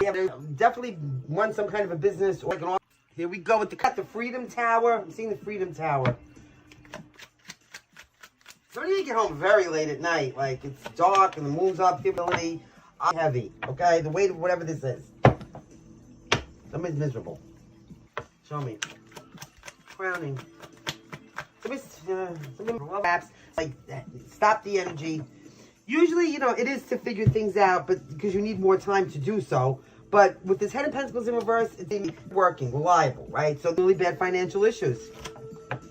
Yeah, they definitely run some kind of a business. Or here we go with the Freedom Tower. I'm seeing the Freedom Tower. Somebody may get home very late at night. Like, it's dark and the moon's up. The ability heavy. Okay? The weight of whatever this is. Somebody's miserable. Show me. Crowning. Somebody love apps. Like, stop the energy. Usually, you know, it is to figure things out, but because you need more time to do so. But with the Ten of Pentacles in reverse, it's working, reliable, right? So really bad financial issues.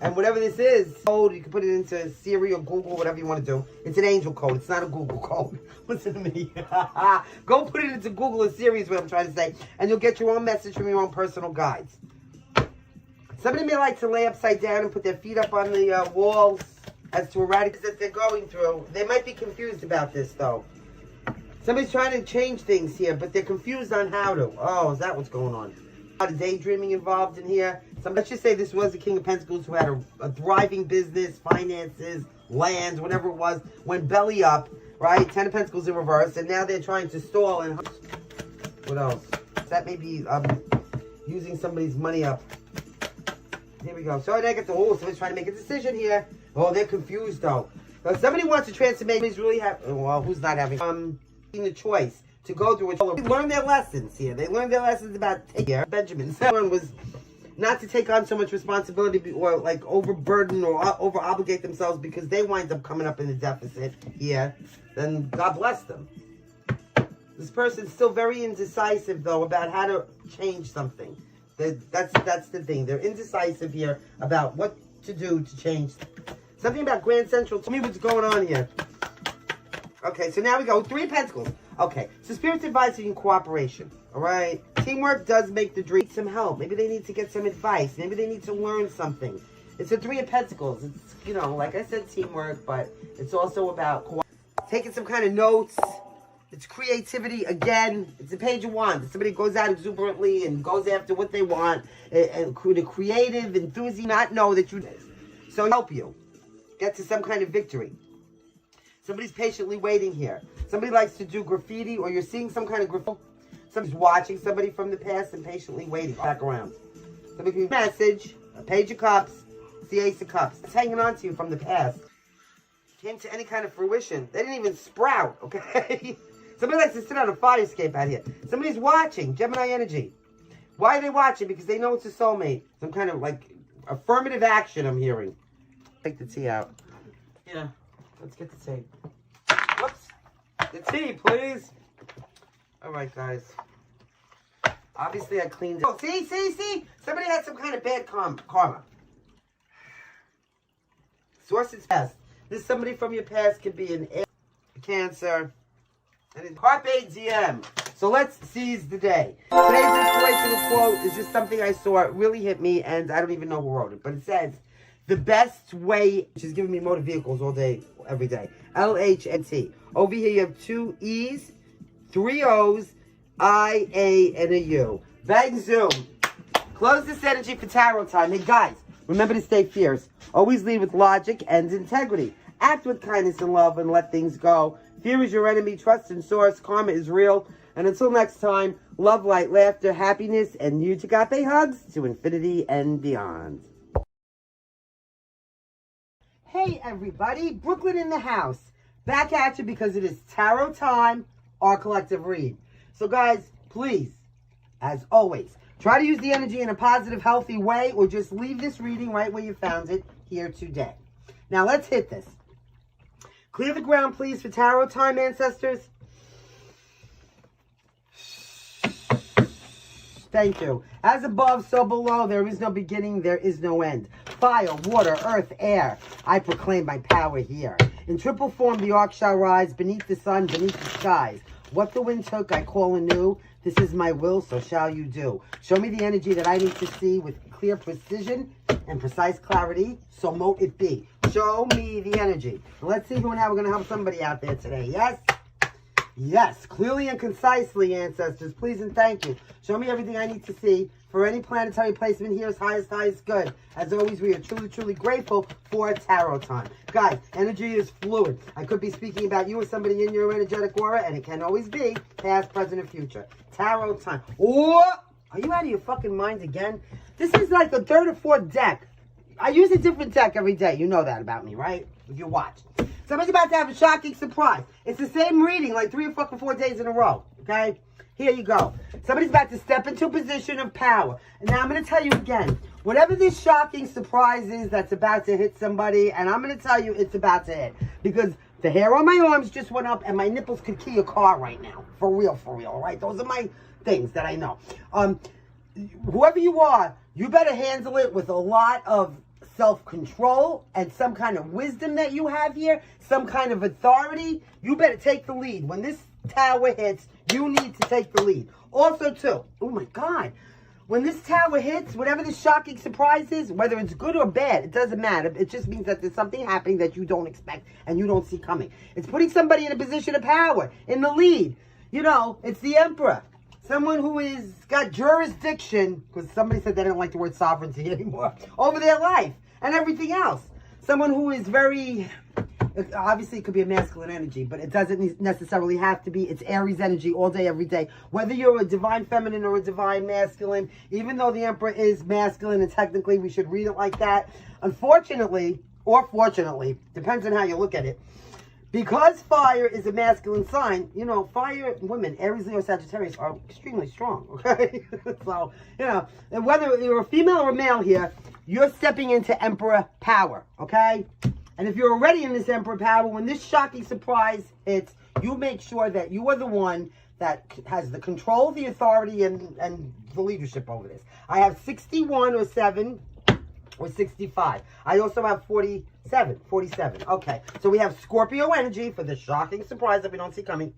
And whatever this is, code, you can put it into Siri or Google, whatever you want to do. It's an angel code. It's not a Google code. Listen to me. Go put it into Google or Siri is what I'm trying to say. And you'll get your own message from your own personal guides. Somebody may like to lay upside down and put their feet up on the walls as to eradicate that they're going through. They might be confused about this, though. Somebody's trying to change things here, but they're confused on how to. Oh, is that what's going on? A lot of daydreaming involved in here. So let's just say this was the King of Pentacles who had a thriving business, finances, lands, whatever it was, went belly up, right? Ten of Pentacles in reverse, and now they're trying to stall. And what else? That may be using somebody's money up. Here we go. So I get the somebody's trying to make a decision here. Oh, they're confused though. So somebody wants to transformation. Somebody's really well, who's not having the choice to go through it. They learn their lessons here. They learned their lessons about taking Benjamin. One was not to take on so much responsibility or like overburden or over obligate themselves because they wind up coming up in the deficit here. Then God bless them. This person's still very indecisive though about how to change something. That's the thing. They're indecisive here about what to do to change something about Grand Central. Tell me what's going on here. Okay, so now we go. Three of Pentacles. Okay, so Spirit's advising you cooperation. All right? Teamwork does make the dream. Some help. Maybe they need to get some advice. Maybe they need to learn something. It's a Three of Pentacles. It's, you know, like I said, teamwork, but it's also about taking some kind of notes. It's creativity. Again, it's a Page of Wands. Somebody goes out exuberantly and goes after what they want. And the creative enthusiasm, not know that you... So help you get to some kind of victory. Somebody's patiently waiting here. Somebody likes to do graffiti, or you're seeing some kind of graffiti. Somebody's watching somebody from the past and patiently waiting back around. Somebody can message, a Page of Cups, it's the Ace of Cups. It's hanging on to you from the past. Came to any kind of fruition. They didn't even sprout, okay? Somebody likes to sit on a fire escape out here. Somebody's watching, Gemini energy. Why are they watching? Because they know it's a soulmate. Some kind of like affirmative action I'm hearing. Take the tea out. Yeah. Let's get the tea. Whoops. The tea, please. All right, guys. Obviously, I cleaned it. Oh, see? Somebody had some kind of bad karma. Sources past. This somebody from your past could be an Cancer. And it's Carpe Diem. So let's seize the day. Today's inspirational quote is just something I saw. It really hit me, and I don't even know who wrote it. But it says, the best way, which is giving me motor vehicles all day, every day. LHNT. Over here you have 2 E's, 3 O's, I, A, and a U. Bang, zoom. Close this energy for tarot time. Hey, guys, remember to stay fierce. Always lead with logic and integrity. Act with kindness and love and let things go. Fear is your enemy. Trust in source. Karma is real. And until next time, love, light, laughter, happiness, and huge agape hugs to infinity and beyond. Hey everybody, Brooklyn in the house. Back at you because it is tarot time, our collective read. So guys, please, as always, try to use the energy in a positive, healthy way, or just leave this reading right where you found it here today. Now let's hit this. Clear the ground, please, for tarot time, ancestors. Thank you. As above, so below. There is no beginning, there is no end. Fire, water, earth, air. I proclaim my power here. In triple form, the arc shall rise beneath the sun, beneath the skies. What the wind took, I call anew. This is my will, so shall you do. Show me the energy that I need to see with clear precision and precise clarity, so mote it be. Show me the energy. Let's see who and how we're going to help somebody out there today, yes? Yes, clearly and concisely, ancestors. Please and thank you. Show me everything I need to see. For any planetary placement here is highest good. As always, we are truly, truly grateful for tarot time. Guys, energy is fluid. I could be speaking about you or somebody in your energetic aura, and it can always be past, present, and future. Tarot time. Oh, are you out of your fucking minds again? This is like the third or fourth deck. I use a different deck every day. You know that about me, right? If you watch. Somebody's about to have a shocking surprise. It's the same reading like 3 or fucking 4 days in a row. Okay? Here you go. Somebody's about to step into a position of power. And now I'm going to tell you again. Whatever this shocking surprise is that's about to hit somebody, and I'm going to tell you it's about to hit. Because the hair on my arms just went up and my nipples could key a car right now. For real, all right? Those are my things that I know. Whoever you are, you better handle it with a lot of self-control and some kind of wisdom that you have here, some kind of authority. You better take the lead. When this tower hits, you need to take the lead. Also, too, oh my God, when this tower hits, whatever the shocking surprise is, whether it's good or bad, it doesn't matter. It just means that there's something happening that you don't expect and you don't see coming. It's putting somebody in a position of power, in the lead. You know, it's the Emperor. Someone who is got jurisdiction, because somebody said they didn't like the word sovereignty anymore, over their life and everything else. Someone who is very, obviously it could be a masculine energy, but it doesn't necessarily have to be. It's Aries energy all day, every day. Whether you're a divine feminine or a divine masculine, even though the Emperor is masculine and technically we should read it like that, unfortunately, or fortunately, depends on how you look at it, because fire is a masculine sign, you know, fire women, Aries, Leo, Sagittarius, are extremely strong, okay? So, you know, and whether you're a female or a male here, you're stepping into Emperor power, okay? And if you're already in this Emperor power, when this shocking surprise hits, you make sure that you are the one that has the control, the authority, and the leadership over this. I have 61 or 7 or 65. I also have 47. Okay, so we have Scorpio energy for the shocking surprise that we don't see coming.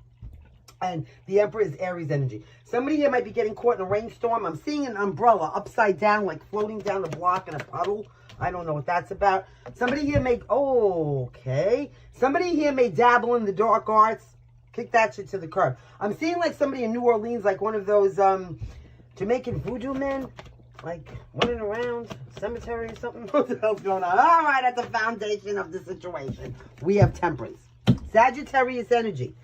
And the Emperor is Aries energy. Somebody here might be getting caught in a rainstorm. I'm seeing an umbrella upside down, like floating down the block in a puddle. I don't know what that's about. Somebody here may, okay. Somebody here may dabble in the dark arts. Kick that shit to the curb. I'm seeing like somebody in New Orleans, like one of those Jamaican voodoo men. Like running around cemetery or something. What the hell's going on? All right, at the foundation of the situation, we have Temperance. Sagittarius energy.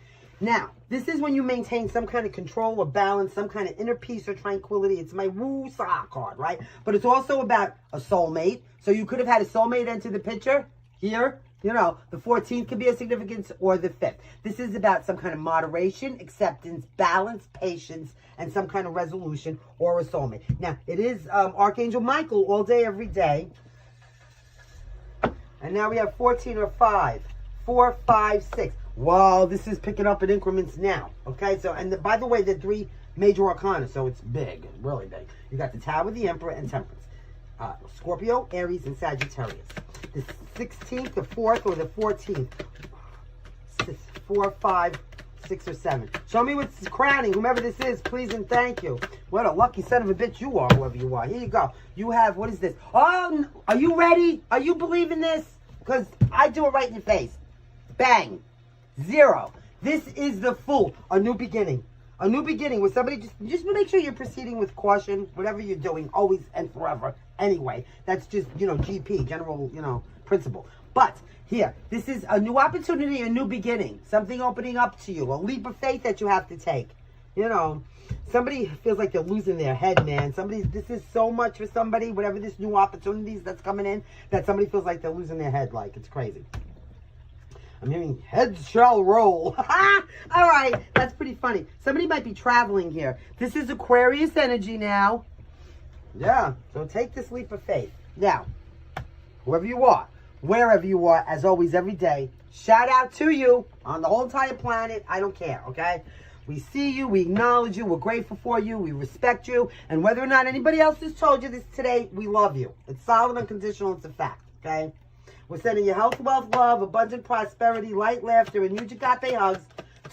Now, this is when you maintain some kind of control or balance, some kind of inner peace or tranquility. It's my woo-saw card, right? But it's also about a soulmate. So you could have had a soulmate enter the picture here. You know, the 14th could be a significance, or the 5th. This is about some kind of moderation, acceptance, balance, patience, and some kind of resolution or a soulmate. Now, it is Archangel Michael all day, every day. And now we have 14 or 5. 4, 5, 6. Wow, this is picking up in increments now. Okay, so, and by the way, the 3 major arcana, so it's big, really big. You got the Tower, the Emperor, and Temperance. Scorpio, Aries, and Sagittarius. The 16th, the 4th, or the 14th. 4, 5, 6, or 7. Show me what's crowning. Whomever this is, please and thank you. What a lucky son of a bitch you are, whoever you are. Here you go. You have, what is this? Oh, are you ready? Are you believing this? Because I do it right in your face. Bang. 0. This is the Fool. A new beginning. A new beginning with somebody. Just make sure you're proceeding with caution. Whatever you're doing, always and forever. Anyway, that's just, you know, GP, general, you know, principle. But here, this is a new opportunity, a new beginning. Something opening up to you. A leap of faith that you have to take. You know, somebody feels like they're losing their head, man. This is so much for somebody, whatever this new opportunities that's coming in, that somebody feels like they're losing their head. Like, it's crazy. I'm hearing heads shall roll. All right, that's pretty funny. Somebody might be traveling here. This is Aquarius energy now. Yeah, so take this leap of faith. Now, whoever you are, wherever you are, as always, every day, shout out to you on the whole entire planet. I don't care, okay? We see you, we acknowledge you, we're grateful for you, we respect you, and whether or not anybody else has told you this today, we love you. It's solid, unconditional, it's a fact, okay? We're sending you health, wealth, love, abundant prosperity, light, laughter, and huge agape hugs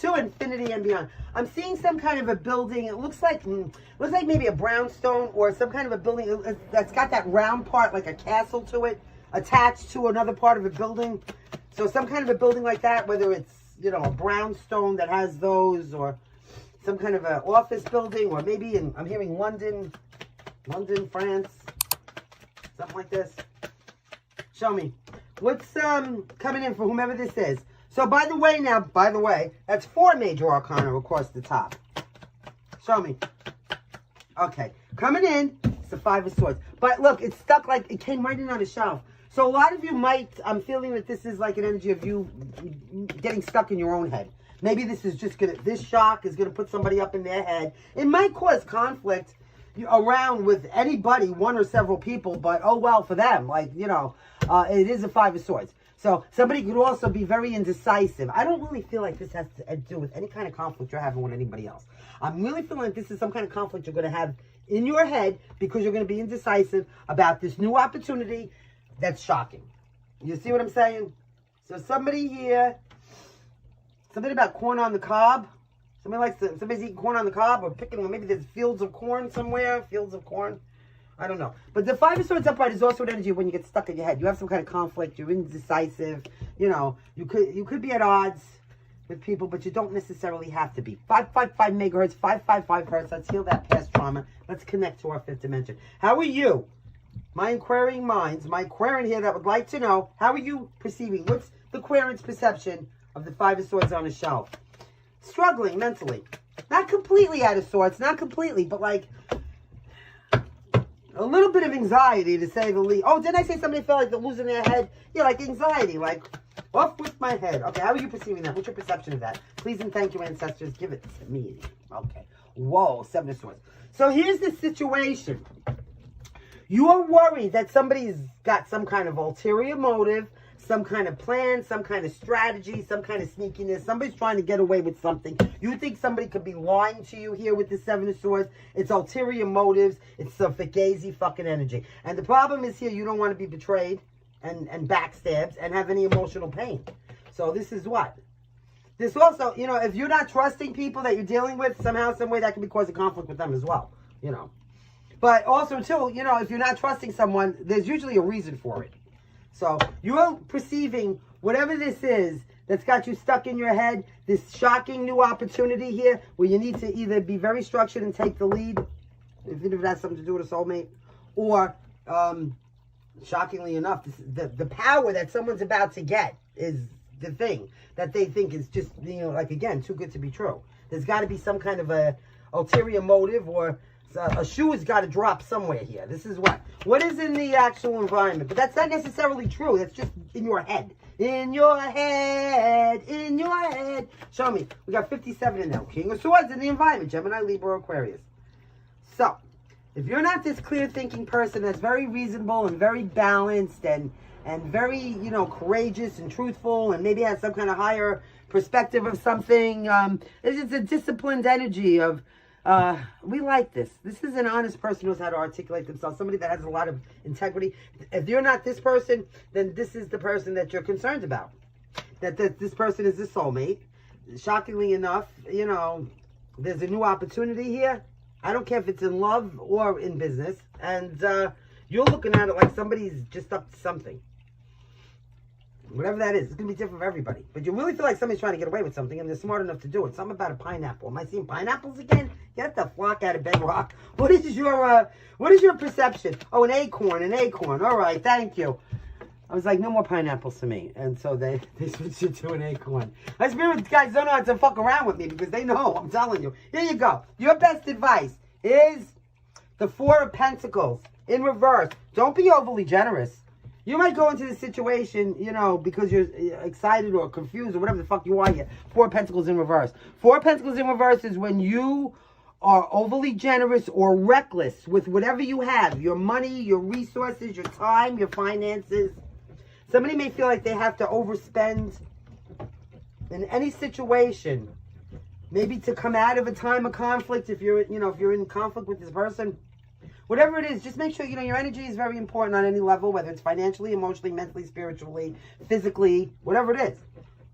to infinity and beyond. I'm seeing some kind of a building. It looks like maybe a brownstone or some kind of a building that's got that round part, like a castle to it, attached to another part of a building. So some kind of a building like that, whether it's you know, a brownstone that has those, or some kind of an office building, or maybe in, I'm hearing London, France, something like this. Show me. What's coming in for whomever this is? So by the way, that's 4 major arcana across the top. Show me. Okay. Coming in, it's the 5 of Swords. But look, it's stuck like, it came right in on the shelf. So a lot of you might, I'm feeling that this is like an energy of you getting stuck in your own head. Maybe this is just this shock is gonna put somebody up in their head. It might cause conflict around with anybody, one or several people, but oh well for them. Like, you know, it is a 5 of Swords. So somebody could also be very indecisive. I don't really feel like this has to do with any kind of conflict you're having with anybody else. I'm really feeling like this is some kind of conflict you're going to have in your head because you're going to be indecisive about this new opportunity that's shocking. You see what I'm saying? So somebody here, something about corn on the cob. Somebody's eating corn on the cob, or picking, or maybe there's fields of corn somewhere, fields of corn. I don't know. But the 5 of Swords upright is also an energy when you get stuck in your head. You have some kind of conflict, you're indecisive, you know, you could be at odds with people, but you don't necessarily have to be. 555 megahertz, 555 hertz. Let's heal that past trauma. Let's connect to our 5th dimension. How are you? My inquiring minds, my querent here that would like to know, how are you perceiving? What's the querent's perception of the 5 of Swords on a shelf? Struggling mentally. Not completely out of sorts, not completely, but like a little bit of anxiety, to say the least. Oh, didn't I say somebody felt like they're losing their head? Yeah, like anxiety, like off with my head. Okay, how are you perceiving that? What's your perception of that? Please and thank you, ancestors. Give it to me. Okay. Whoa, 7 of Swords. So here's the situation. You are worried that somebody's got some kind of ulterior motive, some kind of plan, some kind of strategy, some kind of sneakiness. Somebody's trying to get away with something. You think somebody could be lying to you here with the 7 of Swords. It's ulterior motives. It's some fugazi fucking energy. And the problem is here, you don't want to be betrayed and backstabbed and have any emotional pain. So this is what? This also, you know, if you're not trusting people that you're dealing with, somehow, some way, that can be causing conflict with them as well, you know. But also, too, you know, if you're not trusting someone, there's usually a reason for it. So you're perceiving whatever this is that's got you stuck in your head, this shocking new opportunity here where you need to either be very structured and take the lead, even if it has something to do with a soulmate, or shockingly enough, the power that someone's about to get is the thing that they think is just, you know, like, again, too good to be true. There's got to be some kind of a ulterior motive, or a shoe has got to drop somewhere here. This is what is in the actual environment. But that's not necessarily true. That's just in your head. In your head. In your head. Show me. We got 57 in there. King of Swords in the environment. Gemini, Libra, Aquarius. So, if you're not this clear-thinking person that's very reasonable and very balanced and very, you know, courageous and truthful and maybe has some kind of higher perspective of something, it's a disciplined energy of, we like this. This is an honest person who knows how to articulate themselves. Somebody that has a lot of integrity. If you're not this person, then this is the person that you're concerned about. That this person is a soulmate. Shockingly enough, you know, there's a new opportunity here. I don't care if it's in love or in business. And you're looking at it like somebody's just up to something. Whatever that is, it's going to be different for everybody. But you really feel like somebody's trying to get away with something, and they're smart enough to do it. Something about a pineapple. Am I seeing pineapples again? Get the flock out of bedrock. What is your perception? Oh, an acorn, an acorn. All right, thank you. I was like, no more pineapples to me. And so they switched it to an acorn. My spirit guys don't know how to fuck around with me because they know, I'm telling you. Here you go. Your best advice is the 4 of Pentacles in reverse. Don't be overly generous. You might go into this situation, you know, because you're excited or confused or whatever the fuck you are here. 4 of Pentacles in reverse. 4 of Pentacles in reverse is when you are overly generous or reckless with whatever you have. Your money, your resources, your time, your finances. Somebody may feel like they have to overspend in any situation. Maybe to come out of a time of conflict if you're, you know, if you're in conflict with this person. Whatever it is, just make sure, you know, your energy is very important on any level, whether it's financially, emotionally, mentally, spiritually, physically, whatever it is.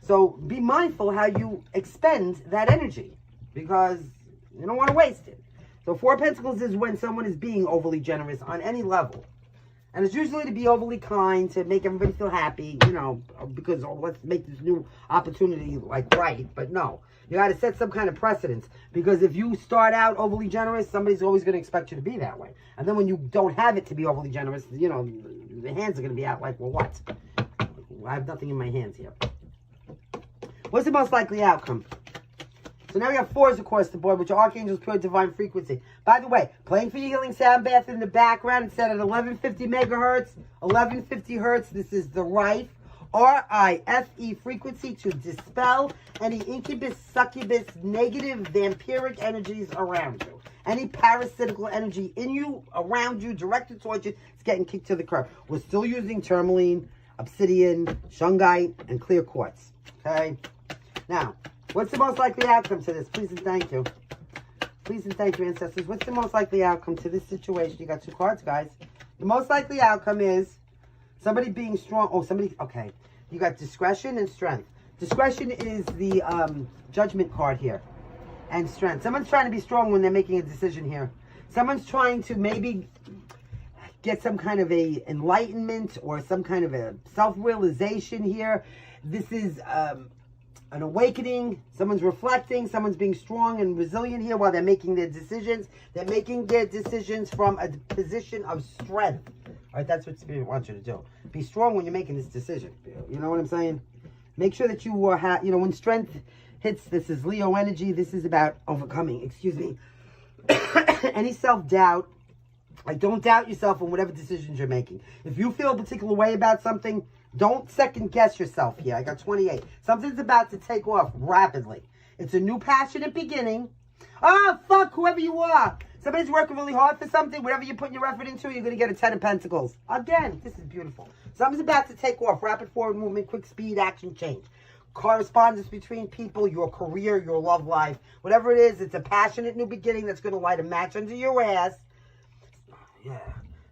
So be mindful how you expend that energy because you don't want to waste it. So 4 of Pentacles is when someone is being overly generous on any level. And it's usually to be overly kind, to make everybody feel happy, you know, because let's make this new opportunity like right. But no, you got to set some kind of precedence, because if you start out overly generous, somebody's always going to expect you to be that way. And then when you don't have it to be overly generous, you know, the hands are going to be out like, well, what? I have nothing in my hands here. What's the most likely outcome? So now we have 4s across the board, which are Archangel's Pure Divine Frequency. By the way, playing for your healing sound bath in the background, it's set at 1150 megahertz, 1150 hertz. This is the Rife, R-I-F-E frequency, to dispel any incubus, succubus, negative vampiric energies around you. Any parasitical energy in you, around you, directed towards you, it's getting kicked to the curb. We're still using tourmaline, obsidian, shungite, and clear quartz. Okay? Now, what's the most likely outcome to this? Please and thank you. Please and thank you, ancestors. What's the most likely outcome to this situation? You got 2 cards, guys. The most likely outcome is somebody being strong. Oh, somebody, okay. You got discretion and strength. Discretion is the judgment card here. And strength. Someone's trying to be strong when they're making a decision here. Someone's trying to maybe get some kind of a enlightenment or some kind of a self-realization here. This is an awakening. Someone's reflecting. Someone's being strong and resilient here while they're making their decisions. They're making their decisions from a position of strength. All right, that's what Spirit wants you to do. Be strong when you're making this decision. You know what I'm saying? Make sure that you you know, when strength hits, this is Leo energy. This is about overcoming, excuse me, any self-doubt. Like, don't doubt yourself in whatever decisions you're making. If you feel a particular way about something, don't second guess yourself here. I got 28. Something's about to take off rapidly. It's a new passionate beginning. Oh, fuck, whoever you are. Somebody's working really hard for something. Whatever you're putting your effort into, you're going to get a 10 of Pentacles. Again, this is beautiful. Something's about to take off. Rapid forward movement, quick speed, action, change. Correspondence between people, your career, your love life. Whatever it is, it's a passionate new beginning that's going to light a match under your ass. Yeah.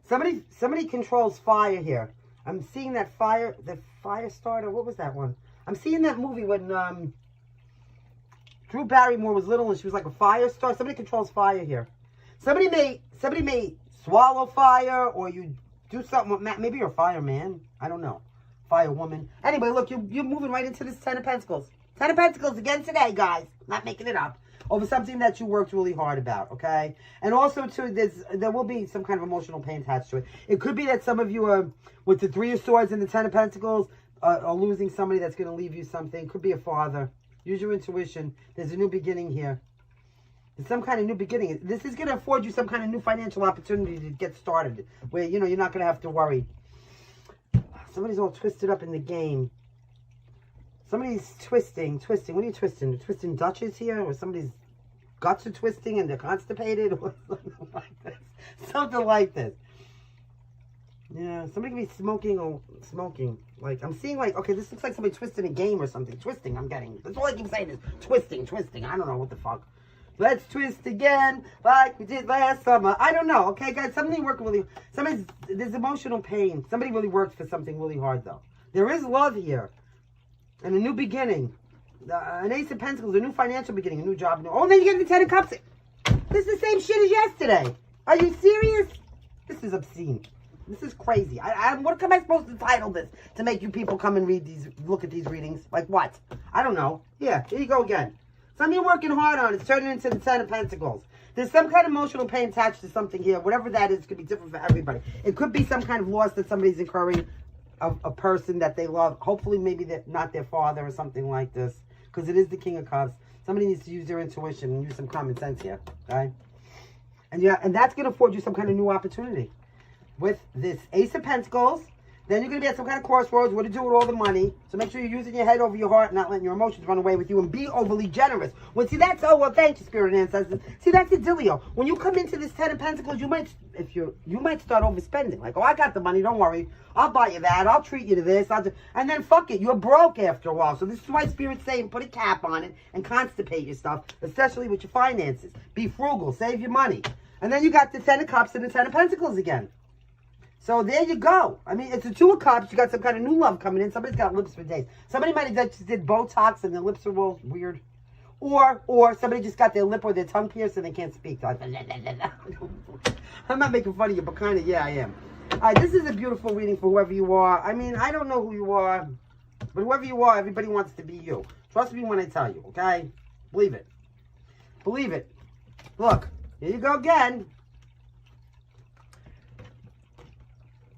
Somebody controls fire here. I'm seeing that fire starter. What was that one? I'm seeing that movie when Drew Barrymore was little and she was like a fire star. Somebody controls fire here. Somebody may swallow fire, or you do something with, maybe you're a fireman. I don't know. Firewoman. Anyway, look, you're moving right into this 10 of Pentacles. 10 of Pentacles again today, guys. Not making it up. Over something that you worked really hard about, okay? And also, too, there will be some kind of emotional pain attached to it. It could be that some of you are, with the 3 of Swords and the 10 of Pentacles, are losing somebody that's going to leave you something. Could be a father. Use your intuition. There's a new beginning here. There's some kind of new beginning. This is going to afford you some kind of new financial opportunity to get started, where, you know, you're not going to have to worry. Somebody's all twisted up in the game. Somebody's twisting. What are you twisting? You're twisting Dutches here? Or somebody's guts are twisting and they're constipated? Or something like this. Something like this. Yeah, somebody can be smoking. Like, I'm seeing like, okay, this looks like somebody twisting a game or something. Twisting, I'm getting. That's all I keep saying is twisting. I don't know what the fuck. Let's twist again like we did last summer. I don't know. Okay, guys, something working really. There's emotional pain. Somebody really worked for something really hard, though. There is love here. And a new beginning. An Ace of Pentacles, a new financial beginning, a new job. Oh, then you get the 10 of Cups. This is the same shit as yesterday. Are you serious? This is obscene. This is crazy. What am I supposed to title this to make you people come and look at these readings? Like what? I don't know. Yeah, here you go again. Something you're working hard on. It's turning into the 10 of Pentacles. There's some kind of emotional pain attached to something here. Whatever that is, could be different for everybody. It could be some kind of loss that somebody's incurring of a person that they love. Hopefully, maybe they're not their father or something like this. Because it is the King of Cups. Somebody needs to use their intuition and use some common sense here. Okay? And yeah, and that's going to afford you some kind of new opportunity. With this Ace of Pentacles, then you're going to be at some kind of crossroads. What to do with all the money. So make sure you're using your head over your heart, not letting your emotions run away with you, and be overly generous. Well, see, that's, oh, well, thank you, Spirit and Ancestors. See, that's the dealio. When you come into this 10 of Pentacles, you might start overspending. Like, oh, I got the money, don't worry. I'll buy you that. I'll treat you to this. And then, fuck it, you're broke after a while. So this is why Spirit's saying put a cap on it and constipate your stuff, especially with your finances. Be frugal. Save your money. And then you got the 10 of Cups and the 10 of Pentacles again. So there you go. I mean, it's a 2 of Cups. You got some kind of new love coming in. Somebody's got lips for days. Somebody might have just did Botox and their lips are all weird. Or somebody just got their lip or their tongue pierced and they can't speak. They're like, I'm not making fun of you, but kind of, yeah, I am. All right, this is a beautiful reading for whoever you are. I mean, I don't know who you are, but whoever you are, everybody wants to be you. Trust me when I tell you, okay? Believe it. Believe it. Look, here you go again.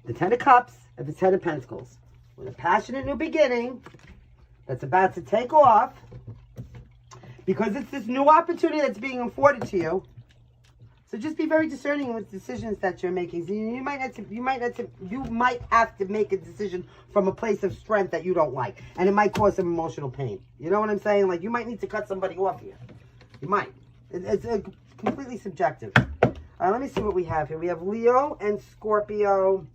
The Ten of Cups and the Ten of Pentacles. With a passionate new beginning that's about to take off because it's this new opportunity that's being afforded to you. So just be very discerning with decisions that you're making. You might have to make a decision from a place of strength that you don't like, and it might cause some emotional pain. You know what I'm saying? Like, you might need to cut somebody off here. You might. It's completely subjective. Let me see what we have here. We have Leo and Scorpio.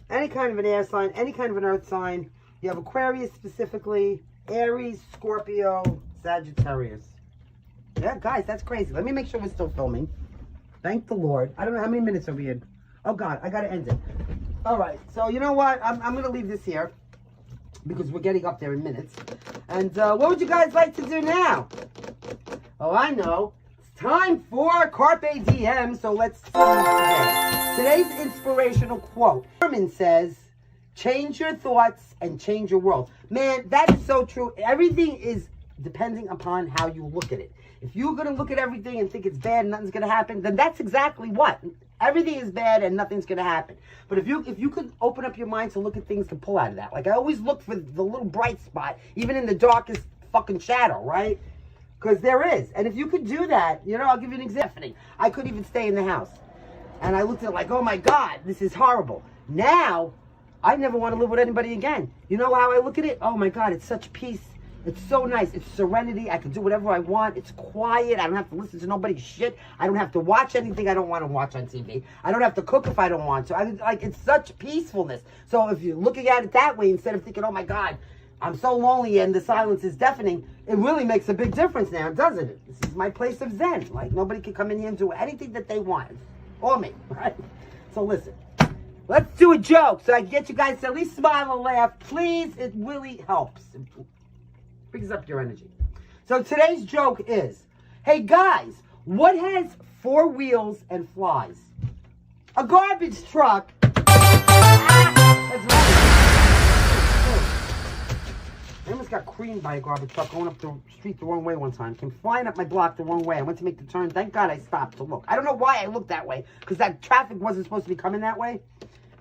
Any kind of an air sign, any kind of an earth sign. You have Aquarius specifically, Aries, Scorpio, Sagittarius. Yeah, guys, that's crazy. Let me make sure we're still filming. Thank the Lord. I don't know how many minutes are we in. Oh, God, I got to end it. All right, so you know what? I'm going to leave this here because we're getting up there in minutes. And what would you guys like to do now? Oh, I know. It's time for Carpe Diem, so let's see today. Today's inspirational quote. Herman says, change your thoughts and change your world. Man, that is so true. Everything is depending upon how you look at it. If you're going to look at everything and think it's bad and nothing's going to happen, then that's exactly what. Everything is bad and nothing's going to happen. But if you could open up your mind to look at things to pull out of that. Like, I always look for the little bright spot, even in the darkest fucking shadow, right? Because there is. And if you could do that, you know, I'll give you an example. I couldn't even stay in the house. And I looked at it like, oh my God, this is horrible. Now, I never want to live with anybody again. You know how I look at it? Oh my God, it's such peace. It's so nice. It's serenity. I can do whatever I want. It's quiet. I don't have to listen to nobody's shit. I don't have to watch anything I don't want to watch on TV. I don't have to cook if I don't want to. It's such peacefulness. So if you're looking at it that way, instead of thinking, oh my God, I'm so lonely and the silence is deafening, it really makes a big difference now, doesn't it? This is my place of zen. Like, nobody can come in here and do anything that they want. Or me, right? So listen. Let's do a joke so I can get you guys to at least smile and laugh. Please, it really helps. It brings up your energy. So today's joke is, hey guys, what has 4 wheels and flies? A garbage truck. That's right. I almost got creamed by a garbage truck going up the street the wrong way one time. Came flying up my block the wrong way. I went to make the turn. Thank God I stopped to look. I don't know why I looked that way, because that traffic wasn't supposed to be coming that way.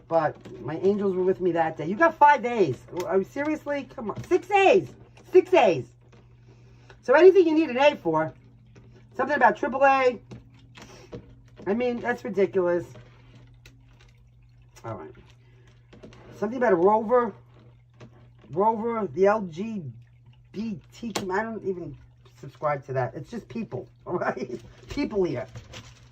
But my angels were with me that day. You got 5 A's. Are you seriously? Come on. 6 A's. 6 A's. So anything you need an A for, something about AAA, I mean, that's ridiculous. All right. Something about a Rover, the LGBT, I don't even subscribe to that. It's just people, all right? People here.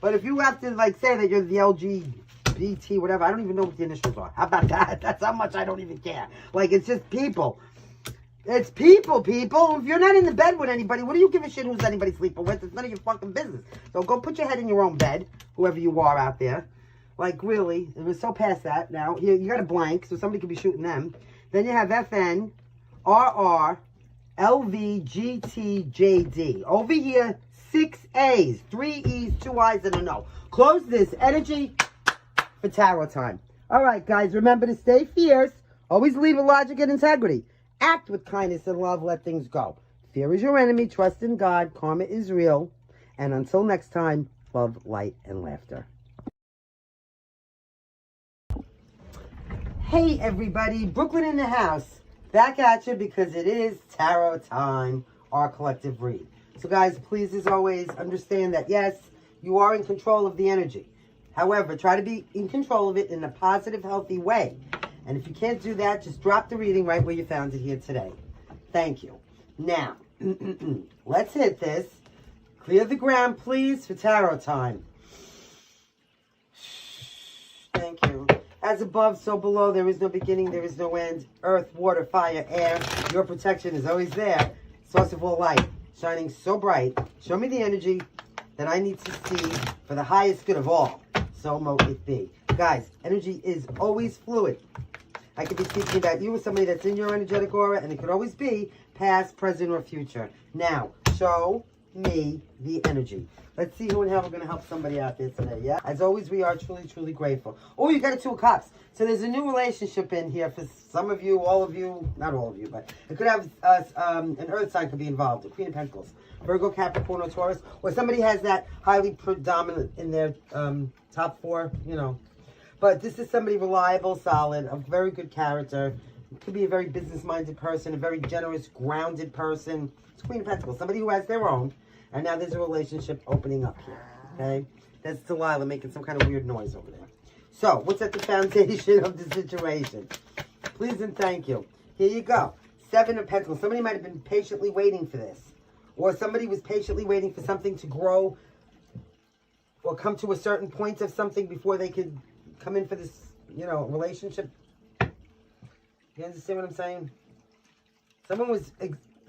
But if you have to, like, say that you're the LGBT, whatever, I don't even know what the initials are. How about that? That's how much I don't even care. Like, it's just people. It's people. If you're not in the bed with anybody, what do you give a shit who's anybody sleeping with? It's none of your fucking business. So go put your head in your own bed, whoever you are out there. Like, really, it was so past that now. Here, you got a blank, so somebody could be shooting them. Then you have FN, RR, LV, GT, JD. Over here, 6 A's, 3 E's, 2 I's, and a no. Close this energy for tarot time. All right, guys, remember to stay fierce. Always lead with logic and integrity. Act with kindness and love. Let things go. Fear is your enemy. Trust in God. Karma is real. And until next time, love, light, and laughter. Hey, everybody. Brooklyn in the house. Back at you because it is tarot time, our collective read. So, guys, please, as always, understand that, yes, you are in control of the energy. However, try to be in control of it in a positive, healthy way. And if you can't do that, just drop the reading right where you found it here today. Thank you. Now, let's hit this. Clear the ground, please, for tarot time. Thank you. As above, so below. There is no beginning, there is no end. Earth, water, fire, air. Your protection is always there. Source of all light, shining so bright. Show me the energy that I need to see for the highest good of all. So mote it be. Guys, energy is always fluid. I could be speaking about you with somebody that's in your energetic aura, and it could always be past, present, or future. Now, show me the energy. Let's see who and how we're going to help somebody out there today, yeah? As always, we are truly, truly grateful. Oh, you got a Two of Cups. So there's a new relationship in here for some of you, all of you, not all of you, but it could have an earth sign could be involved, the Queen of Pentacles, Virgo, Capricorn, or Taurus, or somebody has that highly predominant in their top four, you know. But this is somebody reliable, solid, of very good character. It could be a very business-minded person, a very generous, grounded person. It's Queen of Pentacles, somebody who has their own. And now there's a relationship opening up here, okay? That's Delilah making some kind of weird noise over there. So, what's at the foundation of the situation? Please and thank you. Here you go. Seven of Pentacles. Somebody might have been patiently waiting for this. Or somebody was patiently waiting for something to grow or come to a certain point of something before they could come in for this, you know, relationship. You understand what I'm saying? Someone was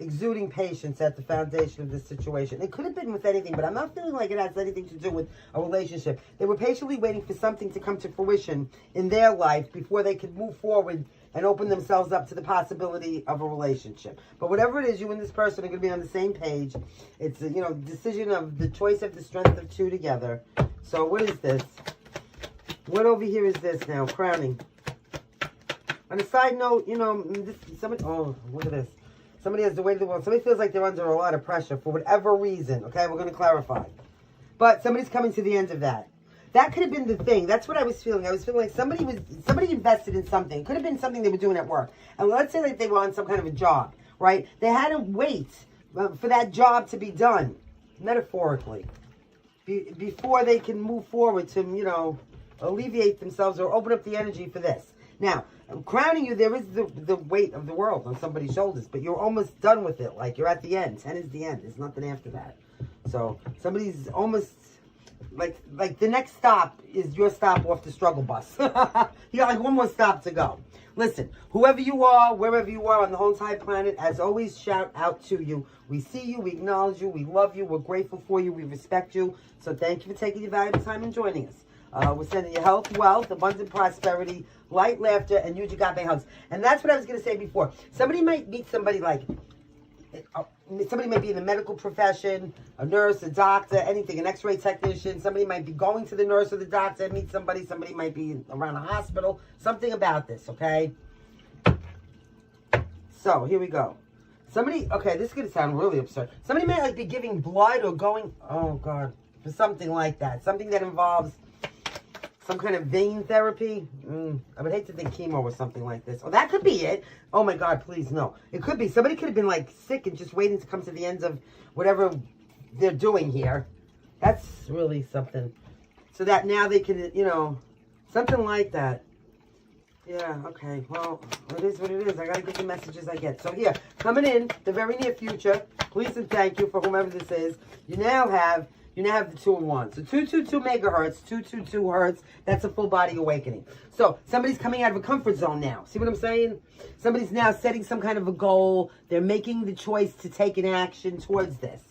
exuding patience at the foundation of this situation. It could have been with anything, but I'm not feeling like it has anything to do with a relationship. They were patiently waiting for something to come to fruition in their life before they could move forward and open themselves up to the possibility of a relationship. But whatever it is, you and this person are going to be on the same page. It's a, you know, decision of the choice of the strength of two together. So what is this? What over here is this now? Crowning. On a side note, you know, somebody, oh, look at this. Somebody has the weight of the world. Somebody feels like they're under a lot of pressure for whatever reason. Okay, we're going to clarify. But somebody's coming to the end of that. That could have been the thing. That's what I was feeling. I was feeling like somebody invested in something. It could have been something they were doing at work. And let's say that they were on some kind of a job, right? They had to wait for that job to be done, metaphorically, before they can move forward to, you know, alleviate themselves or open up the energy for this. Now, crowning you, there is the weight of the world on somebody's shoulders, but you're almost done with it. Like, you're at the end. 10 is the end. There's nothing after that. So, somebody's almost, like the next stop is your stop off the struggle bus. You got like one more stop to go. Listen, whoever you are, wherever you are on the whole entire planet, as always, shout out to you. We see you, we acknowledge you, we love you, we're grateful for you, we respect you. So thank you for taking your valuable time and joining us. We're sending you health, wealth, abundant prosperity, light, laughter, and huge agape hugs. And that's what I was going to say before. Somebody might meet somebody like, somebody might be in the medical profession, a nurse, a doctor, anything, an x-ray technician. Somebody might be going to the nurse or the doctor and meet somebody. Somebody might be around a hospital. Something about this, okay? So, here we go. Somebody, okay, this is going to sound really absurd. Somebody might like be giving blood or going, oh God, for something like that. Something that involves some kind of vein therapy. I would hate to think chemo or something like this. Oh, that could be it. Oh my God, please, no. It could be. Somebody could have been like sick and just waiting to come to the end of whatever they're doing here. That's really something. So that now they can, you know, something like that. Yeah, okay. Well, it is what it is. I got to get the messages I get. So here, coming in the very near future, please and thank you for whomever this is. You now have the 2 and 1. So 222 megahertz, 222 hertz. That's a full body awakening. So somebody's coming out of a comfort zone now. See what I'm saying? Somebody's now setting some kind of a goal. They're making the choice to take an action towards this.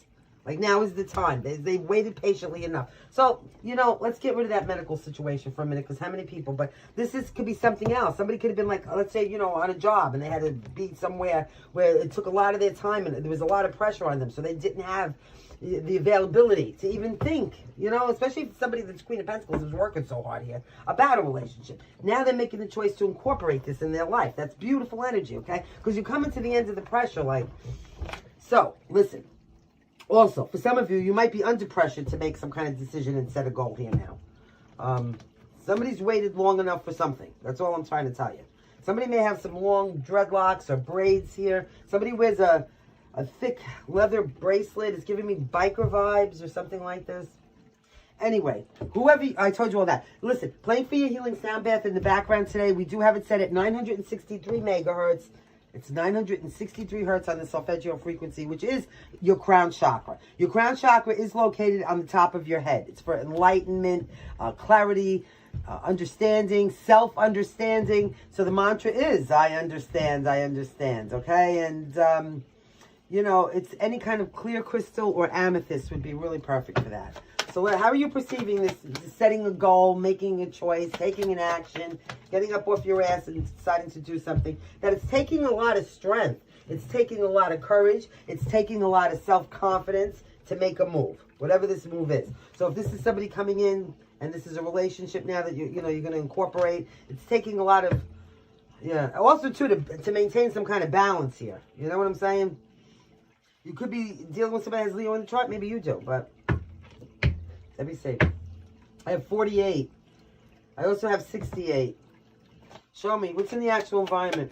Like, now is the time. They've waited patiently enough. So, you know, let's get rid of that medical situation for a minute, because how many people? But this could be something else. Somebody could have been like, let's say, you know, on a job, and they had to be somewhere where it took a lot of their time, and there was a lot of pressure on them, so they didn't have the availability to even think, you know, especially if somebody that's Queen of Pentacles is working so hard here about a relationship. Now they're making the choice to incorporate this in their life. That's beautiful energy, okay? Because you're coming to the end of the pressure, like. So, listen. Also, for some of you, you might be under pressure to make some kind of decision and set a goal here now. Somebody's waited long enough for something. That's all I'm trying to tell you. Somebody may have some long dreadlocks or braids here. Somebody wears a thick leather bracelet. It's giving me biker vibes or something like this. Anyway, I told you all that. Listen, playing for your healing sound bath in the background today. We do have it set at 963 megahertz. It's 963 hertz on the solfeggio frequency, which is your crown chakra. Your crown chakra is located on the top of your head. It's for enlightenment, clarity, understanding, self-understanding. So the mantra is, I understand, okay? And, you know, it's any kind of clear crystal or amethyst would be really perfect for that. So how are you perceiving this, setting a goal, making a choice, taking an action, getting up off your ass and deciding to do something? That it's taking a lot of strength. It's taking a lot of courage. It's taking a lot of self-confidence to make a move, whatever this move is. So if this is somebody coming in and this is a relationship now that you're going to incorporate, it's taking a lot of, yeah. Also, too, to maintain some kind of balance here. You know what I'm saying? You could be dealing with somebody who has Leo in the chart. Maybe you do, but let me see. I have 48. I also have 68. Show me. What's in the actual environment?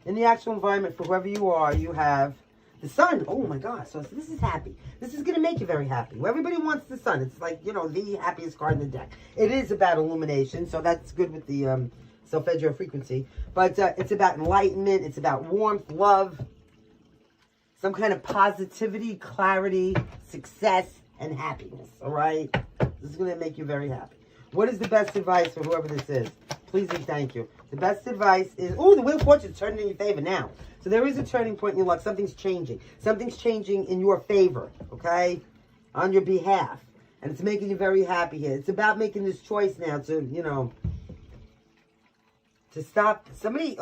In the actual environment, for whoever you are, you have the sun. Oh, my gosh. So this is happy. This is going to make you very happy. Well, everybody wants the sun. It's like, you know, the happiest card in the deck. It is about illumination, so that's good with the Solfeggio frequency. But it's about enlightenment. It's about warmth, love, some kind of positivity, clarity, success, and happiness. All right? This is going to make you very happy. What is the best advice for whoever this is? Please and thank you. The best advice is, oh, the Wheel of Fortune is turning in your favor now. So there is a turning point in your luck. Something's changing. Something's changing in your favor, okay? On your behalf. And it's making you very happy here. It's about making this choice now to, you know, to stop. Somebody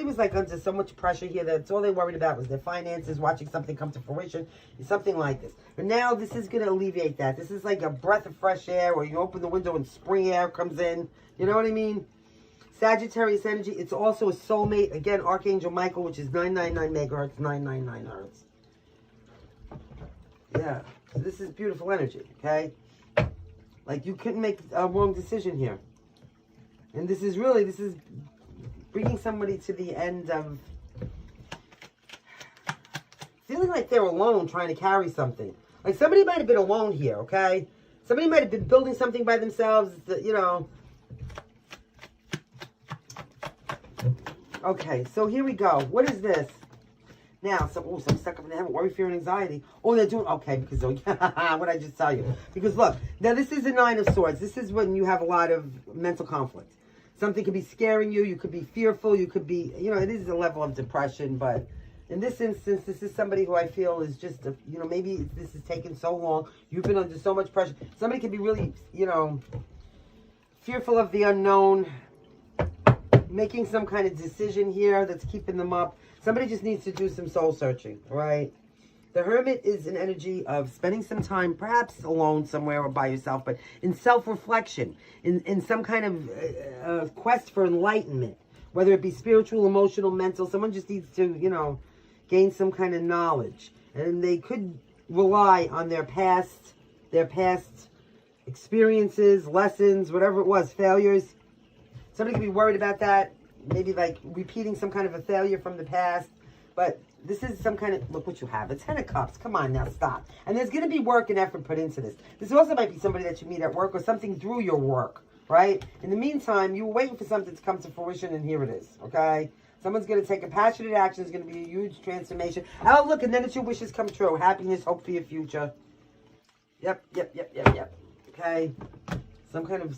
was like under so much pressure here. That's all they worried about was their finances, watching something come to fruition, something like this. But now this is going to alleviate that. This is like a breath of fresh air, where you open the window and spring air comes in. You know what I mean? Sagittarius energy. It's also a soulmate. Again, Archangel Michael, which is 999 megahertz, 999 hertz. Yeah. So this is beautiful energy, okay? Like, you couldn't make a wrong decision here. And this is bringing somebody to the end of feeling like they're alone trying to carry something. Like, somebody might have been alone here, okay? Somebody might have been building something by themselves, you know. Okay, so here we go. What is this? Now, some stuck up in the head, worry, fear, and anxiety. Oh, they're doing, okay, because, what I just tell you. Because, look, now this is a Nine of Swords. This is when you have a lot of mental conflict. Something could be scaring you. You could be fearful. You could be, you know, it is a level of depression. But in this instance, this is somebody who I feel is just, you know, maybe this has taken so long. You've been under so much pressure. Somebody could be really, you know, fearful of the unknown, making some kind of decision here that's keeping them up. Somebody just needs to do some soul searching, right? The Hermit is an energy of spending some time, perhaps alone somewhere or by yourself, but in self-reflection, in some kind of quest for enlightenment, whether it be spiritual, emotional, mental. Someone just needs to, you know, gain some kind of knowledge. And they could rely on their past experiences, lessons, whatever it was, failures. Somebody could be worried about that. Maybe like repeating some kind of a failure from the past. But this is some kind of, look what you have. A 10 of Cups. Come on now, stop. And there's going to be work and effort put into this. This also might be somebody that you meet at work or something through your work, right? In the meantime, you were waiting for something to come to fruition, and here it is, okay? Someone's going to take a passionate action. It's going to be a huge transformation. Oh, look, and then it's your wishes come true. Happiness, hope for your future. Yep. Okay? Some kind of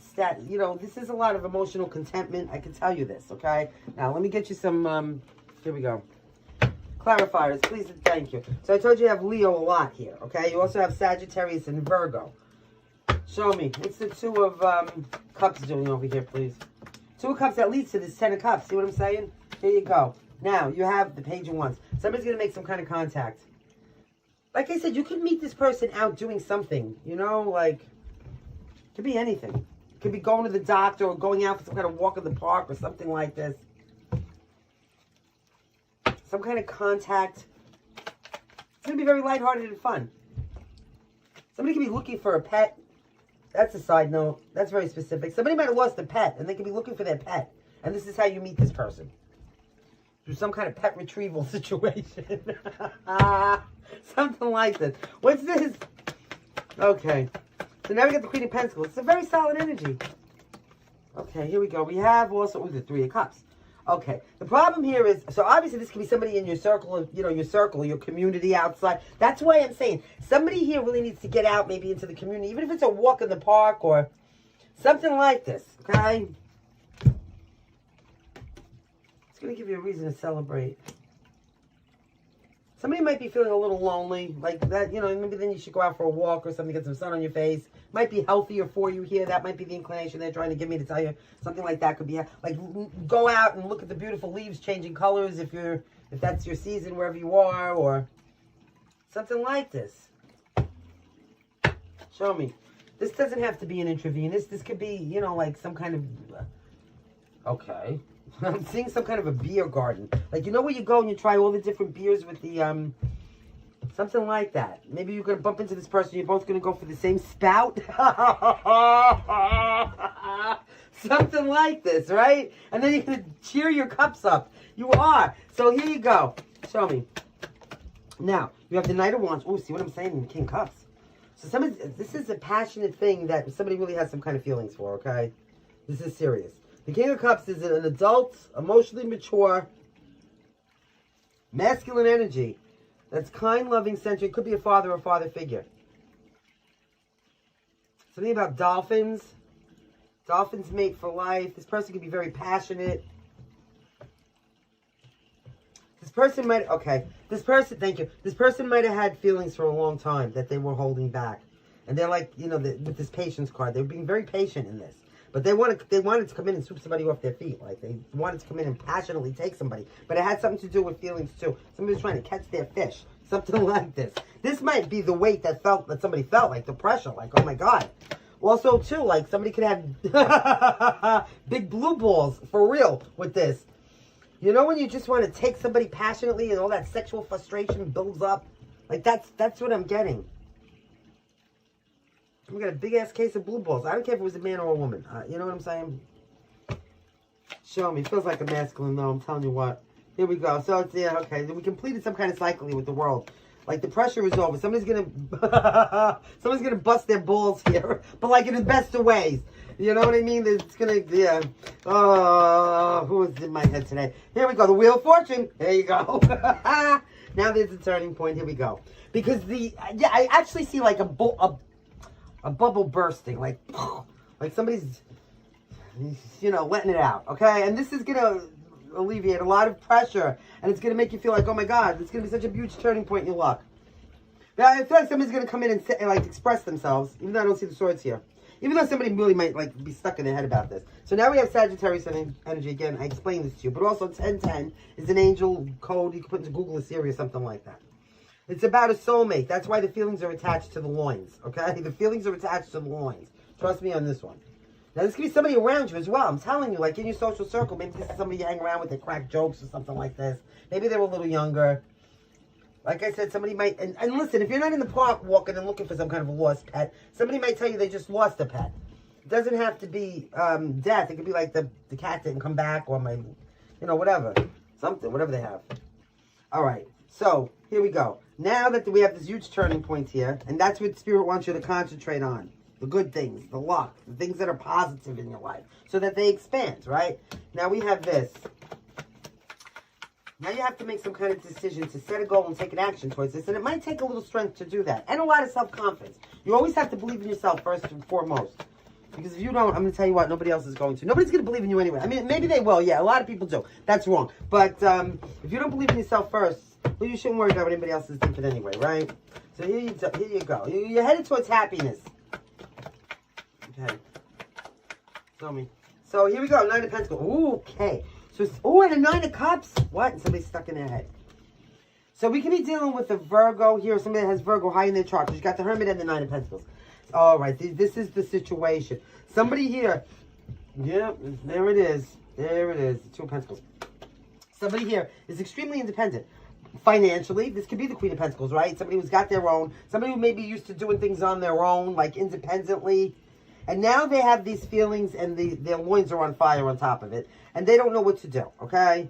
you know, this is a lot of emotional contentment. I can tell you this, okay? Now, let me get you some, here we go. Clarifiers, please and thank you. So I told you have Leo a lot here, okay? You also have Sagittarius and Virgo. Show me. What's the Two of Cups doing over here, please? Two of Cups, that leads to this 10 of Cups. See what I'm saying? Here you go. Now, you have the Page of Wands. Somebody's going to make some kind of contact. Like I said, you could meet this person out doing something, you know, like... Could be anything. Could be going to the doctor or going out for some kind of walk in the park or something like this. Some kind of contact. It's going to be very lighthearted and fun. Somebody could be looking for a pet. That's a side note. That's very specific. Somebody might have lost a pet and they could be looking for their pet. And this is how you meet this person. Through some kind of pet retrieval situation. Something like this. What's this? Okay. So now we got the Queen of Pentacles. It's a very solid energy. Okay, here we go. We have also the Three of Cups. Okay. The problem here is, so obviously this can be somebody in your circle, you know, your community outside. That's why I'm saying somebody here really needs to get out maybe into the community, even if it's a walk in the park or something like this, okay? It's going to give you a reason to celebrate. Somebody might be feeling a little lonely, like that, you know, maybe then you should go out for a walk or something, get some sun on your face. Might be healthier for you here. That might be the inclination they're trying to give me to tell you. Something like that could be, like, go out and look at the beautiful leaves changing colors if you're if that's your season wherever you are, or something like this. Show me. This doesn't have to be an intravenous. This could be, you know, like some kind of... okay. I'm seeing some kind of a beer garden. Like, you know where you go and you try all the different beers with the, something like that. Maybe you're going to bump into this person. You're both going to go for the same spout. Something like this, right? And then you're going to cheer your cups up. You are. So here you go. Show me. Now, you have the Knight of Wands. Oh, see what I'm saying? King Cups. So this is a passionate thing that somebody really has some kind of feelings for, okay? This is serious. The King of Cups is an adult, emotionally mature, masculine energy that's kind, loving, centered. It could be a father or father figure. Something about dolphins. Dolphins mate for life. This person could be very passionate. This person might, okay. This person, thank you. This person might have had feelings for a long time that they were holding back. And they're like, you know, with this patience card, they were being very patient in this. But they wanted to come in and swoop somebody off their feet. Like, they wanted to come in and passionately take somebody. But it had something to do with feelings, too. Somebody was trying to catch their fish. Something like this. This might be the weight that somebody felt, like the pressure. Like, oh, my God. Also, too, like, somebody could have big blue balls, for real, with this. You know when you just want to take somebody passionately and all that sexual frustration builds up? Like, that's what I'm getting. We got a big-ass case of blue balls. I don't care if it was a man or a woman. You know what I'm saying? Show me. Feels like a masculine, though. I'm telling you what. Here we go. So, it's, yeah, okay. We completed some kind of cycle with the world. Like, the pressure is over. Somebody's going to bust their balls here. But, like, in the best of ways. You know what I mean? It's going to, yeah. Oh, who is in my head today? Here we go. The Wheel of Fortune. There you go. Now there's a turning point. Here we go. Because yeah, I actually see, like, a bubble bursting, like somebody's, you know, letting it out, okay? And this is going to alleviate a lot of pressure, and it's going to make you feel like, oh my God, it's going to be such a huge turning point in your luck. Now, I feel like somebody's going to come in and say, like, express themselves, even though I don't see the swords here. Even though somebody really might, like, be stuck in their head about this. So now we have Sagittarius energy again. I explained this to you. But also 1010 is an angel code. You can put into Google a Siri or something like that. It's about a soulmate. That's why the feelings are attached to the loins, okay? The feelings are attached to the loins. Trust me on this one. Now, this could be somebody around you as well. I'm telling you, like in your social circle. Maybe this is somebody you hang around with that crack jokes or something like this. Maybe they were a little younger. Like I said, somebody might... And listen, if you're not in the park walking and looking for some kind of a lost pet, somebody might tell you they just lost a pet. It doesn't have to be death. It could be like the cat didn't come back or my... You know, whatever. Something, whatever they have. All right. So, here we go. Now that we have this huge turning point here, and that's what Spirit wants you to concentrate on. The good things, the luck, the things that are positive in your life, so that they expand, right? Now we have this. Now you have to make some kind of decision to set a goal and take an action towards this, and it might take a little strength to do that, and a lot of self-confidence. You always have to believe in yourself first and foremost. Because if you don't, I'm going to tell you what, nobody else is going to. Nobody's going to believe in you anyway. I mean, maybe they will, yeah, a lot of people do. That's wrong. But if you don't believe in yourself first, well, you shouldn't worry about what anybody else is thinking anyway, right? So here you go. You're headed towards happiness. Okay. Show me. So here we go. 9 of Pentacles. Ooh, okay. So, and a 9 of Cups. What? And somebody's stuck in their head. So we can be dealing with a Virgo here. Somebody that has Virgo high in their chart. You got the Hermit and the 9 of Pentacles. All right. This is the situation. Somebody here. Yeah, there it is. There it is. The 2 of Pentacles. Somebody here is extremely independent. Financially, this could be the Queen of Pentacles, right? Somebody who's got their own. Somebody who may be used to doing things on their own, like independently. And now they have these feelings and their loins are on fire on top of it. And they don't know what to do, okay?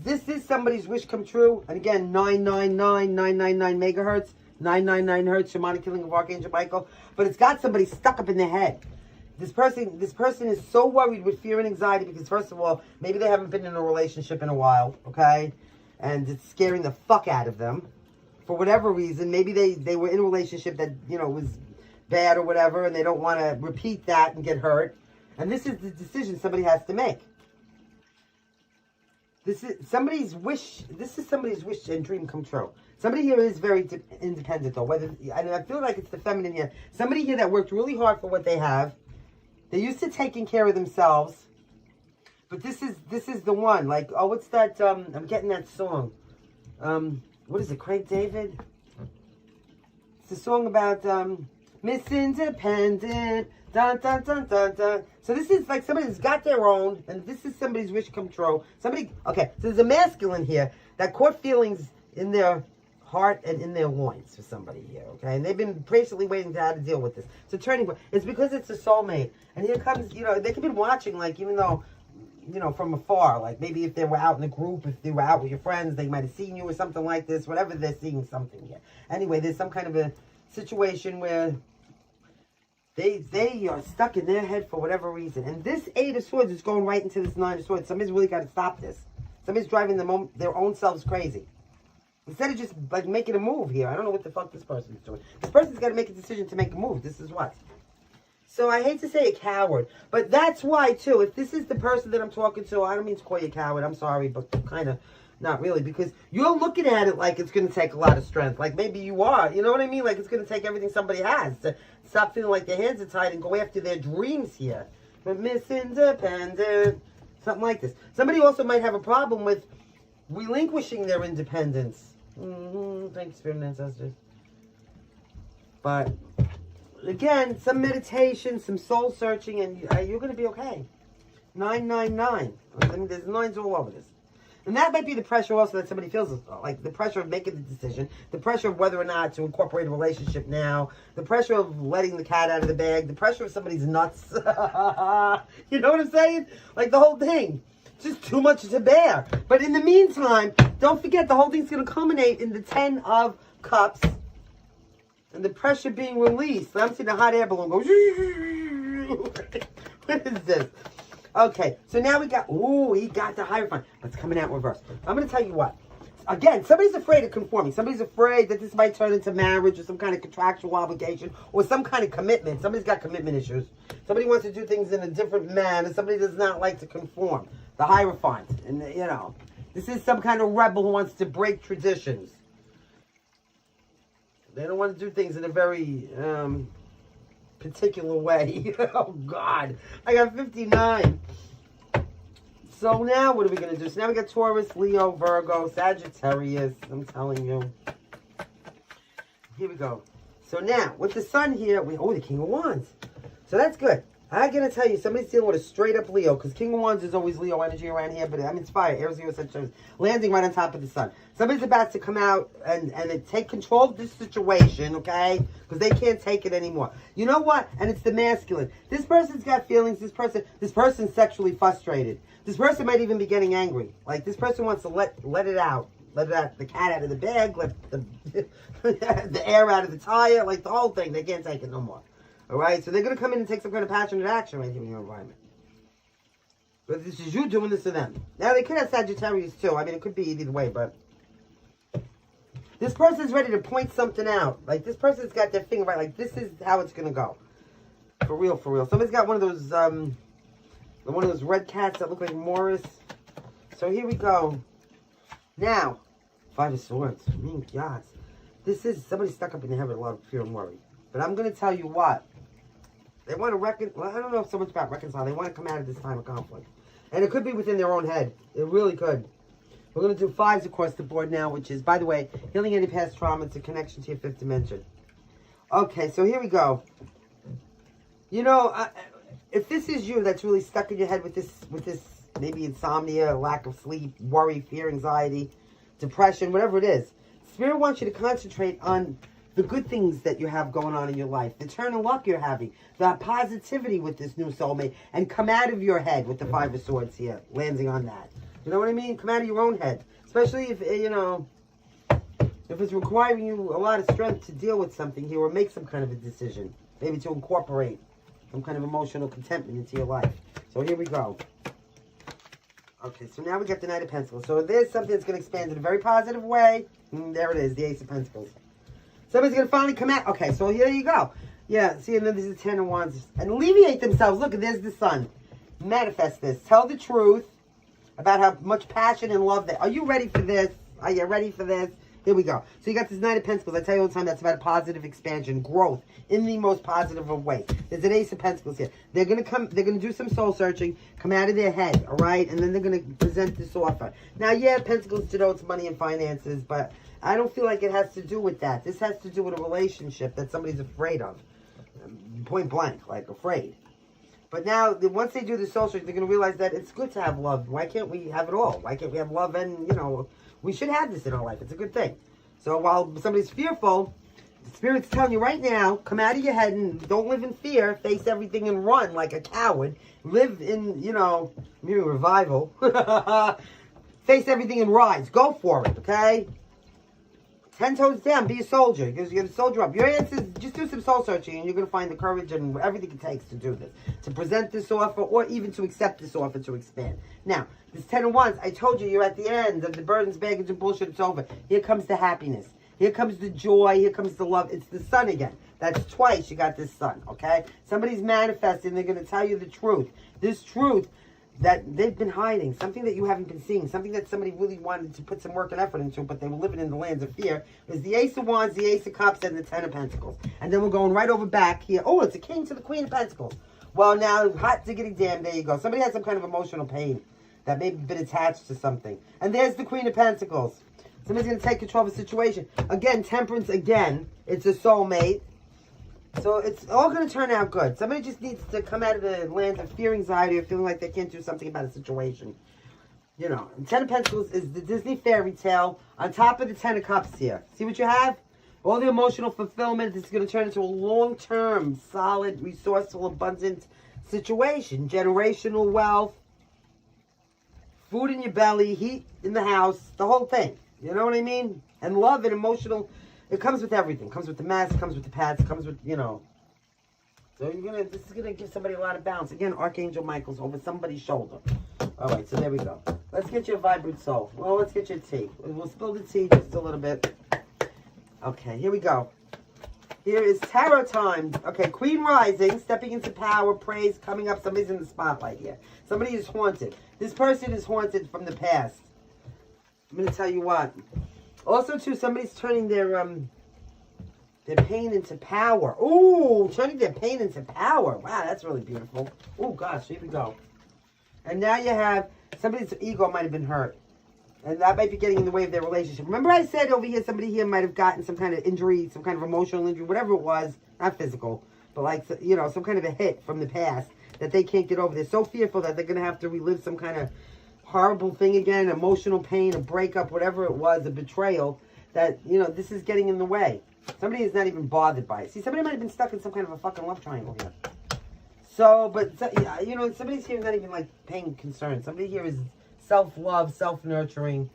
This is somebody's wish come true. And again, 999 megahertz. 999 hertz, shamanic healing of Archangel Michael. But it's got somebody stuck up in their head. This person is so worried with fear and anxiety because, first of all, maybe they haven't been in a relationship in a while, okay? And it's scaring the fuck out of them. For whatever reason, maybe they were in a relationship that, you know, was bad or whatever, and they don't want to repeat that and get hurt. And this is the decision somebody has to make. This is somebody's wish and dream come true. Somebody here is very independent, though. And I feel like it's the feminine here. Somebody here that worked really hard for what they have. They're used to taking care of themselves. But this is the one. Like, oh, what's that? I'm getting that song. what is it, Craig David? It's a song about Miss Independent. Dun, dun, dun, dun, dun. So this is like somebody's got their own, and this is somebody's wish come true. Okay, so there's a masculine here that caught feelings in their heart and in their loins for somebody here, okay? And they've been patiently waiting to how to deal with this. It's a turning point. It's because it's a soulmate. And here comes, they could have been watching, like, even though, from afar, like maybe if they were out in a group, if they were out with your friends, they might have seen you or something like this, whatever, they're seeing something here. Anyway, there's some kind of a situation where they are stuck in their head for whatever reason. And this 8 of Swords is going right into this 9 of Swords. Somebody's really got to stop this. Somebody's driving their own selves crazy. Instead of just like making a move here. I don't know what the fuck this person's doing. This person's got to make a decision to make a move. This is what. So I hate to say a coward, but that's why too. If this is the person that I'm talking to, I don't mean to call you a coward. I'm sorry, but kind of not really, because you're looking at it like it's going to take a lot of strength. Like maybe you are. You know what I mean? Like it's going to take everything somebody has to stop feeling like their hands are tied and go after their dreams here. But Miss Independent, something like this. Somebody also might have a problem with relinquishing their independence. Thanks, Spirit and Ancestors. But again, some meditation, some soul searching, and you're going to be okay. 999. I mean, there's 9s all over this. And that might be the pressure also that somebody feels, like the pressure of making the decision, the pressure of whether or not to incorporate a relationship now, the pressure of letting the cat out of the bag, the pressure of somebody's nuts. You know what I'm saying? Like the whole thing. Just too much to bear. But in the meantime, don't forget the whole thing's going to culminate in the 10 of Cups and the pressure being released. I'm seeing a hot air balloon go. What is this? Okay, so now we got, he got the Hierophant. But it's coming out in reverse. I'm going to tell you what. Again, somebody's afraid of conforming. Somebody's afraid that this might turn into marriage or some kind of contractual obligation or some kind of commitment. Somebody's got commitment issues. Somebody wants to do things in a different manner. Somebody does not like to conform. The Hierophant. And, this is some kind of rebel who wants to break traditions. They don't want to do things in a very particular way. Oh, God. I got 59. So now what are we going to do? So now we got Taurus, Leo, Virgo, Sagittarius. I'm telling you. Here we go. So now, with the Sun here, the King of Wands. So that's good. I'm going to tell you, somebody's dealing with a straight-up Leo, because King of Wands is always Leo energy around here, but I'm inspired. Aries, Leo, Sagittarius, landing right on top of the Sun. Somebody's about to come out and take control of this situation, okay? Because they can't take it anymore. You know what? And it's the masculine. This person's got feelings. This person's sexually frustrated. This person might even be getting angry. Like, this person wants to let it out. Let it out, the cat out of the bag, let the air out of the tire, like the whole thing. They can't take it no more. All right, so they're going to come in and take some kind of passionate action right here in your environment. But this is you doing this to them. Now, they could have Sagittarius, too. I mean, it could be either way, but this person's ready to point something out. Like, this person's got their finger right. Like, this is how it's going to go. For real, for real. Somebody's got one of those red cats that look like Morris. So, here we go. Now, 5 of Swords. Yes. This is somebody stuck up in the head with a lot of fear and worry. But I'm going to tell you what. They want to well, I don't know so much about reconcile. They want to come out of this time of conflict. And it could be within their own head. It really could. We're going to do 5s across the board now, which is, by the way, healing any past trauma. It's a connection to your 5th dimension. Okay, so here we go. If this is you that's really stuck in your head with this maybe insomnia, lack of sleep, worry, fear, anxiety, depression, whatever it is, Spirit wants you to concentrate on the good things that you have going on in your life, the turn of luck you're having, the positivity with this new soulmate, and come out of your head with the 5 of Swords here, landing on that. You know what I mean? Come out of your own head. Especially if, if it's requiring you a lot of strength to deal with something here or make some kind of a decision. Maybe to incorporate some kind of emotional contentment into your life. So here we go. Okay, so now we got the Knight of Pentacles. So there's something that's going to expand in a very positive way. There it is, the Ace of Pentacles. Somebody's going to finally come out. Okay, so here you go. Yeah, see, and then this is 10 of Wands. And alleviate themselves. Look, there's the Sun. Manifest this. Tell the truth about how much passion and love they... Are you ready for this? Are you ready for this? Here we go. So you got this Knight of Pentacles. I tell you all the time that's about positive expansion, growth in the most positive of ways. There's an Ace of Pentacles here. They're gonna do some soul searching, come out of their head, all right? And then they're gonna present this offer. Now, yeah, Pentacles denotes money and finances, but I don't feel like it has to do with that. This has to do with a relationship that somebody's afraid of. Point blank, like afraid. But now, once they do the soul search, they're going to realize that it's good to have love. Why can't we have it all? Why can't we have love and, you know, we should have this in our life. It's a good thing. So while somebody's fearful, the Spirit's telling you right now, come out of your head and don't live in fear. Face everything and run like a coward. Live in, you know, maybe revival. Face everything and rise. Go for it, okay? 10 toes down, be a soldier, because you're going to soldier up. Your answer is just do some soul searching, and you're going to find the courage and everything it takes to do this. To present this offer, or even to accept this offer to expand. Now, this 10 of Wands, I told you, you're at the end of the burdens, baggage, and bullshit. It's over. Here comes the happiness. Here comes the joy. Here comes the love. It's the sun again. That's twice you got this sun, okay? Somebody's manifesting. They're going to tell you the truth. This truth that they've been hiding, something that you haven't been seeing, something that somebody really wanted to put some work and effort into, but they were living in the lands of fear, is the Ace of Wands, the Ace of Cups, and the 10 of Pentacles. And then we're going right over back here. Oh, it's a King to the Queen of Pentacles. Well, now, hot diggity damn, there you go. Somebody has some kind of emotional pain that may have been attached to something. And there's the Queen of Pentacles. Somebody's going to take control of a situation. Again, Temperance again. It's a soulmate. So it's all going to turn out good. Somebody just needs to come out of the land of fear, anxiety, or feeling like they can't do something about a situation. You know, and 10 of Pentacles is the Disney fairy tale on top of the 10 of Cups here. See what you have? All the emotional fulfillment. This is going to turn into a long-term, solid, resourceful, abundant situation. Generational wealth, food in your belly, heat in the house, the whole thing. You know what I mean? And love and emotional. It comes with everything. It comes with the mask, comes with the pads, comes with, you know. So this is gonna give somebody a lot of balance. Again, Archangel Michael's over somebody's shoulder. All right, so there we go. Let's get your vibrant soul. Well, let's get your tea. We'll spill the tea just a little bit. Okay, here we go. Here is tarot time. Okay, Queen rising, stepping into power, praise, coming up. Somebody's in the spotlight here. Somebody is haunted. This person is haunted from the past. I'm gonna tell you what. Also, too, somebody's turning their pain into power. Ooh, turning their pain into power. Wow, that's really beautiful. Oh, gosh, here we go. And now you have somebody's ego might have been hurt. And that might be getting in the way of their relationship. Remember I said over here, somebody here might have gotten some kind of injury, some kind of emotional injury, whatever it was. Not physical, but like, you know, some kind of a hit from the past that they can't get over. They're so fearful that they're going to have to relive some kind of horrible thing again, emotional pain, a breakup, whatever it was, a betrayal, that, you know, this is getting in the way. Somebody is not even bothered by it. See, somebody might have been stuck in some kind of a fucking love triangle here. So, but, you know, somebody's here not even, like, paying concern. Somebody here is self-love, self-nurturing.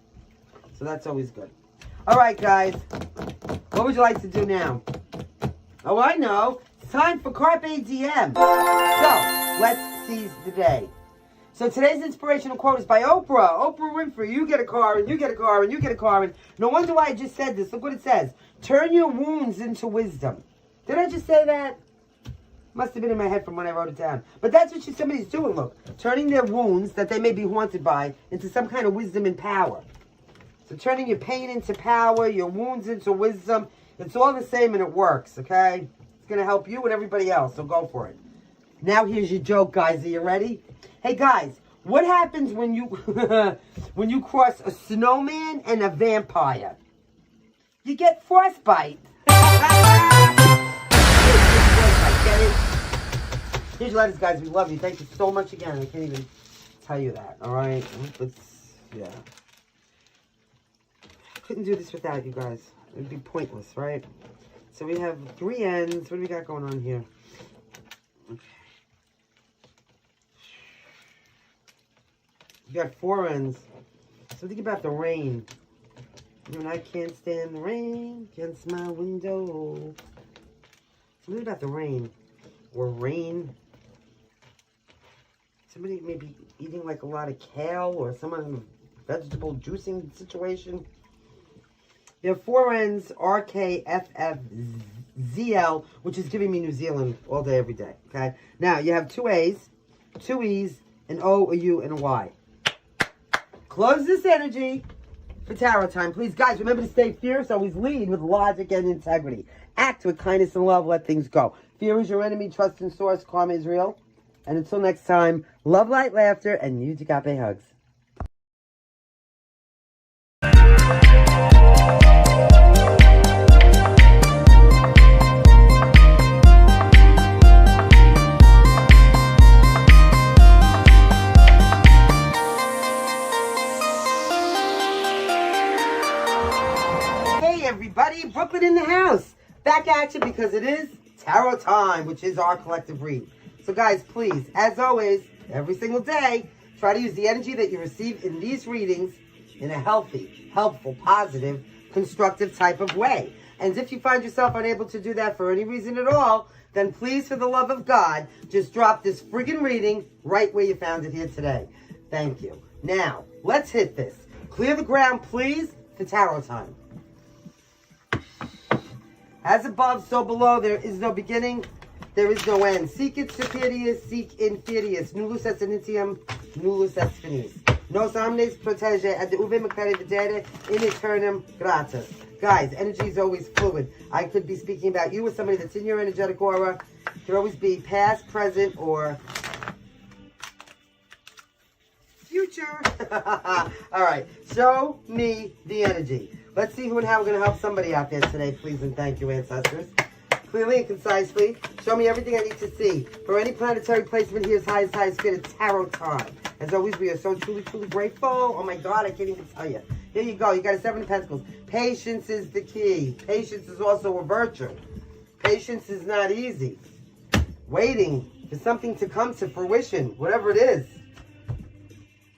So that's always good. All right, guys. What would you like to do now? Oh, I know. It's time for Carpe Diem. So, let's seize the day. So today's inspirational quote is by Oprah. Oprah Winfrey. You get a car, and you get a car, and you get a car. And no wonder why I just said this. Look what it says. Turn your wounds into wisdom. Did I just say that? Must have been in my head from when I wrote it down. But that's what somebody's doing, look. Turning their wounds that they may be haunted by into some kind of wisdom and power. So turning your pain into power, your wounds into wisdom. It's all the same and it works, okay? It's going to help you and everybody else, so go for it. Now here's your joke, guys. Are you ready? Hey, guys, what happens when you when you cross a snowman and a vampire? You get frostbite. Get it? Here's your letters, guys. We love you. Thank you so much again. I can't even tell you that, all right? Yeah. Couldn't do this without you guys. It would be pointless, right? So we have 3 ends. What do we got going on here? Okay. You got 4 ends. So think about the rain. When I can't stand the rain against my window. Something about the rain. Or rain. Somebody may be eating like a lot of kale or some kind of vegetable juicing situation. You have 4 ends, RKFFZL, which is giving me New Zealand all day, every day. Okay? Now, you have 2 A's, 2 E's, an O, a U, and a Y. Close this energy. for tarot time. Please, guys, remember to stay fierce. Always lead with logic and integrity. Act with kindness and love. Let things go. Fear is your enemy. Trust in source. Karma is real. And until next time, love, light, laughter, and huge agape hugs. Everybody, Brooklyn in the house. Back at you because it is tarot time, which is our collective read. So guys, please, as always, every single day, try to use the energy that you receive in these readings in a healthy, helpful, positive, constructive type of way. And if you find yourself unable to do that for any reason at all, then please, for the love of God, just drop this friggin' reading right where you found it here today. Thank you. Now, let's hit this. Clear the ground, please, for tarot time. As above, so below, there is no beginning, there is no end. Sic et superius, sic inferius, nullus est initium, nullus est finis. Nos omnes protege, ad uve macare videre, in aeternum gratis. Guys, energy is always fluid. I could be speaking about you or somebody that's in your energetic aura. It could always be past, present, or future. All right, show me the energy. Let's see who and how we're going to help somebody out there today, please, and thank you, ancestors. Clearly and concisely, show me everything I need to see. For any planetary placement here as high as fit, it's tarot time. As always, we are so truly, truly grateful. Oh my God, I can't even tell you. Here you go. You got a 7 of Pentacles. Patience is the key. Patience is also a virtue. Patience is not easy. Waiting for something to come to fruition, whatever it is.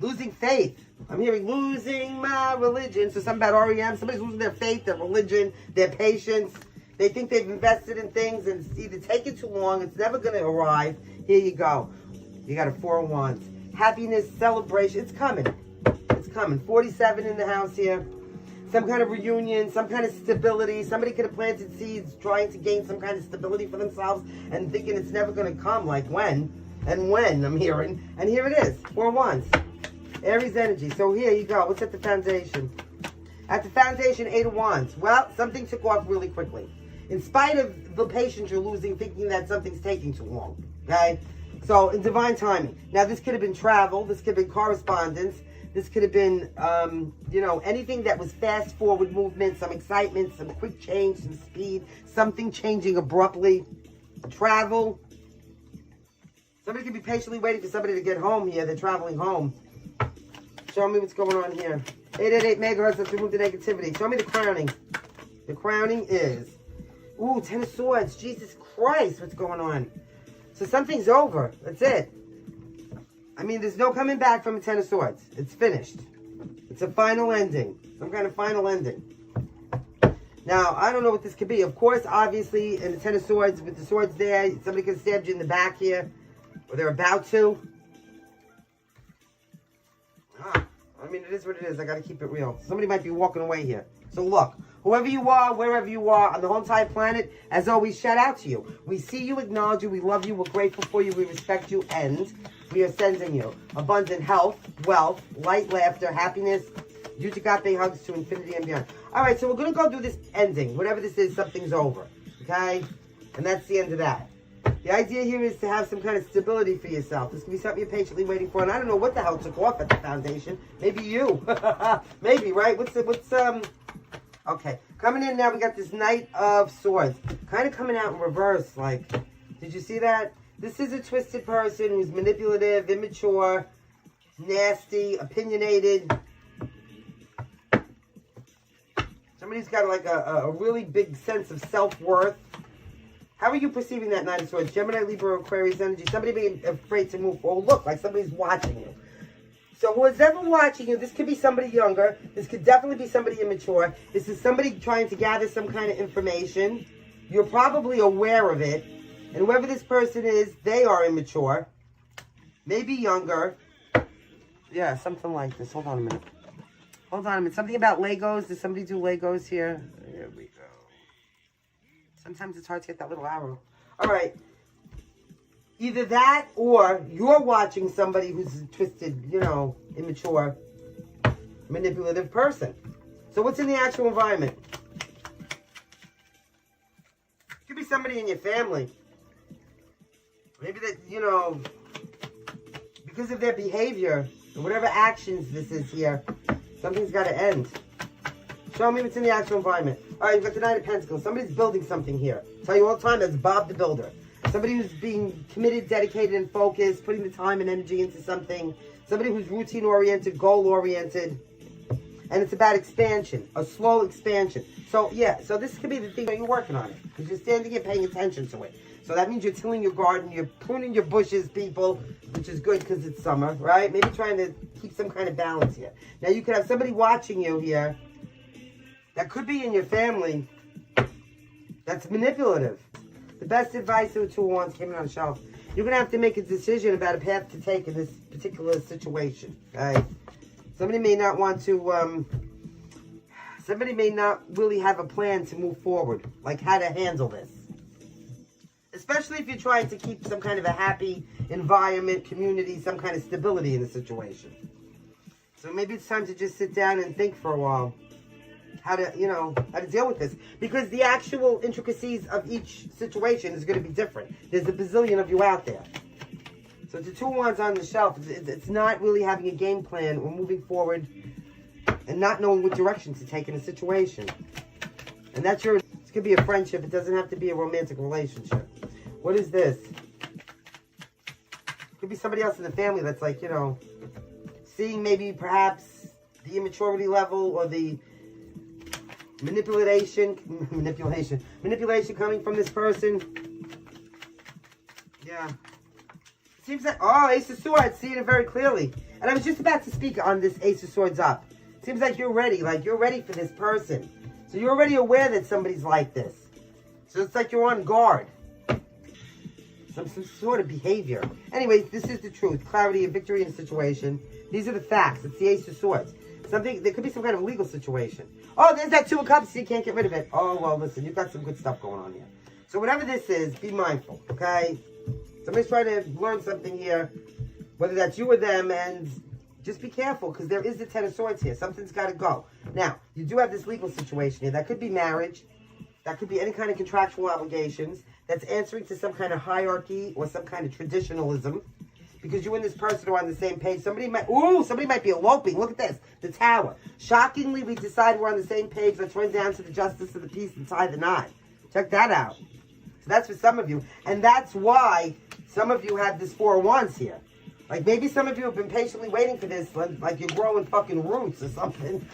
Losing faith. I'm hearing losing my religion. So something about REM. Somebody's losing their faith, their religion, their patience. They think they've invested in things and it's either taking too long. It's never going to arrive. Here you go. You got a 4 of Wands. Happiness, celebration. It's coming. It's coming. 47 in the house here. Some kind of reunion, some kind of stability. Somebody could have planted seeds trying to gain some kind of stability for themselves and thinking it's never going to come. Like when? And when, I'm hearing. And here it is. 4 of Wands. Aries energy. So here you go. What's at the foundation? At the foundation, 8 of Wands. Well, something took off really quickly. In spite of the patience you're losing, thinking that something's taking too long. Okay? So, in divine timing. Now, this could have been travel. This could have been correspondence. This could have been, you know, anything that was fast forward movement, some excitement, some quick change, some speed, something changing abruptly. Travel. Somebody could be patiently waiting for somebody to get home here. They're traveling home. Show me what's going on here. 888 megahertz, let's remove the negativity. Show me the crowning. The crowning is, ooh, 10 of Swords. Jesus Christ, what's going on? So something's over. That's it. I mean, there's no coming back from a 10 of Swords. It's finished. It's a final ending. Some kind of final ending. Now, I don't know what this could be. Of course, obviously, in the 10 of Swords, with the swords there, somebody could have stabbed you in the back here. Or they're about to. I mean, it is what it is. I got to keep it real. Somebody might be walking away here. So look, whoever you are, wherever you are, on the whole entire planet, as always, shout out to you. We see you, acknowledge you, we love you, we're grateful for you, we respect you, and we are sending you abundant health, wealth, light, laughter, happiness, huge agape hugs to infinity and beyond. All right, so we're going to go do this ending. Whatever this is, something's over. Okay? And that's the end of that. The idea here is to have some kind of stability for yourself. This can be something you're patiently waiting for. And I don't know what the hell took off at the foundation. Maybe you. Maybe, right? Okay. Coming in now, we got this Knight of Swords. Kind of coming out in reverse. Like, did you see that? This is a twisted person who's manipulative, immature, nasty, opinionated. Somebody's got like a really big sense of self-worth. How are you perceiving that Knight of Swords? Gemini, Libra, Aquarius energy. Somebody being afraid to move forward. Look, like somebody's watching you. So who's ever watching you, this could be somebody younger. This could definitely be somebody immature. This is somebody trying to gather some kind of information. You're probably aware of it. And whoever this person is, they are immature. Maybe younger. Yeah, something like this. Hold on a minute. Hold on a minute. Something about Legos. Does somebody do Legos here? Here we go. Sometimes it's hard to get that little arrow. All right. Either that or you're watching somebody who's a twisted, you know, immature, manipulative person. So what's in the actual environment? Could be somebody in your family. Maybe that, you know, because of their behavior, and whatever actions this is here, something's got to end. Show me what's in the actual environment. All right, you've got the Nine of Pentacles. Somebody's building something here. I tell you all the time, that's Bob the Builder. Somebody who's being committed, dedicated, and focused, putting the time and energy into something. Somebody who's routine-oriented, goal-oriented. And it's about expansion, a slow expansion. So, yeah, so this could be the thing that you're working on it. Because you're standing here paying attention to it. So that means you're tilling your garden, you're pruning your bushes, people, which is good because it's summer, right? Maybe trying to keep some kind of balance here. Now, you could have somebody watching you here that could be in your family that's manipulative. The best advice of the Two of Wands came in on the shelf. You're going to have to make a decision about a path to take in this particular situation, okay? Somebody may not want to, somebody may not really have a plan to move forward, like how to handle this. Especially if you're trying to keep some kind of a happy environment, community, some kind of stability in the situation. So maybe it's time to just sit down and think for a while how to, you know, how to deal with this. Because the actual intricacies of each situation is going to be different. There's a bazillion of you out there. So the Two of Wands on the shelf, it's not really having a game plan or moving forward and not knowing what direction to take in a situation. And that's your, it could be a friendship. It doesn't have to be a romantic relationship. What is this? Could be somebody else in the family that's like, you know, seeing maybe perhaps the immaturity level or the manipulation coming from this person. Yeah. Seems like, oh, Ace of Swords, seeing it very clearly. And I was just about to speak on this Ace of Swords up. Seems like you're ready for this person. So you're already aware that somebody's like this. So it's like you're on guard. Some sort of behavior. Anyways, this is the truth. Clarity and victory in a situation. These are the facts. It's the Ace of Swords. Something, there could be some kind of legal situation. Oh, there's that Two of Cups. You can't get rid of it. Oh, well, listen, you've got some good stuff going on here. So whatever this is, be mindful, okay? Somebody's trying to learn something here, whether that's you or them, and just be careful, because there is the Ten of Swords here. Something's got to go. Now, you do have this legal situation here. That could be marriage. That could be any kind of contractual obligations. That's answering to some kind of hierarchy or some kind of traditionalism. Because you and this person are on the same page. Somebody might be eloping. Look at this. The Tower. Shockingly, we decide we're on the same page. Let's run down to the justice of the peace and tie the knot. Check that out. So that's for some of you. And that's why some of you have this Four of Wands here. Like maybe some of you have been patiently waiting for this, like you're growing fucking roots or something.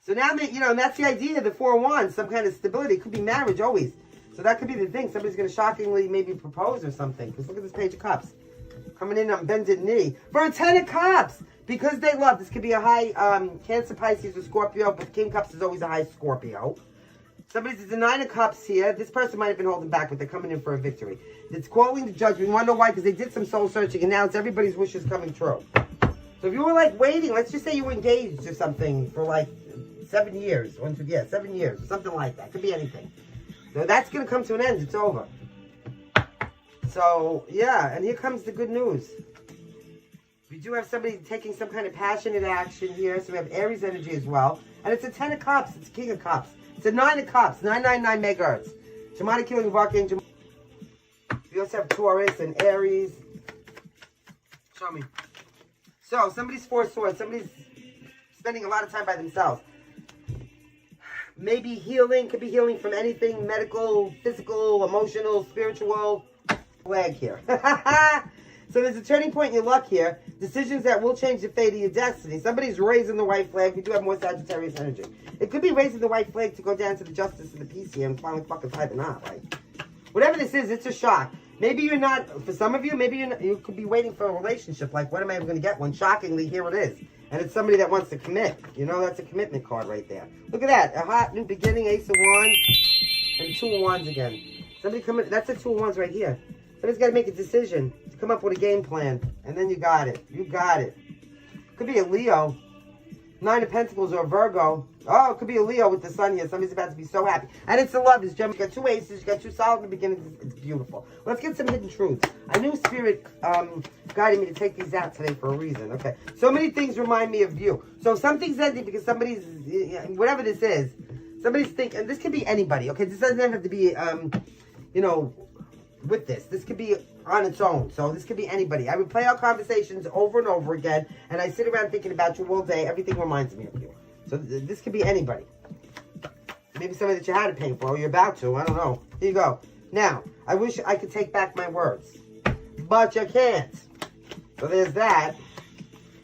So now that, you know, and that's the idea of the Four of Wands, some kind of stability. It could be marriage always. So that could be the thing. Somebody's going to shockingly maybe propose or something. Because look at this Page of Cups. Coming in on bended knee. For a Ten of Cups. Because they love. This could be a high Cancer, Pisces, or Scorpio. But King Cups is always a high Scorpio. Somebody's the Nine of Cups here. This person might have been holding back, but they're coming in for a victory. It's calling the judgment. You want to know why? Because they did some soul searching. And now it's everybody's wishes coming true. So if you were like waiting. Let's just say you were engaged or something for like 7 years. 7 years. Or something like that. Could be anything. So that's going to come to an end. It's over. So, yeah. And here comes the good news. We do have somebody taking some kind of passionate action here. So we have Aries energy as well. And it's a 10 of Cups. It's a King of Cups. It's a 9 of Cups. 999 megahertz. Shamanic healing of Archangel. We also have Taurus and Aries. Show me. So, somebody's Four Swords. Somebody's spending a lot of time by themselves. Maybe healing. Could be healing from anything. Medical, physical, emotional, spiritual. Flag here. So there's a turning point in your luck here. Decisions that will change the fate of your destiny. Somebody's raising the white flag. We do have more Sagittarius energy. It could be raising the white flag to go down to the justice of the peace here and finally fucking tie the knot. Like, whatever this is, it's a shock. Maybe you're not, for some of you, maybe you're not, you could be waiting for a relationship. Like, when am I ever going to get one? Shockingly, here it is. And it's somebody that wants to commit. You know, that's a commitment card right there. Look at that. A hot new beginning, Ace of Wands, and Two of Wands again. Somebody coming, that's a Two of Wands right here. Somebody's got to make a decision to come up with a game plan. And then you got it. You got it. Could be a Leo. Nine of Pentacles or Virgo. Oh, it could be a Leo with the sun here. Somebody's about to be so happy. And it's the Lovers, Gemini. You got two aces. You got two solid in the beginning. It's beautiful. Let's get some hidden truths. I knew Spirit guided me to take these out today for a reason. Okay. So many things remind me of you. So something's ending because somebody's, whatever this is, somebody's thinking, and this could be anybody. Okay. This doesn't have to be, you know, with this. This could be on its own. So this could be anybody. I would play our conversations over and over again, and I sit around thinking about you all day. Everything reminds me of you. So this could be anybody. Maybe somebody that you had to pay for, or you're about to. I don't know. Here you go. Now, I wish I could take back my words, but you can't. So there's that.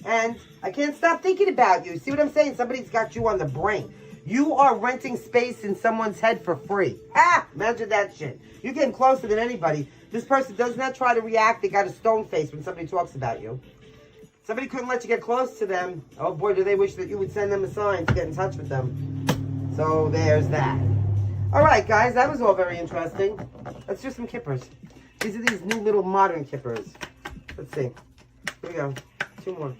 And I can't stop thinking about you. See what I'm saying? Somebody's got you on the brain. You are renting space in someone's head for free. Ah, imagine that shit. You getting closer than anybody. This person does not try to react. They got a stone face when somebody talks about you. Somebody couldn't let you get close to them. Oh boy, do they wish that you would send them a sign to get in touch with them. So there's that. All right, guys, that was all very interesting. Let's do some kippers. These are these new little modern kippers. Let's see. Here we go. Two more.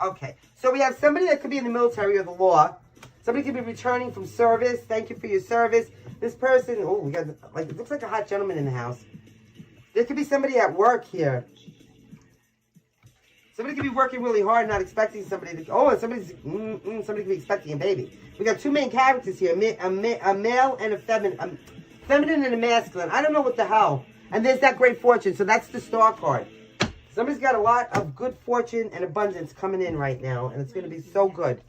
Okay, so we have somebody that could be in the military or the law. Somebody could be returning from service. Thank you for your service. This person, oh, we got, like, it looks like a hot gentleman in the house. There could be somebody at work here. Somebody could be working really hard, not expecting somebody to, oh, and somebody could be expecting a baby. We got two main characters here, a male and a feminine and a masculine. I don't know what the hell. And there's that great fortune, so that's the star card. Somebody's got a lot of good fortune and abundance coming in right now, and it's going to be so good.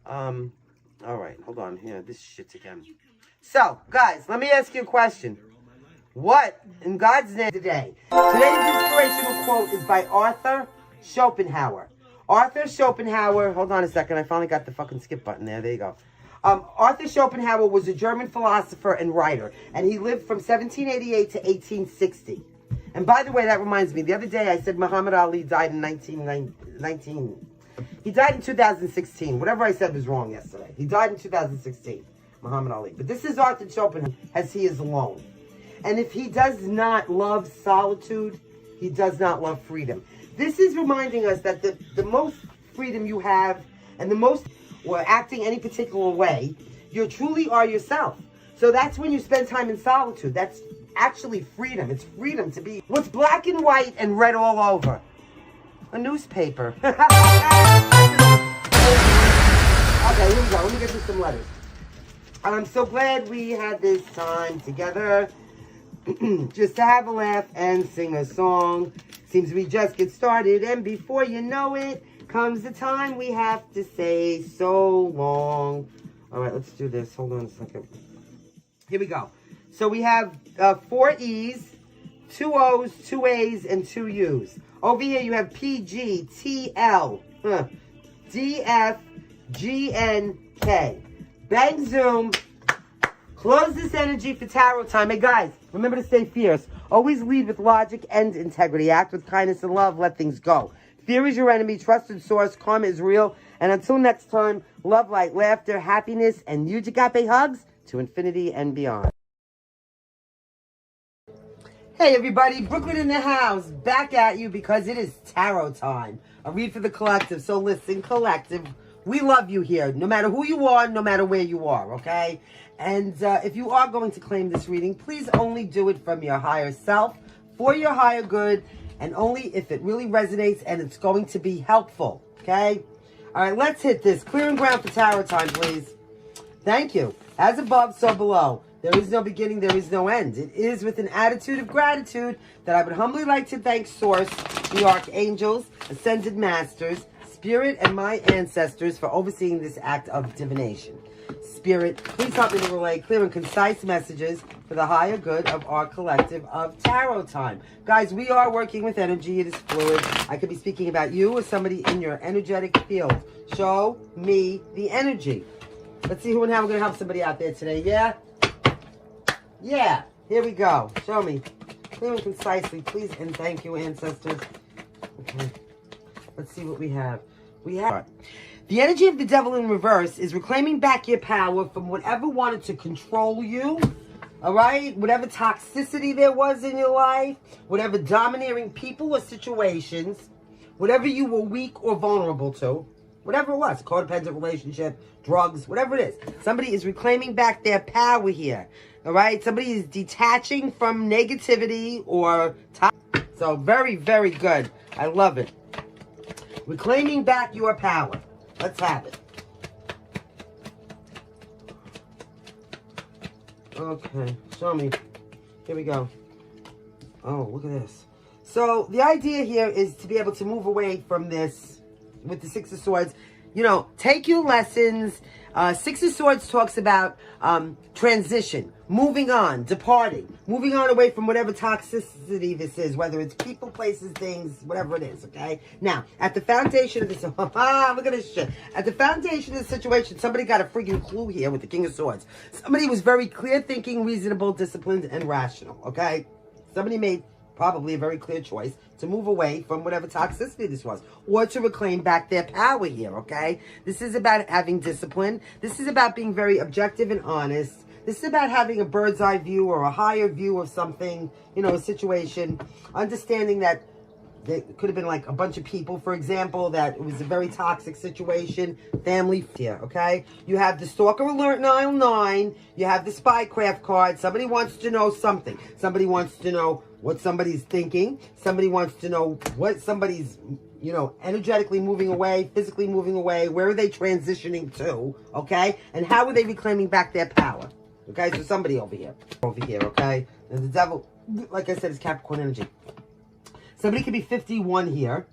All right, hold on here. This shit's again. So, guys, let me ask you a question. What, in God's name, today? Today's inspirational quote is by Arthur Schopenhauer. Arthur Schopenhauer, hold on a second. I finally got the fucking skip button there. There you go. Arthur Schopenhauer was a German philosopher and writer, and he lived from 1788 to 1860. And by the way, that reminds me, the other day I said Muhammad Ali died in 19. He died in 2016. Whatever I said was wrong yesterday. He died in 2016, Muhammad Ali. But this is Arthur Schopenhauer, as he is alone. And if he does not love solitude, he does not love freedom. This is reminding us that the most freedom you have, and the most, or acting any particular way, you truly are yourself. So that's when you spend time in solitude. That's actually freedom. It's freedom to be what's black and white and red all over. A newspaper. Okay, here we go. Let me get you some letters. I'm so glad we had this time together. Just to have a laugh and sing a song. Seems we just get started, and before you know it, comes the time we have to say so long. All right, let's do this. Hold on a second. Here we go. So we have 4 E's, 2 O's, 2 A's, and 2 U's. Over here you have P, G, T, L, D, F, G, N, K. Bang, zoom. Close this energy for tarot time. Hey, guys, remember to stay fierce. Always lead with logic and integrity. Act with kindness and love. Let things go. Fear is your enemy. Trusted source. Karma is real. And until next time, love, light, laughter, happiness, and Yujagape hugs to infinity and beyond. Hey everybody, Brooklyn in the house, back at you because it is tarot time. A read for the collective. So listen, collective, we love you here, no matter who you are, no matter where you are, okay? And if you are going to claim this reading, please only do it from your higher self, for your higher good, and only if it really resonates and it's going to be helpful, okay? All right, let's hit this. Clearing ground for tarot time, please. Thank you. As above, so below. There is no beginning, there is no end. It is with an attitude of gratitude that I would humbly like to thank Source, the Archangels, Ascended Masters, Spirit, and my ancestors for overseeing this act of divination. Spirit, please help me to relay clear and concise messages for the higher good of our collective of tarot time. Guys, we are working with energy. It is fluid. I could be speaking about you or somebody in your energetic field. Show me the energy. Let's see who and how we're going to help somebody out there today. Yeah? Yeah, here we go. Show me. Clear and concisely, please, and thank you, ancestors. Okay, let's see what we have. We have the energy of the devil in reverse is reclaiming back your power from whatever wanted to control you. All right, whatever toxicity there was in your life, whatever domineering people or situations, whatever you were weak or vulnerable to. whatever it was, codependent relationship, drugs, whatever it is. Somebody is reclaiming back their power here, all right? Somebody is detaching from negativity or so very, very good. I love it. Reclaiming back your power. Let's have it. Okay, show me. Here we go. Oh, look at this. So the idea here is to be able to move away from this with the Six of Swords. You know, take your lessons. Six of Swords talks about transition, moving on, departing, moving on away from whatever toxicity this is, whether it's people, places, things, whatever it is, okay? Now, at the foundation of this, look at this shit. At the foundation of the situation, somebody got a freaking clue here with the King of Swords. Somebody was very clear thinking, reasonable, disciplined, and rational, okay? Somebody made probably a very clear choice to move away from whatever toxicity this was, or to reclaim back their power here, okay? This is about having discipline. This is about being very objective and honest. This is about having a bird's eye view or a higher view of something, you know, a situation, understanding that there could have been like a bunch of people, for example, that it was a very toxic situation, family here, okay? You have the Stalker Alert 909, you have the Spycraft card. Somebody wants to know something. Somebody wants to know what somebody's thinking. Somebody wants to know what somebody's, you know, energetically moving away, physically moving away. Where are they transitioning to, okay? And how are they reclaiming back their power? Okay, so somebody over here, okay? And the devil, like I said, is Capricorn energy. Somebody could be 51 here.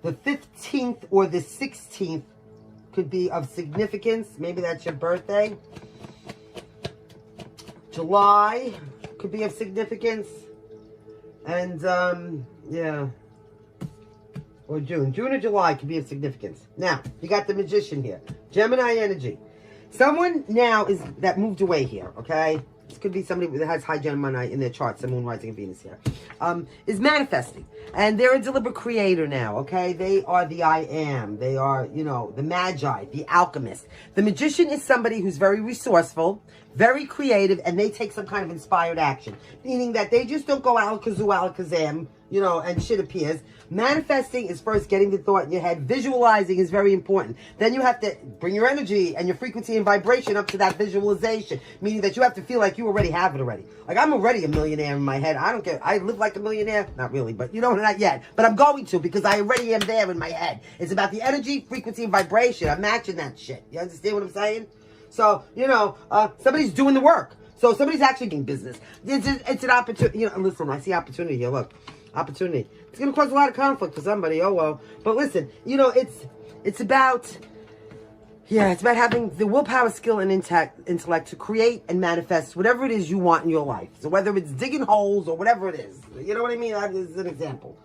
The 15th or the 16th could be of significance. Maybe that's your birthday. July could be of significance. And, yeah. Or June. June or July could be of significance. Now, you got the Magician here. Gemini energy. Someone now is that moved away here, okay? This could be somebody that has high Gemini in their chart, Sun, Moon, Rising, and Venus here. Is manifesting. And they're a deliberate creator now, okay? They are the I am. They are, you know, the Magi, the alchemist. The Magician is somebody who's very resourceful, very creative, and they take some kind of inspired action. Meaning that they just don't go alakazoo, alakazam, you know, and shit appears. Manifesting is first getting the thought in your head. Visualizing is very important. Then you have to bring your energy and your frequency and vibration up to that visualization. Meaning that you have to feel like you already have it already. Like, I'm already a millionaire in my head. I don't care. I live like a millionaire. Not really, but you know, not yet. But I'm going to, because I already am there in my head. It's about the energy, frequency, and vibration. I'm matching that shit. You understand what I'm saying? So, you know, somebody's doing the work. So somebody's actually doing business. It's an opportunity. You know, listen, I see opportunity here. Look. Opportunity. It's going to cause a lot of conflict for somebody. Oh, well. But listen, you know, it's about, yeah, it's about having the willpower, skill, and intellect to create and manifest whatever it is you want in your life. So whether it's digging holes or whatever it is. You know what I mean? That is an example.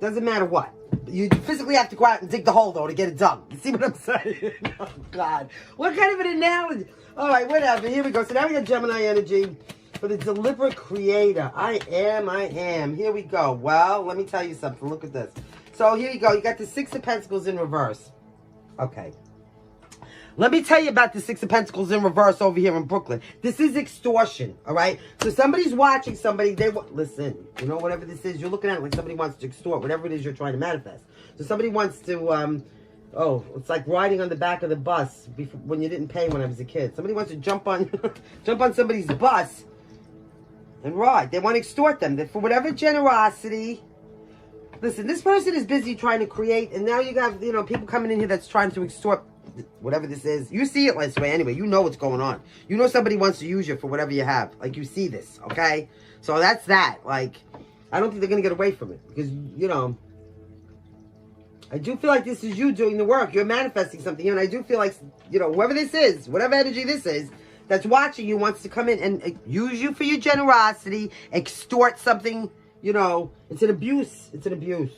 Doesn't matter what. You physically have to go out and dig the hole, though, to get it done. You see what I'm saying? Oh, God. What kind of an analogy? All right, whatever. Here we go. So now we got Gemini energy. For the deliberate creator, I am. Here we go. Well, let me tell you something. Look at this. So here you go. You got the Six of Pentacles in reverse. Okay. Let me tell you about the Six of Pentacles in reverse over here in Brooklyn. This is extortion, all right? So somebody's watching somebody. Listen, you know, whatever this is, you're looking at it like somebody wants to extort, whatever it is you're trying to manifest. So somebody wants to, oh, it's like riding on the back of the bus before, when you didn't pay when I was a kid. Somebody wants to jump on somebody's bus and ride. They want to extort them. For whatever generosity. Listen, this person is busy trying to create, and now you got, you know, people coming in here that's trying to extort whatever this is. You see it this way anyway. You know what's going on. You know somebody wants to use you for whatever you have. Like, you see this, okay? So that's that. Like, I don't think they're going to get away from it. Because, you know, I do feel like this is you doing the work. You're manifesting something here, and I do feel like, you know, whoever this is, whatever energy this is, that's watching you wants to come in and use you for your generosity, extort something, you know. It's an abuse. It's an abuse.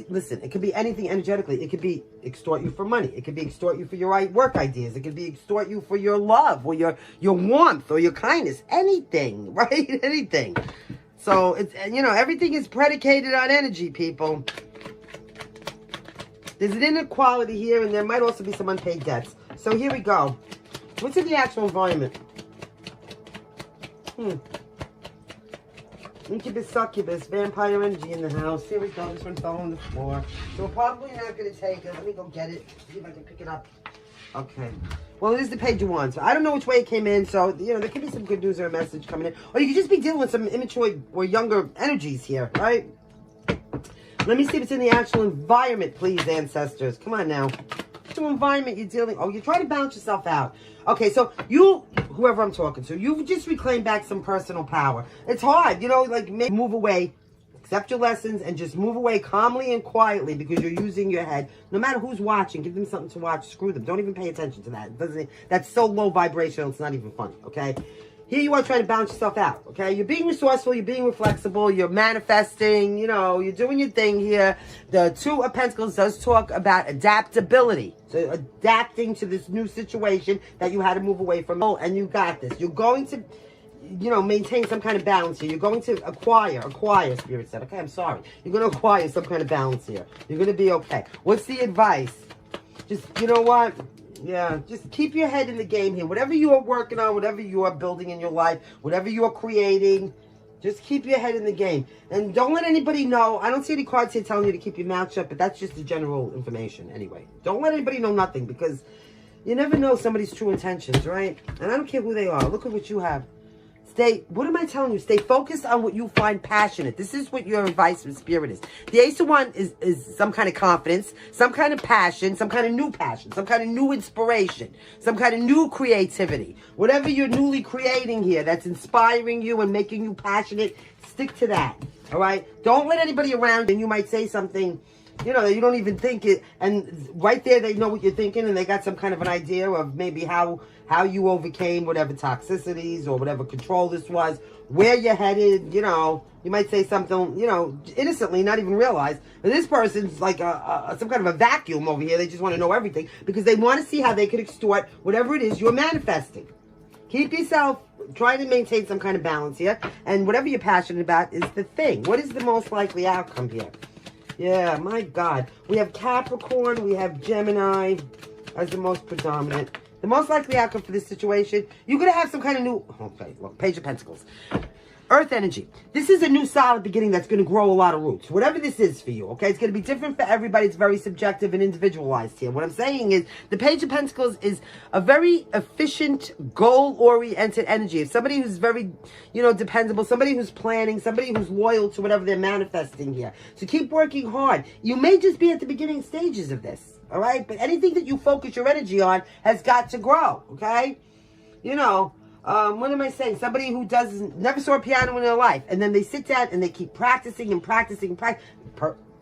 Listen, it could be anything energetically. It could be extort you for money. It could be extort you for your work ideas. It could be extort you for your love or your warmth or your kindness. Anything, right? Anything. So, it's, you know, everything is predicated on energy, people. There's an inequality here, and there might also be some unpaid debts. So here we go. What's in the actual environment? Incubus, succubus, vampire energy in the house. Here we go. This one fell on the floor. So we're probably not going to take it. Let me go get it. See if I can pick it up. Okay. Well, it is the page of wands. So I don't know which way it came in. So, you know, there could be some good news or a message coming in. Or you could just be dealing with some immature or younger energies here, right? Let me see if it's in the actual environment, please, ancestors. Come on now. Environment you're dealing. Oh, you're trying to balance yourself out. Okay, so you, whoever I'm talking to, you've just reclaimed back some personal power. It's hard, you know, like maybe move away, accept your lessons, and just move away calmly and quietly because you're using your head. No matter who's watching, give them something to watch. Screw them. Don't even pay attention to that. It doesn't. That's so low vibrational. It's not even funny. Okay. Here you are trying to balance yourself out, okay? You're being resourceful, you're being flexible, you're manifesting, you know, you're doing your thing here. The Two of Pentacles does talk about adaptability. So adapting to this new situation that you had to move away from. Oh, and you got this. You're going to, you know, maintain some kind of balance here. You're going to acquire, Spirit said. Okay, I'm sorry. You're going to acquire some kind of balance here. You're going to be okay. What's the advice? Just, you know what? Yeah, just keep your head in the game here. Whatever you are working on, whatever you are building in your life, whatever you are creating, just keep your head in the game. And don't let anybody know. I don't see any cards here telling you to keep your mouth shut, but that's just the general information anyway. Don't let anybody know nothing because you never know somebody's true intentions, right? And I don't care who they are. Look at what you have. What am I telling you? Stay focused on what you find passionate. This is what your advice from Spirit is. The Ace of Wands is some kind of confidence, some kind of passion, some kind of new passion, some kind of new inspiration, some kind of new creativity. Whatever you're newly creating here that's inspiring you and making you passionate, stick to that, all right? Don't let anybody around you, and you might say something, you know, you don't even think it, and right there they know what you're thinking, and they got some kind of an idea of maybe how you overcame whatever toxicities or whatever control this was, where you're headed, you know. You might say something, you know, innocently, not even realize. But this person's like some kind of a vacuum over here. They just want to know everything because they want to see how they could extort whatever it is you're manifesting. Keep yourself, try to maintain some kind of balance here, and whatever you're passionate about is the thing. What is the most likely outcome here? Yeah, my God. We have Capricorn, we have Gemini as the most predominant. The most likely outcome for this situation, you're going to have some kind of new, okay, look, Page of Pentacles. Earth energy. This is a new solid beginning that's going to grow a lot of roots. Whatever this is for you, okay? It's going to be different for everybody. It's very subjective and individualized here. What I'm saying is the Page of Pentacles is a very efficient, goal-oriented energy. If somebody who's very, you know, dependable, somebody who's planning, somebody who's loyal to whatever they're manifesting here. So keep working hard. You may just be at the beginning stages of this, all right? But anything that you focus your energy on has got to grow, okay? You know, what am I saying? Somebody who never saw a piano in their life, and then they sit down and they keep practicing and practicing and practicing.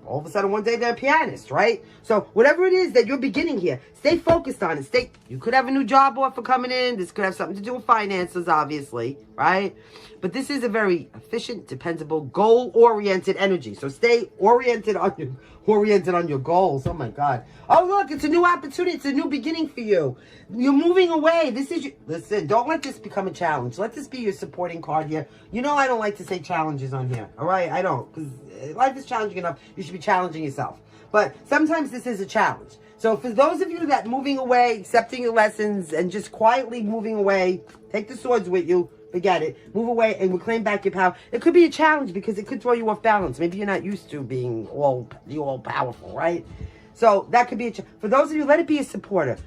All of a sudden, one day they're a pianist, right? So whatever it is that you're beginning here, stay focused on it. You could have a new job offer coming in. This could have something to do with finances, obviously, right? But this is a very efficient, dependable, goal-oriented energy. So stay oriented on your goals. Oh my God. Oh look, it's a new opportunity. It's a new beginning for you. You're moving away. Listen, don't let this become a challenge. Let this be your supporting card here. You know I don't like to say challenges on here. All right, I don't, because life is challenging enough. You should be challenging yourself. But sometimes this is a challenge. So for those of you that moving away, accepting your lessons, and just quietly moving away, take the swords with you. Forget it. Move away and reclaim back your power. It could be a challenge because it could throw you off balance. Maybe you're not used to being all powerful, right? So that could be a challenge. For those of you, let it be a supporter.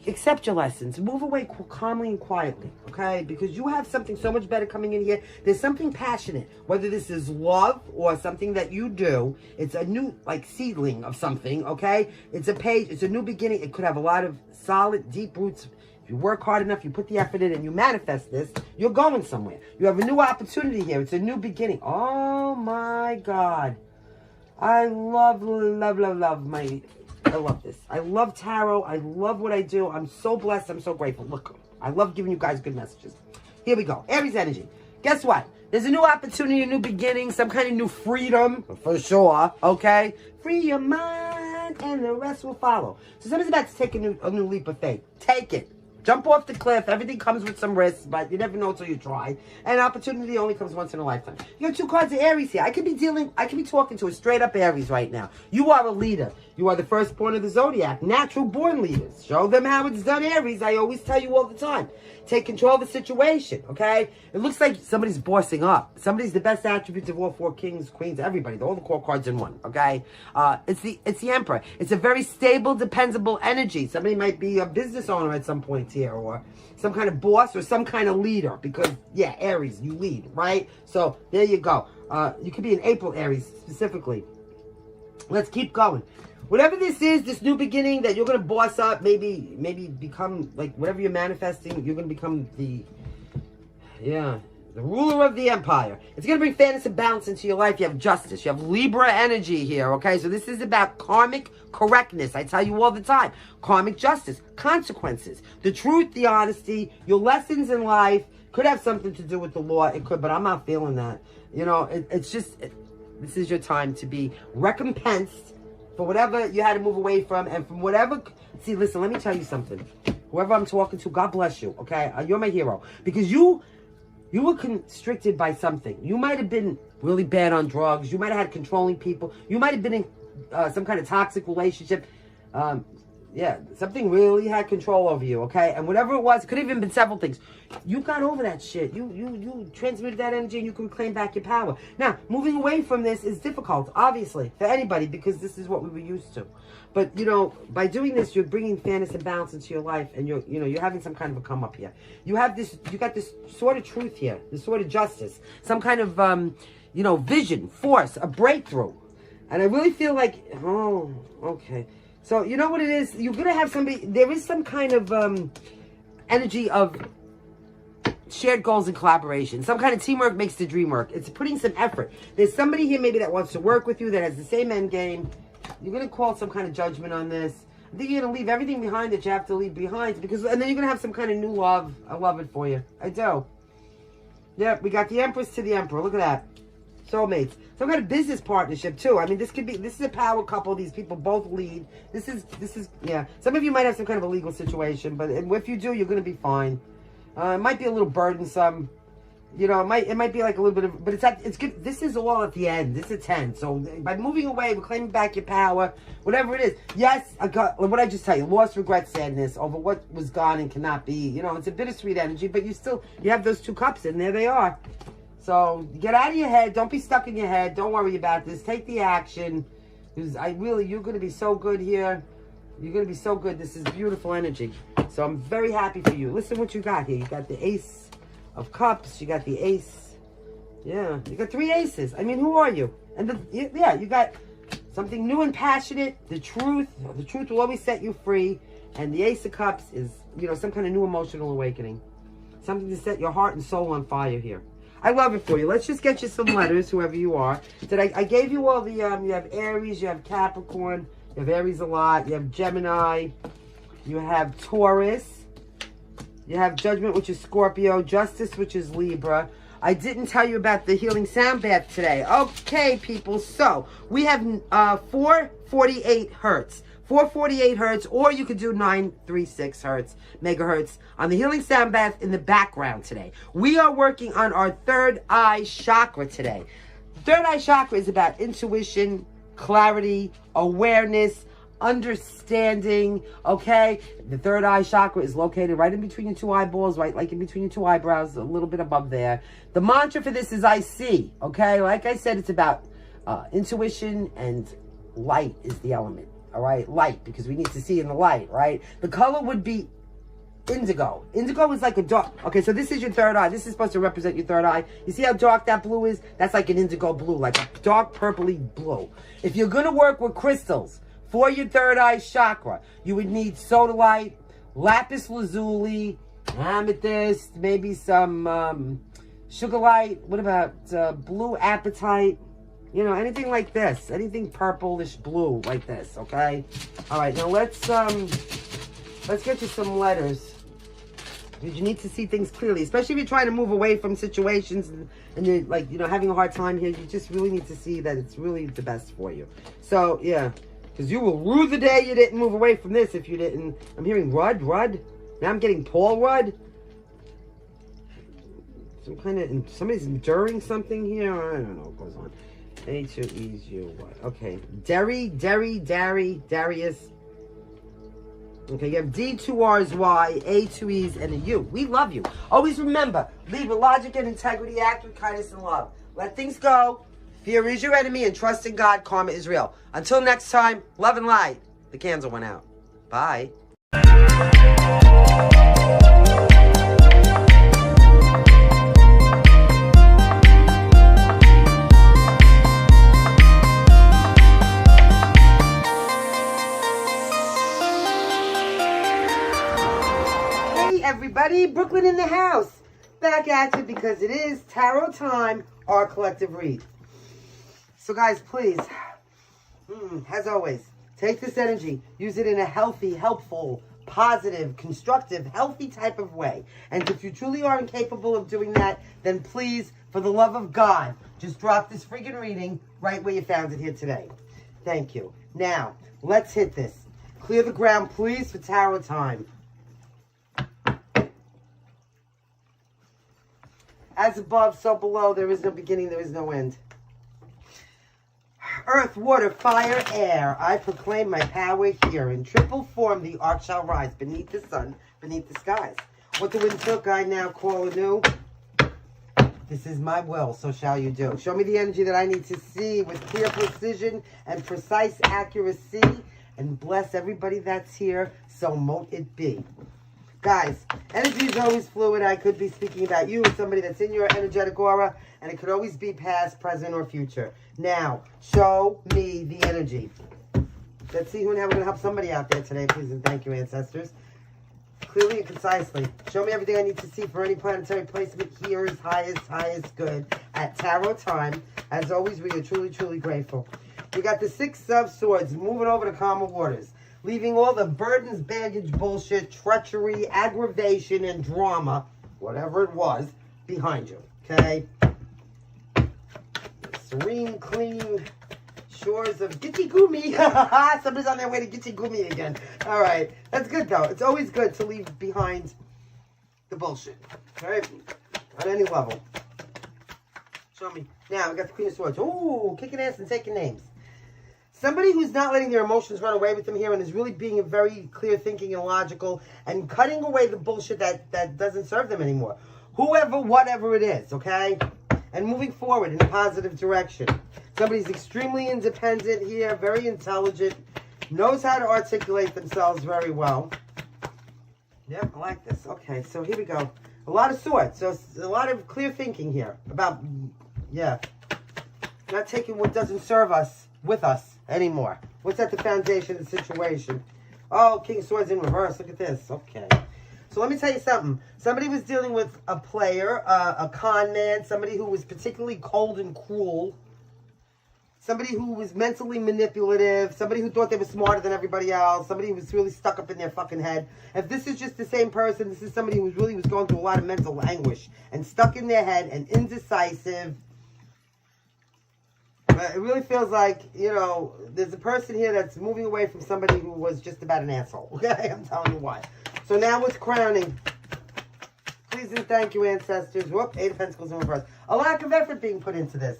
Accept your lessons. Move away calmly and quietly, okay? Because you have something so much better coming in here. There's something passionate. Whether this is love or something that you do, it's a new, like, seedling of something, okay? It's a page. It's a new beginning. It could have a lot of solid, deep roots. If you work hard enough, you put the effort in, and you manifest this, you're going somewhere. You have a new opportunity here. It's a new beginning. Oh, my God. I love this. I love tarot. I love what I do. I'm so blessed. I'm so grateful. Look, I love giving you guys good messages. Here we go. Aries energy. Guess what? There's a new opportunity, a new beginning, some kind of new freedom, for sure, okay? Free your mind, and the rest will follow. So somebody's about to take a new leap of faith. Take it. Jump off the cliff. Everything comes with some risks, but you never know until you try. And opportunity only comes once in a lifetime. You got 2 cards of Aries here. I could be talking to a straight up Aries right now. You are a leader. You are the firstborn of the zodiac. Natural born leaders. Show them how it's done, Aries. I always tell you all the time. Take control of the situation, okay? It looks like somebody's bossing up. Somebody's the best attributes of all 4 kings, queens, everybody. All the core cards in one, okay? It's the Emperor. It's a very stable, dependable energy. Somebody might be a business owner at some point here, or some kind of boss, or some kind of leader. Because, yeah, Aries, you lead, right? So, there you go. You could be an April Aries, specifically. Let's keep going. Whatever this is, this new beginning that you're going to boss up, maybe become, like, whatever you're manifesting, you're going to become the ruler of the empire. It's going to bring fairness and balance into your life. You have justice. You have Libra energy here, okay? So this is about karmic correctness. I tell you all the time. Karmic justice, consequences, the truth, the honesty, your lessons in life. Could have something to do with the law. It could, but I'm not feeling that. You know, it's just, this is your time to be recompensed for whatever you had to move away from, and from whatever. See, listen, let me tell you something. Whoever I'm talking to, God bless you, okay? You're my hero. Because you were constricted by something. You might have been really bad on drugs. You might have had controlling people. You might have been in some kind of toxic relationship. Yeah, something really had control over you, okay? And whatever it was, it could have even been several things. You got over that shit. You transmuted that energy, and you can claim back your power. Now, moving away from this is difficult, obviously, for anybody, because this is what we were used to. But, you know, by doing this, you're bringing fairness and balance into your life, and you're having some kind of a come up here. You got this sort of truth here, this sort of justice, some kind of, vision, force, a breakthrough. And I really feel like, oh, okay. So, you know what it is? You're going to have somebody, there is some kind of energy of shared goals and collaboration. Some kind of teamwork makes the dream work. It's putting some effort. There's somebody here maybe that wants to work with you, that has the same end game. You're going to call some kind of judgment on this. I think you're going to leave everything behind that you have to leave behind. And then you're going to have some kind of new love. I love it for you. I do. Yep, we got the Empress to the Emperor. Look at that. Soulmates. Some kind of business partnership too. I mean, this is a power couple. These people both lead. This is yeah. Some of you might have some kind of a legal situation, but if you do, you're going to be fine. It might be a little burdensome. You know, it might be like a little bit of, but it's good. This is all at the end. This is 10. So by moving away, we're claiming back your power, whatever it is. Yes, what I just tell you, loss, regret, sadness over what was gone and cannot be. You know, it's a bittersweet energy, but you have those 2 cups, and there they are. So get out of your head. Don't be stuck in your head. Don't worry about this. Take the action. Because you're going to be so good here. You're going to be so good. This is beautiful energy. So I'm very happy for you. Listen what you got here. You got the Ace of Cups. You got the Ace. Yeah. You got 3 aces. I mean, who are you? And you got something new and passionate. The truth. The truth will always set you free. And the Ace of Cups is, some kind of new emotional awakening. Something to set your heart and soul on fire here. I love it for you. Let's just get you some letters, whoever you are. I gave you all the, you have Aries, you have Capricorn, you have Aries a lot, you have Gemini, you have Taurus, you have Judgment, which is Scorpio, Justice, which is Libra. I didn't tell you about the healing sound bath today. Okay, people, so we have 448 hertz. 448 hertz, or you could do 936 megahertz on the healing sound bath in the background today. We are working on our third eye chakra today. Third eye chakra is about intuition, clarity, awareness, understanding, okay? The third eye chakra is located right in between your 2 eyeballs, right like in between your 2 eyebrows, a little bit above there. The mantra for this is I see, okay? Like I said, it's about intuition, and light is the element. All right, light, because we need to see in the light, right? The color would be indigo. Indigo is like a dark. Okay, so this is your third eye. This is supposed to represent your third eye. You see how dark that blue is? That's like an indigo blue, like a dark purpley blue. If you're going to work with crystals for your third eye chakra, you would need sodalite, lapis lazuli, amethyst, maybe some sugarlight. What about blue apatite? Anything like this. Anything purplish blue like this, okay? All right, now let's get you some letters. Because you need to see things clearly, especially if you're trying to move away from situations and you're like, having a hard time here. You just really need to see that it's really the best for you. So, yeah, because you will rue the day you didn't move away from this if you didn't. I'm hearing Rud. Now I'm getting Paul Rudd. Some kind of, somebody's enduring something here. I don't know what goes on. A2EUY. Okay. Darius. Okay, you have D, 2 R's, Y, A, 2 E's, and a U. We love you. Always remember, lead with logic and integrity, act with kindness and love. Let things go. Fear is your enemy, and trust in God, karma is real. Until next time, love and light. The candle went out. Bye. Everybody, Brooklyn in the house. Back at you because it is tarot time, our collective read. So guys, please, as always, take this energy, use it in a healthy, helpful, positive, constructive, healthy type of way. And if you truly are incapable of doing that, then please, for the love of God, just drop this freaking reading right where you found it here today. Thank you. Now, let's hit this. Clear the ground, please, for tarot time. As above, so below, there is no beginning, there is no end. Earth, water, fire, air, I proclaim my power here. In triple form, the arc shall rise beneath the sun, beneath the skies. What the wind took, I now call anew. This is my will, so shall you do. Show me the energy that I need to see with clear precision and precise accuracy. And bless everybody that's here, so mote it be. Guys, energy is always fluid. I could be speaking about you, somebody that's in your energetic aura, and it could always be past, present, or future. Now, show me the energy. Let's see how we're going to help somebody out there today, please, and thank you, ancestors. Clearly and concisely. Show me everything I need to see for any planetary placement here is highest good at tarot time. As always, we are truly, truly grateful. We got the Six of Swords moving over to calmer waters. Leaving all the burdens, baggage, bullshit, treachery, aggravation, and drama, whatever it was, behind you, okay? Serene, clean shores of Gitche Gumi. Somebody's on their way to Gitche Gumi again. All right. That's good, though. It's always good to leave behind the bullshit, all right? On any level. Show me. Now, we got the Queen of Swords. Ooh, kicking ass and taking names. Somebody who's not letting their emotions run away with them here and is really being very clear thinking and logical and cutting away the bullshit that doesn't serve them anymore. Whoever, whatever it is, okay? And moving forward in a positive direction. Somebody's extremely independent here, very intelligent, knows how to articulate themselves very well. Yep, I like this. Okay, so here we go. A lot of swords. So a lot of clear thinking here about, yeah, not taking what doesn't serve us with us anymore. What's at the foundation of the situation? Oh, King of Swords in reverse. Look at this. Okay. So let me tell you something. Somebody was dealing with a player, a con man, somebody who was particularly cold and cruel, somebody who was mentally manipulative, somebody who thought they were smarter than everybody else, somebody who was really stuck up in their fucking head. If this is just the same person, this is somebody who really was going through a lot of mental anguish and stuck in their head and indecisive. It really feels like, you know, there's a person here that's moving away from somebody who was just about an asshole. Okay? I'm telling you why. So now what's crowning? Please and thank you, ancestors. Whoop, 8 of Pentacles in reverse. A lack of effort being put into this.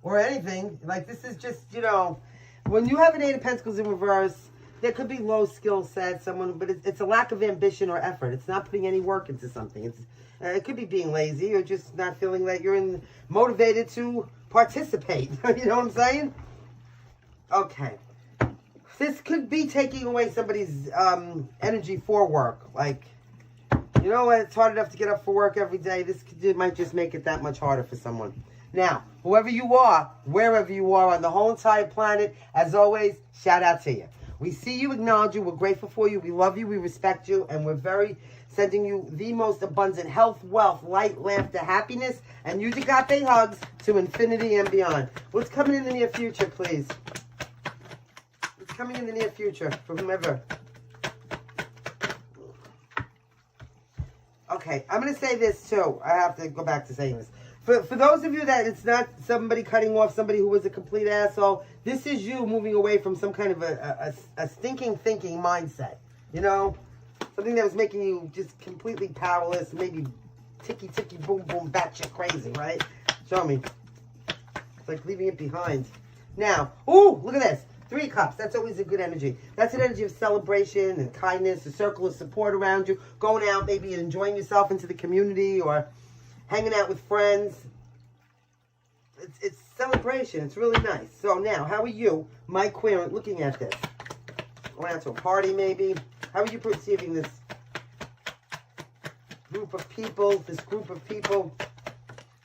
Or anything. Like, this is just, you know, when you have an 8 of Pentacles in reverse, there could be low skill set, someone, but it's a lack of ambition or effort. It's not putting any work into something. It could be being lazy or just not feeling that you're motivated to participate. You know what I'm saying? Okay. This could be taking away somebody's energy for work. Like, you know what? It's hard enough to get up for work every day. It might just make it that much harder for someone. Now, whoever you are, wherever you are on the whole entire planet, as always, shout out to you. We see you, acknowledge you, we're grateful for you, we love you, we respect you, and we're sending you the most abundant health, wealth, light, laughter, happiness, and use agape hugs to infinity and beyond. What's coming in the near future, please? What's coming in the near future for whomever? Okay, I'm going to say this too. I have to go back to saying this. For those of you that it's not somebody cutting off somebody who was a complete asshole, this is you moving away from some kind of a stinking thinking mindset. You know? Something that was making you just completely powerless, maybe ticky, boom, boom, batshit crazy, right? Show me. It's like leaving it behind. Now, ooh, look at this. 3 cups. That's always a good energy. That's an energy of celebration and kindness, a circle of support around you, going out, maybe enjoying yourself into the community or hanging out with friends. It's celebration. It's really nice. So now, how are you, my querent, looking at this? Going out to a party, maybe? How are you perceiving this group of people,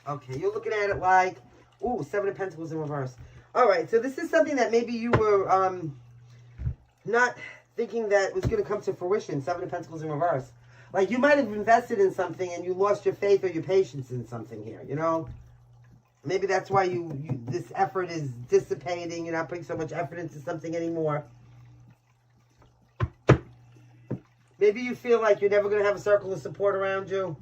Okay, you're looking at it like, ooh, 7 of Pentacles in reverse. All right, so this is something that maybe you were not thinking that was going to come to fruition, 7 of Pentacles in reverse. Like, you might have invested in something and you lost your faith or your patience in something here, you know? Maybe that's why this effort is dissipating. You're not putting so much effort into something anymore. Maybe you feel like you're never going to have a circle of support around you.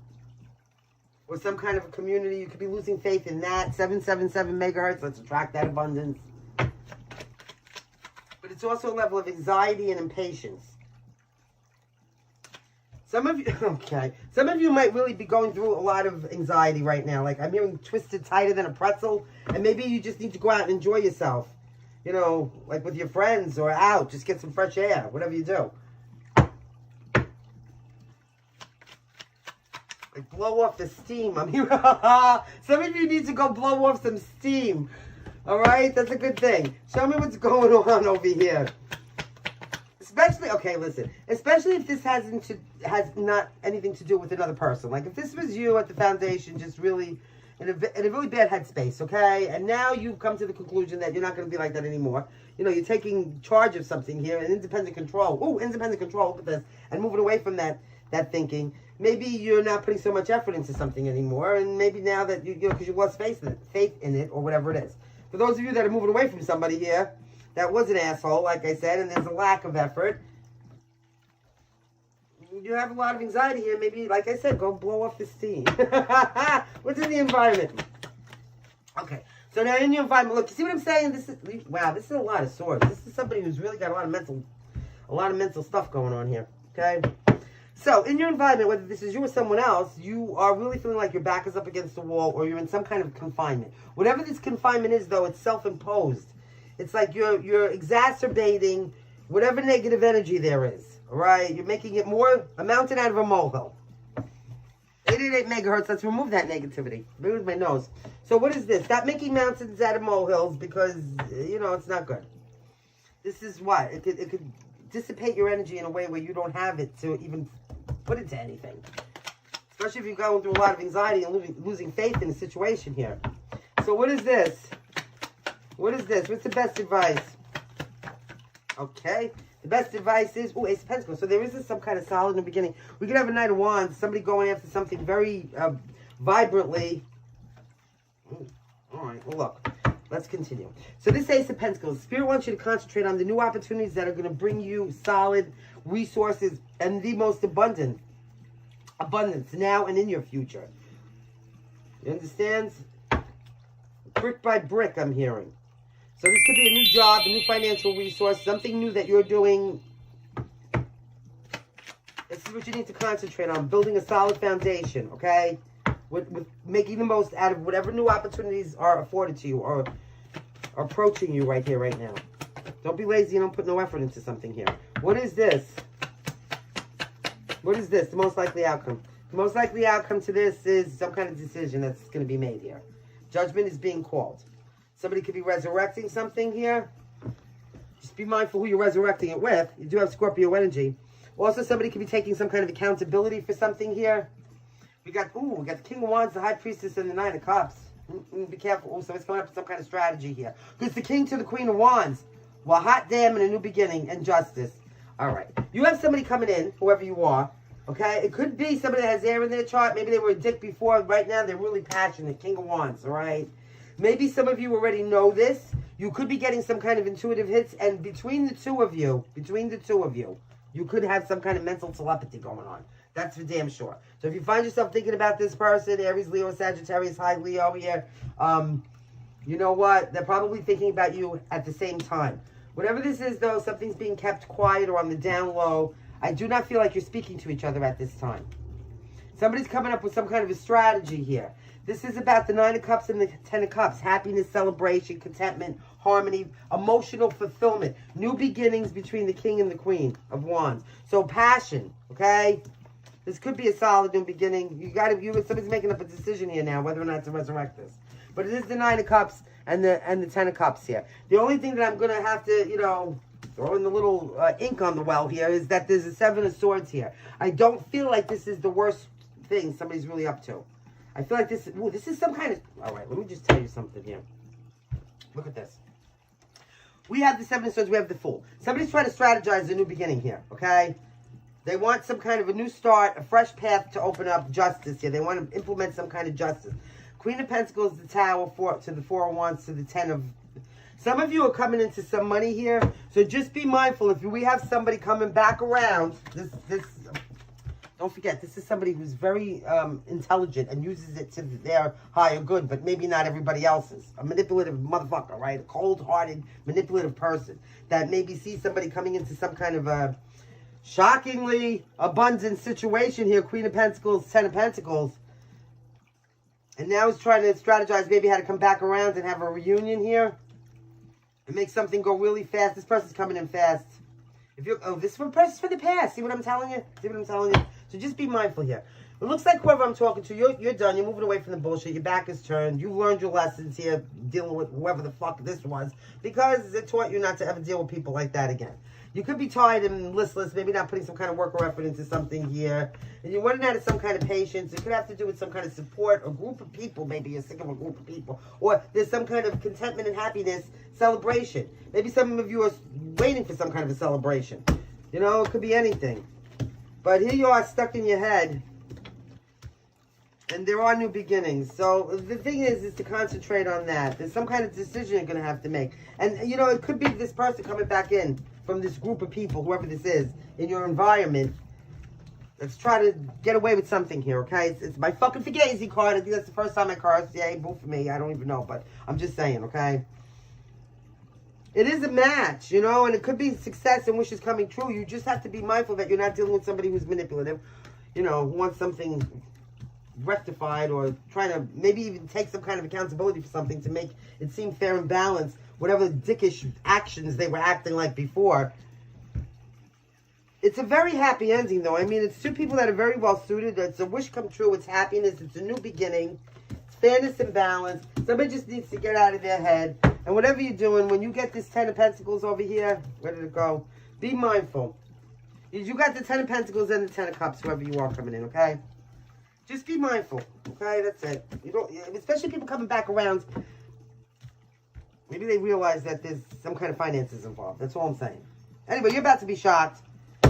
Or some kind of a community. You could be losing faith in that. 777 megahertz. Let's attract that abundance. But it's also a level of anxiety and impatience. Some of you, okay. Some of you might really be going through a lot of anxiety right now. Like, I'm hearing twisted tighter than a pretzel. And maybe you just need to go out and enjoy yourself. You know, like with your friends or out. Just get some fresh air. Whatever you do. Like, blow off the steam. I'm here. Some of you need to go blow off some steam. All right? That's a good thing. Show me what's going on over here. Especially, okay, listen. Especially if this has not anything to do with another person. Like, if this was you at the foundation, just really in a really bad headspace, okay? And now you've come to the conclusion that you're not going to be like that anymore. You know, you're taking charge of something here, and independent control. Ooh, independent control. Look at this. And moving away from that thinking. Maybe you're not putting so much effort into something anymore, and maybe now that you know, because you lost faith in it, or whatever it is. For those of you that are moving away from somebody here that was an asshole, like I said, and there's a lack of effort, you have a lot of anxiety here. Maybe, like I said, go blow off the steam. What's in the environment? Okay, so now in your environment, look, you see what I'm saying? This is, wow, this is a lot of swords. This is somebody who's really got a lot of mental stuff going on here. Okay. So, in your environment, whether this is you or someone else, you are really feeling like your back is up against the wall or you're in some kind of confinement. Whatever this confinement is, though, it's self-imposed. It's like you're exacerbating whatever negative energy there is, all right? You're making it more a mountain out of a molehill. 888 megahertz, let's remove that negativity. Maybe with my nose. So, what is this? Stop making mountains out of molehills because, you know, it's not good. This is what? It could dissipate your energy in a way where you don't have it to even put into anything. Especially if you're going through a lot of anxiety and losing faith in the situation here. So what is this? What is this? What's the best advice? Okay. The best advice is, oh, Ace of Pentacles. So there is some kind of solid in the beginning. We could have a Knight of Wands. Somebody going after something very vibrantly. All right. Well, look. Let's continue. So this Ace of Pentacles, Spirit wants you to concentrate on the new opportunities that are going to bring you solid resources and the most abundance now and in your future. You understand? Brick by brick, I'm hearing. So this could be a new job, a new financial resource, something new that you're doing. This is what you need to concentrate on, building a solid foundation, okay? With making the most out of whatever new opportunities are afforded to you or are approaching you right here, right now. Don't be lazy and don't put no effort into something here. What is this? What is this? The most likely outcome. The most likely outcome to this is some kind of decision that's going to be made here. Judgment is being called. Somebody could be resurrecting something here. Just be mindful who you're resurrecting it with. You do have Scorpio energy. Also, somebody could be taking some kind of accountability for something here. We got the King of Wands, the High Priestess, and the Nine of Cups. Be careful. Somebody's coming up with some kind of strategy here. Because the King to the Queen of Wands. Well, hot damn, and a new beginning, and justice. All right. You have somebody coming in, whoever you are. Okay? It could be somebody that has air in their chart. Maybe they were a dick before. Right now, they're really passionate. King of Wands, all right? Maybe some of you already know this. You could be getting some kind of intuitive hits. And between the two of you, you could have some kind of mental telepathy going on. That's for damn sure. So if you find yourself thinking about this person, Aries, Leo, Sagittarius, high Leo here, you know what? They're probably thinking about you at the same time. Whatever this is, though, something's being kept quiet or on the down low. I do not feel like you're speaking to each other at this time. Somebody's coming up with some kind of a strategy here. This is about the 9 of Cups and the 10 of Cups. Happiness, celebration, contentment, harmony, emotional fulfillment. New beginnings between the King and the Queen of Wands. So passion, okay? This could be a solid new beginning. Somebody's making up a decision here now whether or not to resurrect this. But it is the 9 of Cups and the 10 of Cups here. The only thing that I'm going to have to, throw in the little ink on the well here is that there's a 7 of Swords here. I don't feel like this is the worst thing somebody's really up to. I feel like this is some kind of... All right, let me just tell you something here. Look at this. We have the 7 of Swords, we have the Fool. Somebody's trying to strategize a new beginning here, okay? They want some kind of a new start, a fresh path to open up justice here. They want to implement some kind of justice. Queen of Pentacles, the Tower, to the 4 of Wands, to the 10 of... Some of you are coming into some money here, so just be mindful. If we have somebody coming back around, don't forget, this is somebody who's very intelligent and uses it to their higher good, but maybe not everybody else's. A manipulative motherfucker, right? A cold-hearted, manipulative person that maybe sees somebody coming into some kind of a shockingly abundant situation here. Queen of Pentacles, 10 of Pentacles. And now is trying to strategize maybe how to come back around and have a reunion here. And make something go really fast. This person's coming in fast. This person's for the past. See what I'm telling you? See what I'm telling you? So just be mindful here. It looks like whoever I'm talking to, you're done. You're moving away from the bullshit. Your back is turned. You've learned your lessons here dealing with whoever the fuck this was. Because it taught you not to ever deal with people like that again. You could be tired and listless, maybe not putting some kind of work or effort into something here. And you're running out of some kind of patience. It could have to do with some kind of support, a group of people. Maybe you're sick of a group of people. Or there's some kind of contentment and happiness celebration. Maybe some of you are waiting for some kind of a celebration. It could be anything. But here you are stuck in your head. And there are new beginnings. So the thing is to concentrate on that. There's some kind of decision you're going to have to make. And, it could be this person coming back in from this group of people, whoever this is, in your environment. Let's try to get away with something here, okay? It's my fucking Fugazi card. I think that's the first time I cursed. Yeah, boo for me. I don't even know, but I'm just saying, okay? It is a match, and it could be success and wishes coming true. You just have to be mindful that you're not dealing with somebody who's manipulative, who wants something rectified or trying to maybe even take some kind of accountability for something to make it seem fair and balanced, whatever dickish actions they were acting like before. It's a very happy ending, though. I mean, it's two people that are very well suited. It's a wish come true. It's happiness. It's a new beginning. It's fairness and balance. Somebody just needs to get out of their head. And whatever you're doing, when you get this 10 of Pentacles over here, where did it go? Be mindful. You got the 10 of Pentacles and the 10 of Cups, whoever you are coming in, okay? Just be mindful, okay? That's it. Especially people coming back around. Maybe they realize that there's some kind of finances involved. That's all I'm saying. Anyway, you're about to be shocked.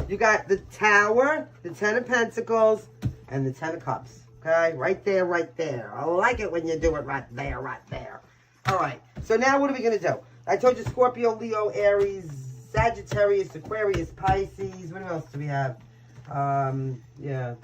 You got the Tower, the 10 of Pentacles, and the 10 of Cups. Okay? Right there, right there. I like it when you do it right there, right there. All right. So now what are we going to do? I told you Scorpio, Leo, Aries, Sagittarius, Aquarius, Pisces. What else do we have? Yeah.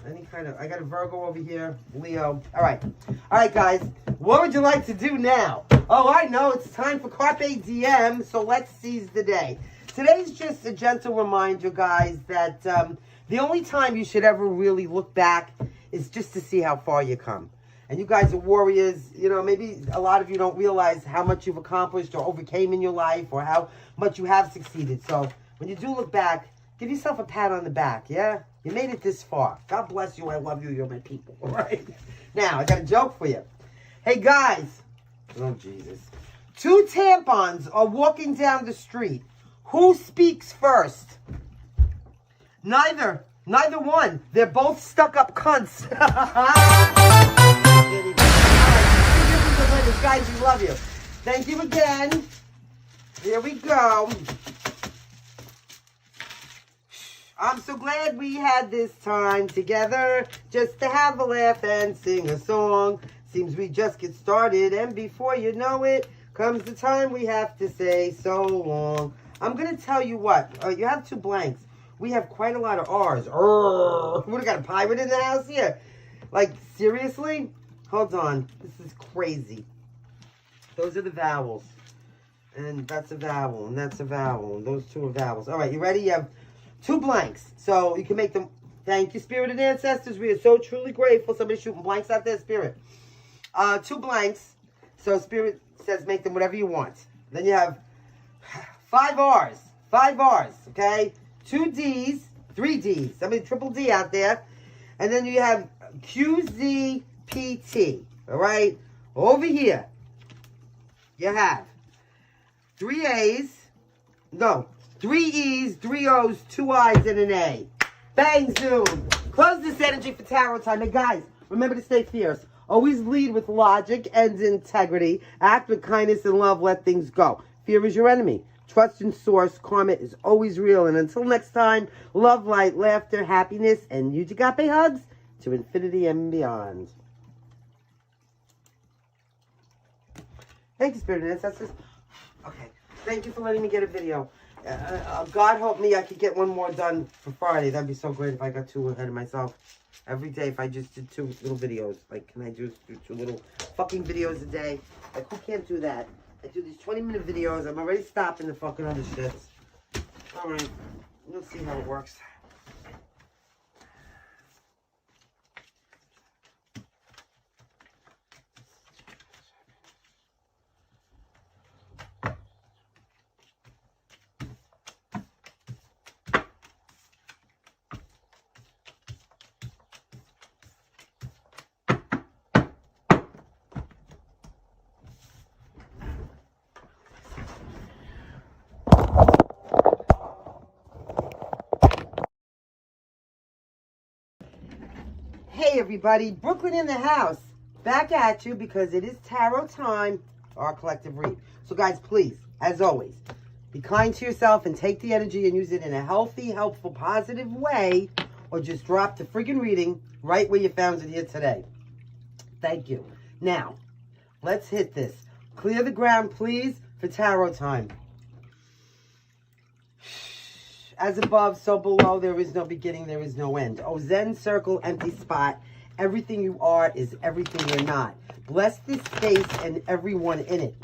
Any kind of... I got a Virgo over here. Leo. All right. All right, guys. What would you like to do now? Oh, I know. It's time for Carpe Diem, so let's seize the day. Today's just a gentle reminder, guys, that the only time you should ever really look back is just to see how far you come. And you guys are warriors. Maybe a lot of you don't realize how much you've accomplished or overcame in your life or how much you have succeeded. So when you do look back, give yourself a pat on the back, yeah? You made it this far. God bless you. I love you. You're my people, all right? Now, I got a joke for you. Hey, guys. Oh, Jesus. 2 tampons are walking down the street. Who speaks first? Neither. Neither one. They're both stuck-up cunts. Guys, we love you. Thank you again. Here we go. I'm so glad we had this time together just to have a laugh and sing a song. Seems we just get started, and before you know it, comes the time we have to say so long. I'm going to tell you what. You have 2 blanks. We have quite a lot of R's. We've got a pirate in the house here. Like, seriously? Hold on. This is crazy. Those are the vowels. And that's a vowel. And that's a vowel. And those 2 are vowels. All right, you ready? You have 2 blanks. So you can make them. Thank you, Spirit and Ancestors. We are so truly grateful. Somebody's shooting blanks out there, Spirit. 2 blanks. So Spirit says make them whatever you want. Then you have 5 R's. 5 R's, okay? 2 D's, 3 D's. Somebody triple D out there. And then you have QZPT, all right? Over here, you have 3 A's. No, 3 E's, 3 O's, 2 I's, and an A. Bang, zoom. Close this energy for tarot time. And guys, remember to stay fierce. Always lead with logic and integrity. Act with kindness and love. Let things go. Fear is your enemy. Trust in source. Karma is always real. And until next time, love, light, laughter, happiness, and Ujagape hugs to infinity and beyond. Thank you, Spirit and Ancestors. Okay. Thank you for letting me get a video. God help me, I could get one more done for Friday. That'd be so great if I got 2 ahead of myself. Every day, if I just did 2 little videos. Like, can I just do 2 little fucking videos a day? Like, who can't do that? I do these 20-minute videos. I'm already stopping the fucking other shits. Alright. We'll see how it works. Hey everybody, Brooklyn in the house. Back at you because it is tarot time, our collective read. So guys, please, as always, be kind to yourself and take the energy and use it in a healthy, helpful, positive way, or just drop the friggin' reading right where you found it here today. Thank you. Now, let's hit this. Clear the ground, please, for tarot time. As above, so below, there is no beginning, there is no end. Oh, Zen circle, empty spot. Everything you are is everything you're not. Bless this space and everyone in it.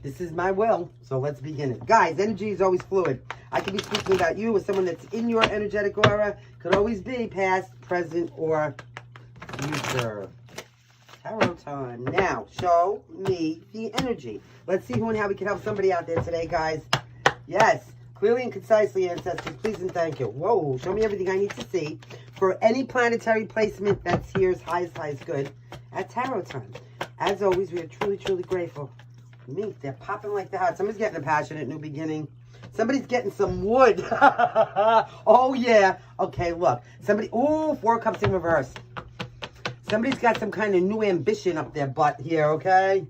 This is my will, so let's begin it. Guys, energy is always fluid. I could be speaking about you or someone that's in your energetic aura. Could always be past, present, or future. Tarot time. Now, show me the energy. Let's see who and how we can help somebody out there today, guys. Yes. Clearly and concisely, ancestors, please and thank you. Whoa, show me everything I need to see for any planetary placement that's here as high as good at tarot time. As always, we are truly, truly grateful. Me, they're popping like that. Somebody's getting a passionate new beginning. Somebody's getting some wood. Oh, yeah. Okay, look. Somebody, ooh, 4 cups in reverse. Somebody's got some kind of new ambition up their butt here, okay?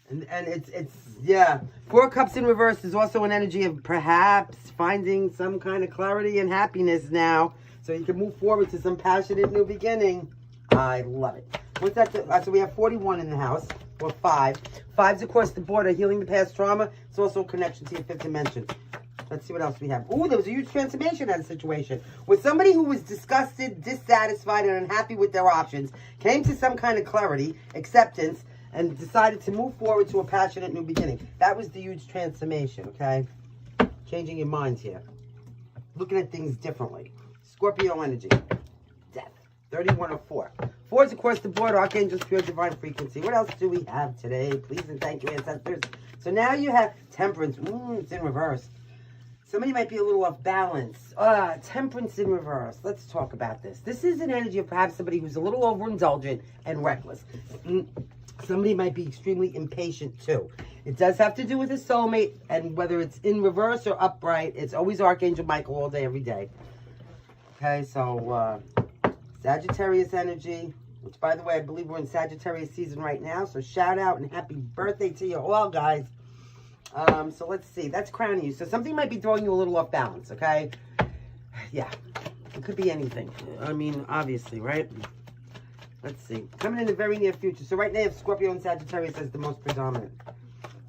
And it's yeah. 4 cups in reverse is also an energy of perhaps finding some kind of clarity and happiness now. So you can move forward to some passionate new beginning. I love it. What's that? So we have 41 in the house. Or 5. 5's across the board are healing the past trauma. It's also a connection to your 5th dimension. Let's see what else we have. Ooh, there was a huge transformation in that situation. With somebody who was disgusted, dissatisfied, and unhappy with their options, came to some kind of clarity, acceptance, and decided to move forward to a passionate new beginning. That was the huge transformation, okay? Changing your minds here. Looking at things differently. Scorpio energy. Death. 3104. 4's across the board. Archangels, pure divine frequency. What else do we have today? Please and thank you, ancestors. So now you have temperance. It's in reverse. Somebody might be a little off balance. Temperance in reverse. Let's talk about this. This is an energy of perhaps somebody who's a little overindulgent and reckless. Somebody might be extremely impatient too. It does have to do with a soulmate, and whether it's in reverse or upright, it's always Archangel Michael all day, every day. Okay, so Sagittarius energy, which by the way, I believe we're in Sagittarius season right now. So shout out and happy birthday to you all, guys. So let's see. That's crowning you. So something might be throwing you a little off balance, okay? Yeah, it could be anything. I mean, obviously, right? Let's see. Coming in the very near future. So right now, Scorpio and Sagittarius as the most predominant.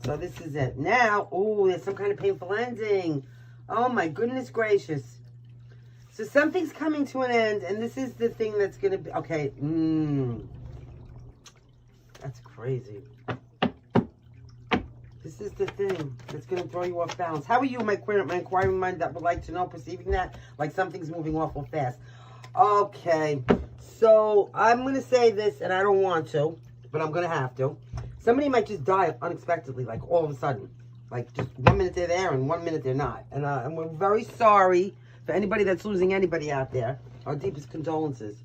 So this is it. Now, oh, there's some kind of painful ending. Oh, my goodness gracious. So something's coming to an end, and this is the thing that's going to be... Okay. That's crazy. This is the thing that's going to throw you off balance. How are you, my inquiring mind that would like to know, perceiving that? Like something's moving awful fast. Okay, so I'm going to say this, and I don't want to, but I'm going to have to. Somebody might just die unexpectedly, like all of a sudden. Like just 1 minute they're there and 1 minute they're not. And we're very sorry for anybody that's losing anybody out there. Our deepest condolences.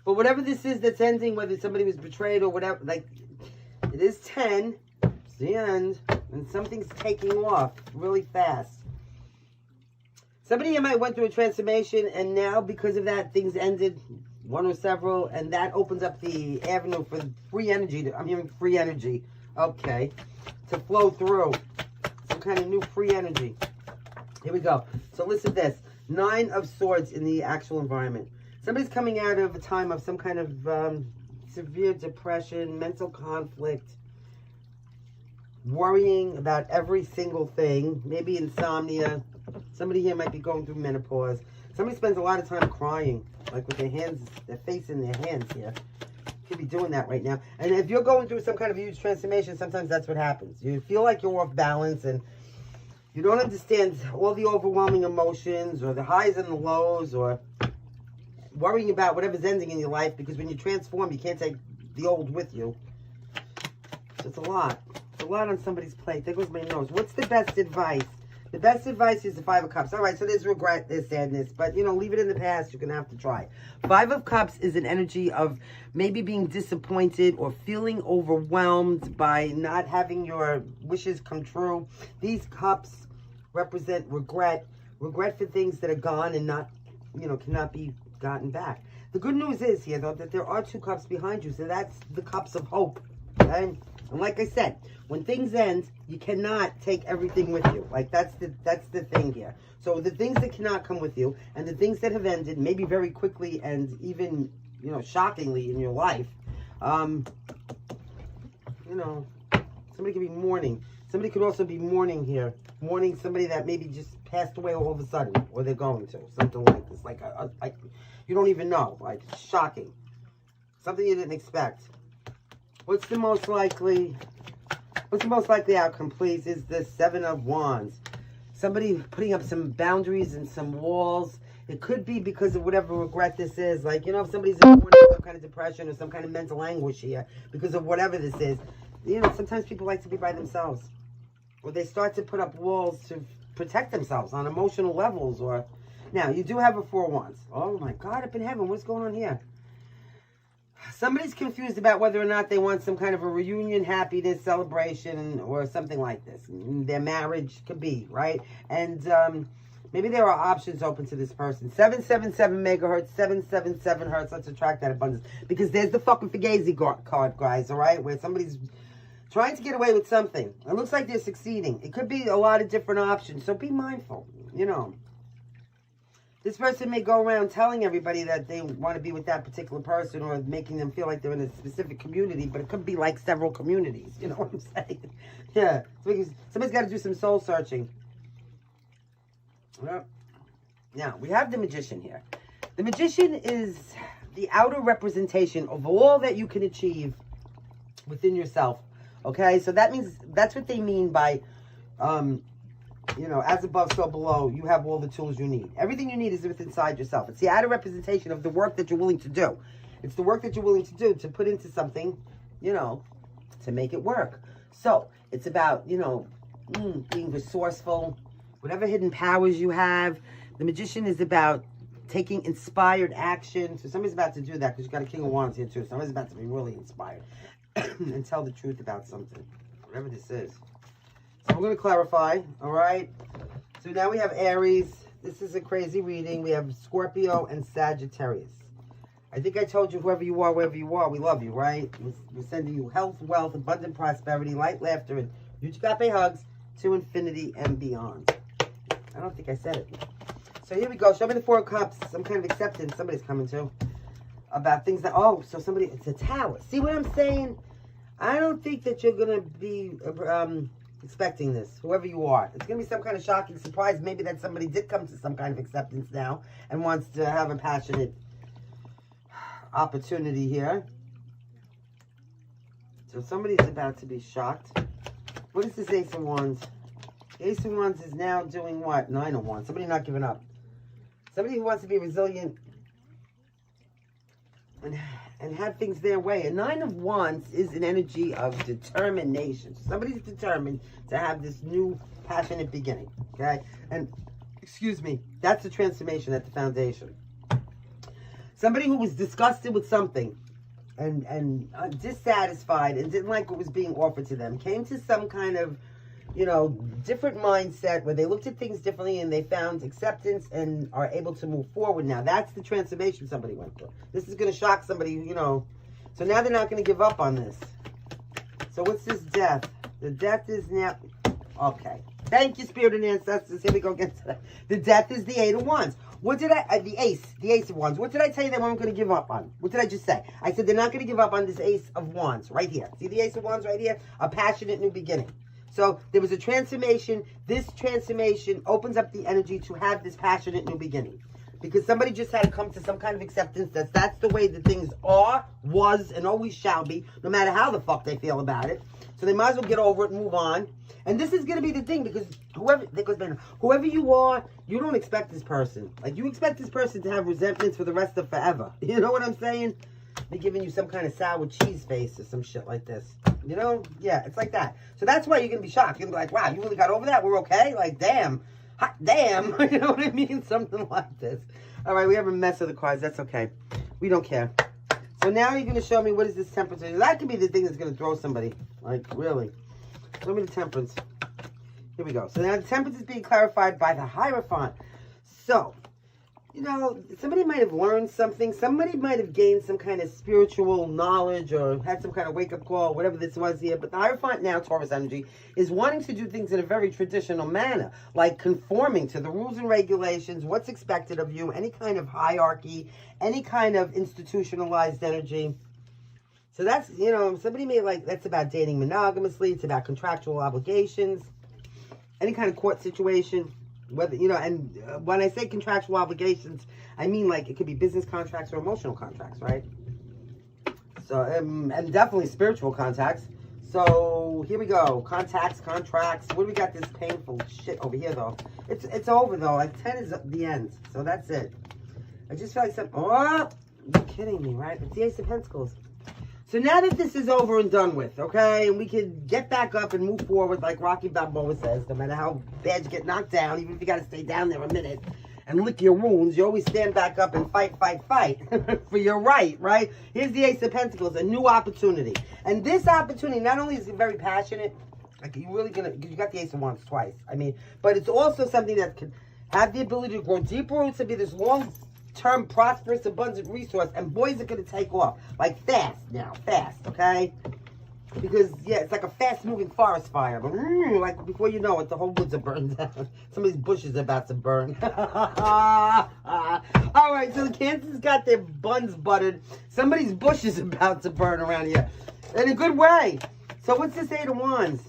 But whatever this is that's ending, whether somebody was betrayed or whatever, like, it is 10. It's the end. And something's taking off really fast. Somebody might went through a transformation, and now because of that, things ended, one or several, and that opens up the avenue for free energy. I'm hearing free energy. Okay. To flow through. Some kind of new free energy. Here we go. So listen to this. 9 of Swords in the actual environment. Somebody's coming out of a time of some kind of severe depression, mental conflict, worrying about every single thing, maybe insomnia. Somebody here might be going through menopause. Somebody spends a lot of time crying, like with their hands, their face in their hands here. Could be doing that right now. And if you're going through some kind of huge transformation, sometimes that's what happens. You feel like you're off balance and you don't understand all the overwhelming emotions or the highs and the lows or worrying about whatever's ending in your life, because when you transform, you can't take the old with you. So it's a lot. It's a lot on somebody's plate. There goes my nose. What's the best advice? The best advice is the 5 of Cups. All right, so there's regret, there's sadness, but, you know, leave it in the past. You're going to have to try. 5 of Cups is an energy of maybe being disappointed or feeling overwhelmed by not having your wishes come true. These cups represent regret. Regret for things that are gone and not, you know, cannot be gotten back. The good news is here, though, that there are 2 cups behind you, so that's the cups of hope. Okay? And like I said, when things end, you cannot take everything with you. Like, that's the thing here. So the things that cannot come with you, and the things that have ended, maybe very quickly and even, you know, shockingly in your life, you know, somebody could be mourning. Somebody could also be mourning here. Mourning somebody that maybe just passed away all of a sudden, or they're going to. Something like this. Like, you don't even know. Like, shocking. Something you didn't expect. What's the most likely outcome, please, is the 7 of Wands. Somebody putting up some boundaries and some walls. It could be because of whatever regret this is. Like, you know, if somebody's in some kind of depression or some kind of mental anguish here because of whatever this is, you know, sometimes people like to be by themselves. Or they start to put up walls to protect themselves on emotional levels. Or now, you do have a 4 of Wands. Oh, my God, up in heaven, what's going on here? Somebody's confused about whether or not they want some kind of a reunion, happiness, celebration, or something like this. Their marriage could be, right? And maybe there are options open to this person. 777 megahertz, 777 hertz. Let's attract that abundance. Because there's the fucking Fugazi card, guys, all right? Where somebody's trying to get away with something. It looks like they're succeeding. It could be a lot of different options. So be mindful, you know. This person may go around telling everybody that they want to be with that particular person or making them feel like they're in a specific community, but it could be like several communities. You know what I'm saying? Yeah. Somebody's got to do some soul searching. Well, now, we have the Magician here. The Magician is the outer representation of all that you can achieve within yourself. Okay? So that means, that's what they mean by... you know, as above, so below, you have all the tools you need. Everything you need is within inside yourself. It's the outer representation of the work that you're willing to do. It's the work that you're willing to do to put into something, you know, to make it work. So, it's about, you know, being resourceful, whatever hidden powers you have. The Magician is about taking inspired action. So somebody's about to do that because you got a King of Wands here too. Somebody's about to be really inspired and tell the truth about something, whatever this is. So we're going to clarify, all right? So now we have Aries. This is a crazy reading. We have Scorpio and Sagittarius. I think I told you, whoever you are, wherever you are, we love you, right? We're sending you health, wealth, abundant prosperity, light, laughter, and Uchikape hugs to infinity and beyond. I don't think I said it. So here we go. Show me the 4 of Cups. Some kind of acceptance somebody's coming to. About things that, oh, so somebody, it's a Tower. See what I'm saying? I don't think that you're going to be... expecting this, whoever you are. It's going to be some kind of shocking surprise. Maybe that somebody did come to some kind of acceptance now and wants to have a passionate opportunity here. So somebody's about to be shocked. What is this Ace of Wands? Ace of Wands is now doing what? 9 of Wands. Somebody not giving up. Somebody who wants to be resilient and have things their way. A 9 of Wands is an energy of determination. Somebody's determined to have this new passionate beginning. Okay? And, excuse me, that's the transformation at the foundation. Somebody who was disgusted with something and dissatisfied and didn't like what was being offered to them came to some kind of, you know, different mindset where they looked at things differently and they found acceptance and are able to move forward now. That's the transformation somebody went through. This is going to shock somebody, you know. So now they're not going to give up on this. So what's this death? The death is now... Okay. Thank you, Spirit and Ancestors. Here we go again today. The death is the 8 of Wands. What did I... the Ace of Wands. What did I tell you they weren't going to give up on? What did I just say? I said they're not going to give up on this Ace of Wands right here. See the Ace of Wands right here? A passionate new beginning. So there was a transformation. This transformation opens up the energy to have this passionate new beginning. Because somebody just had to come to some kind of acceptance that that's the way that things are, was, and always shall be, no matter how the fuck they feel about it. So they might as well get over it and move on. And this is going to be the thing, because whoever you are, you don't expect this person. Like, you expect this person to have resentments for the rest of forever. You know what I'm saying? They're giving you some kind of sour cheese face or some shit like this. You know? Yeah, it's like that. So that's why you're going to be shocked. You're going to be like, wow, you really got over that? We're okay? Like, damn. Hot damn. You know what I mean? Something like this. All right, we have a mess of the cards. That's okay. We don't care. So now you're going to show me what is this Temperance. That could be the thing that's going to throw somebody. Like, really. Show me the Temperance. Here we go. So now the Temperance is being clarified by the Hierophant. So, you know, somebody might have learned something. Somebody might have gained some kind of spiritual knowledge or had some kind of wake-up call, whatever this was here. But the Hierophant now, Taurus energy, is wanting to do things in a very traditional manner, like conforming to the rules and regulations, what's expected of you, any kind of hierarchy, any kind of institutionalized energy. So that's, you know, somebody may like, that's about dating monogamously. It's about contractual obligations, any kind of court situation. Whether, you know, and when I say contractual obligations, I mean like it could be business contracts or emotional contracts, right? So, and definitely spiritual contacts. So here we go. Contacts, contracts. What do we got this painful shit over here though? It's over though. Like 10 is the end. So that's it. I just feel like something. Oh, you're kidding me, right? It's the Ace of Pentacles. So now that this is over and done with, okay, and we can get back up and move forward like Rocky Balboa says, no matter how bad you get knocked down, even if you got to stay down there a minute and lick your wounds, you always stand back up and fight for your right? Here's the Ace of Pentacles, a new opportunity. And this opportunity, not only is it very passionate, like you're really going to, because you got the Ace of Wands twice, I mean, but it's also something that can have the ability to grow deeper roots and be this long-term, prosperous, abundant resource, and boys are going to take off, like fast now, okay? Because, yeah, it's like a fast-moving forest fire, but like before you know it, the whole woods are burned down. Somebody's bush is about to burn. All right, so the Cancers got their buns buttered. Somebody's bush is about to burn around here, in a good way. So what's this Eight of Wands?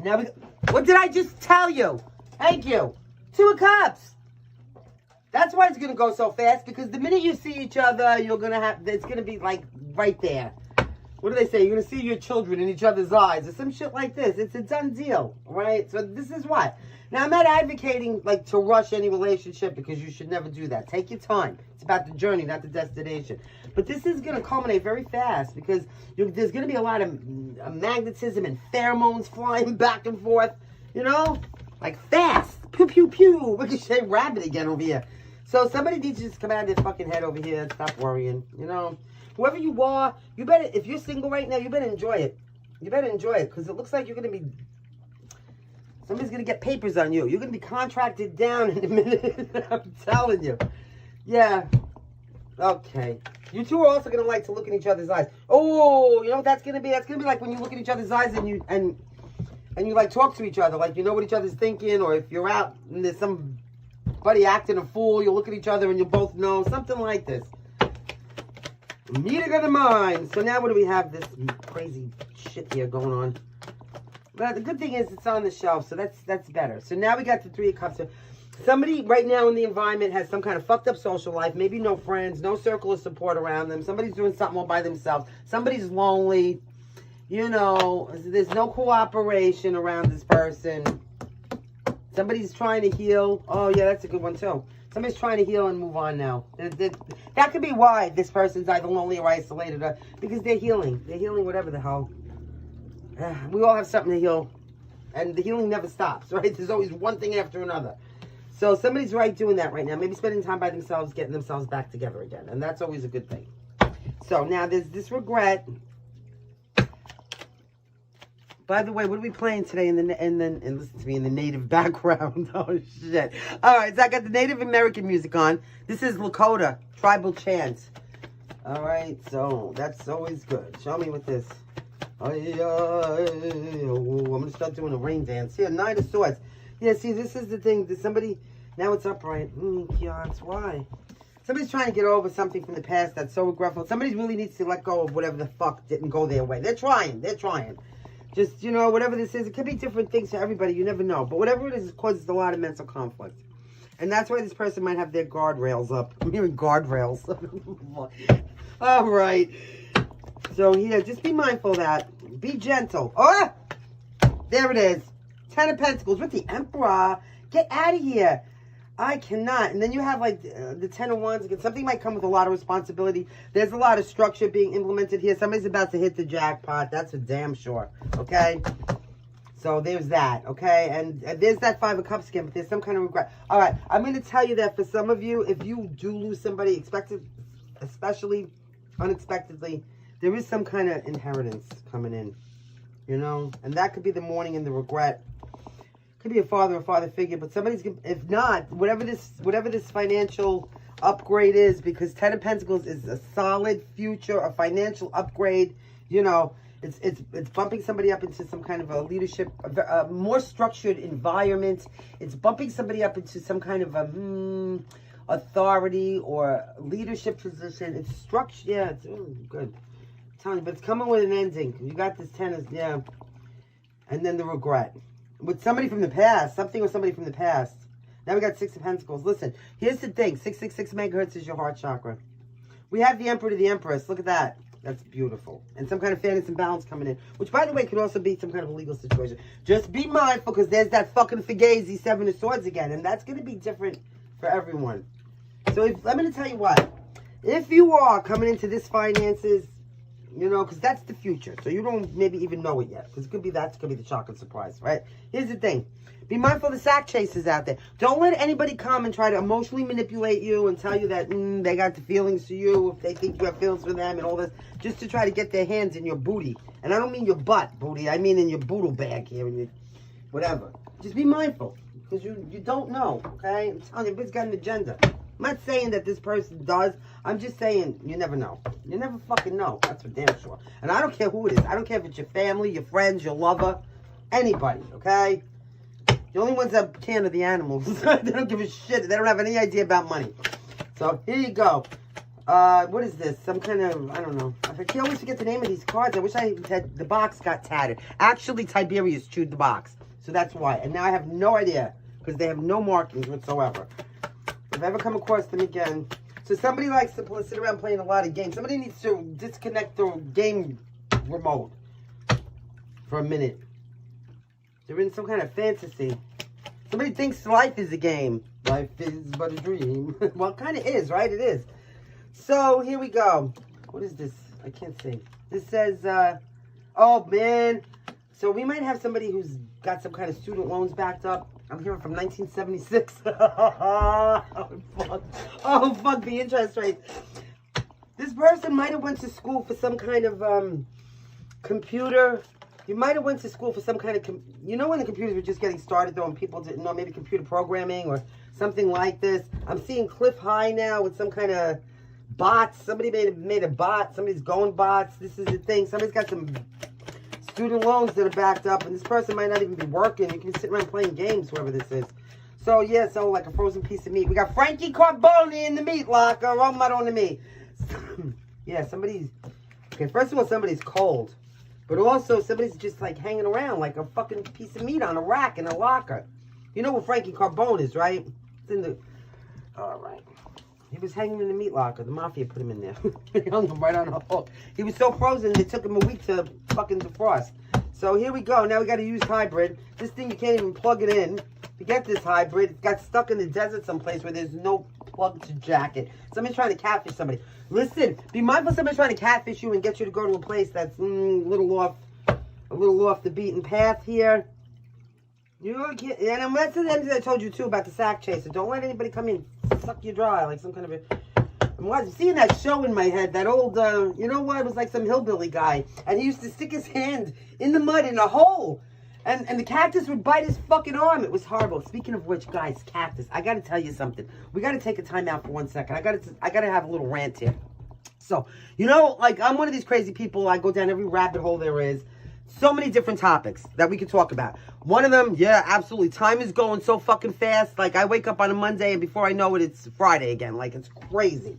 Now, what did I just tell you? Thank you. 2 of Cups. That's why it's going to go so fast, because the minute you see each other, you're going to have, it's going to be like right there. What do they say? You're going to see your children in each other's eyes or some shit like this. It's a done deal, right? So this is what. Now, I'm not advocating like to rush any relationship, because you should never do that. Take your time. It's about the journey, not the destination. But this is going to culminate very fast, because there's going to be a lot of magnetism and pheromones flying back and forth, you know? Like fast. Pew, pew, pew. Ricochet rabbit again over here. So somebody needs to just come out of their fucking head over here and stop worrying, you know? Whoever you are, you better, if you're single right now, you better enjoy it. You better enjoy it, because it looks like you're going to be, somebody's going to get papers on you. You're going to be contracted down in a minute. I'm telling you. Yeah. Okay. You two are also going to like to look in each other's eyes. Oh, you know what that's going to be? That's going to be like when you look in each other's eyes and you like talk to each other, like you know what each other's thinking, or if you're out and there's somebody acting a fool, you look at each other and you both know, something like this. Meeting of the mind. So now what do we have? This crazy shit here going on. But the good thing is it's on the shelf, so that's better. So now we got the 3 of Cups. So somebody right now in the environment has some kind of fucked up social life, maybe no friends, no circle of support around them. Somebody's doing something all by themselves. Somebody's lonely. You know, there's no cooperation around this person. Somebody's trying to heal. Oh, yeah, that's a good one, too. Somebody's trying to heal and move on now. That could be why this person's either lonely or isolated. Because they're healing. They're healing whatever the hell. We all have something to heal. And the healing never stops, right? There's always one thing after another. So somebody's doing that right now. Maybe spending time by themselves, getting themselves back together again. And that's always a good thing. So now there's this regret. By the way, what are we playing today and listen to me in the native background? Oh, shit. All right, so I got the Native American music on. This is Lakota, Tribal Chant. All right, so that's always good. Show me with this. Oh, I'm going to start doing a rain dance. Here, Nine of Swords. Yeah, see, this is the thing. There's somebody, now it's upright. Kions, why? Somebody's trying to get over something from the past that's so regretful. Somebody really needs to let go of whatever the fuck didn't go their way. They're trying. They're trying. Just, you know, whatever this is, it could be different things for everybody. You never know. But whatever it is, it causes a lot of mental conflict. And that's why this person might have their guardrails up. I'm hearing guardrails. All right. So, yeah, just be mindful of that. Be gentle. Oh! There it is. Ten of Pentacles with the Emperor. Get out of here. I cannot. And then you have, like, the Ten of Wands. Something might come with a lot of responsibility. There's a lot of structure being implemented here. Somebody's about to hit the jackpot. That's for damn sure. Okay? So, there's that. Okay? And there's that Five of Cups again. But there's some kind of regret. All right. I'm going to tell you that for some of you, if you do lose somebody, especially unexpectedly, there is some kind of inheritance coming in. You know? And that could be the mourning and the regret. Could be a father or father figure, but somebody's, if not, whatever this financial upgrade is, because Ten of Pentacles is a solid future, a financial upgrade. You know, it's bumping somebody up into some kind of a leadership, a more structured environment. It's bumping somebody up into some kind of a authority or leadership position. It's structured. Yeah, it's good. I'm telling you, but it's coming with an ending. You got this tennis, yeah, and then the regret. With somebody from the past, something with somebody from the past. Now we got Six of Pentacles. Listen, here's the thing. 666 megahertz is your heart chakra. We have the Emperor to the Empress. Look at that. That's beautiful. And some kind of fairness and balance coming in. Which, by the way, could also be some kind of a legal situation. Just be mindful, because there's that fucking Fugazi Seven of Swords again. And that's going to be different for everyone. So I'm going to tell you what. If you are coming into this finances, you know, because that's the future. So you don't maybe even know it yet. Because that's going to be the chocolate surprise, right? Here's the thing. Be mindful of the sack chasers out there. Don't let anybody come and try to emotionally manipulate you and tell you that they got the feelings for you, if they think you have feelings for them and all this, just to try to get their hands in your booty. And I don't mean your butt booty. I mean in your boodle bag here and your whatever. Just be mindful. Because you don't know, okay? I'm telling you, everybody's got an agenda. I'm not saying that this person does. I'm just saying you never know. You never fucking know. That's for damn sure. And I don't care who it is. I don't care if it's your family, your friends, your lover, anybody, okay? The only ones that can are the animals. They don't give a shit. They don't have any idea about money. So, here you go. What is this? Some kind of, I don't know. I can always forget the name of these cards. I wish I had, the box got tattered. Actually, Tiberius chewed the box. So that's why. And now I have no idea. Because they have no markings whatsoever. If I ever come across them again. So somebody likes to sit around playing a lot of games. Somebody needs to disconnect the game remote for a minute. They're in some kind of fantasy. Somebody thinks life is a game. Life is but a dream. Well, it kind of is, right? It is. So, here we go. What is this? I can't see. This says, oh, man. So, we might have somebody who's got some kind of student loans backed up. I'm hearing from 1976. Oh, fuck. Oh, fuck, the interest rates. This person might have went to school for some kind of computer. You might have went to school for some kind of, you know when the computers were just getting started though and people didn't know, maybe computer programming or something like this. I'm seeing Cliff High now with some kind of bots. Somebody made a bot. Somebody's going bots. This is the thing. Somebody's got some student loans that are backed up and this person might not even be working. You can be sitting around playing games, whoever this is. So, yeah, so like a frozen piece of meat. We got Frankie Carboni in the meat locker. Oh, madonna me. Yeah, somebody's, okay, first of all, somebody's cold. But also, somebody's just, like, hanging around like a fucking piece of meat on a rack in a locker. You know what Frankie Carbone is, right? It's in the... All right. He was hanging in the meat locker. The mafia put him in there. They hung him right on a hook. He was so frozen, it took him a week to fucking defrost. So here we go. Now we got a used hybrid. This thing, you can't even plug it in to get this hybrid. It got stuck in the desert someplace where there's no plug to jack it. Somebody's trying to catfish somebody. Listen, be mindful somebody's trying to catfish you and get you to go to a place that's a little off the beaten path here. You can't, and that's the thing I told you too about the sack chaser. Don't let anybody come in, suck you dry like some kind of a. I'm seeing that show in my head. That old, you know what? It was like some hillbilly guy, and he used to stick his hand in the mud in a hole, and the cactus would bite his fucking arm. It was horrible. Speaking of which, guys, cactus. I got to tell you something. We got to take a time out for 1 second. I got to have a little rant here. So, you know, like I'm one of these crazy people. I go down every rabbit hole there is. So many different topics that we could talk about. One of them, yeah, absolutely. Time is going so fucking fast. Like, I wake up on a Monday, and before I know it, it's Friday again. Like, it's crazy.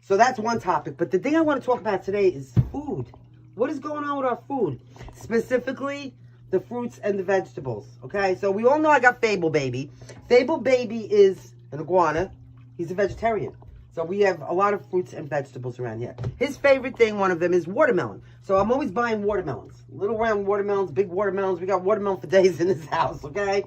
So that's one topic. But the thing I want to talk about today is food. What is going on with our food? Specifically, the fruits and the vegetables. Okay? So we all know I got Fable Baby. Fable Baby is an iguana. He's a vegetarian. So we have a lot of fruits and vegetables around here. His favorite thing, one of them, is watermelon. So I'm always buying watermelons. Little round watermelons, big watermelons. We got watermelon for days in this house, okay?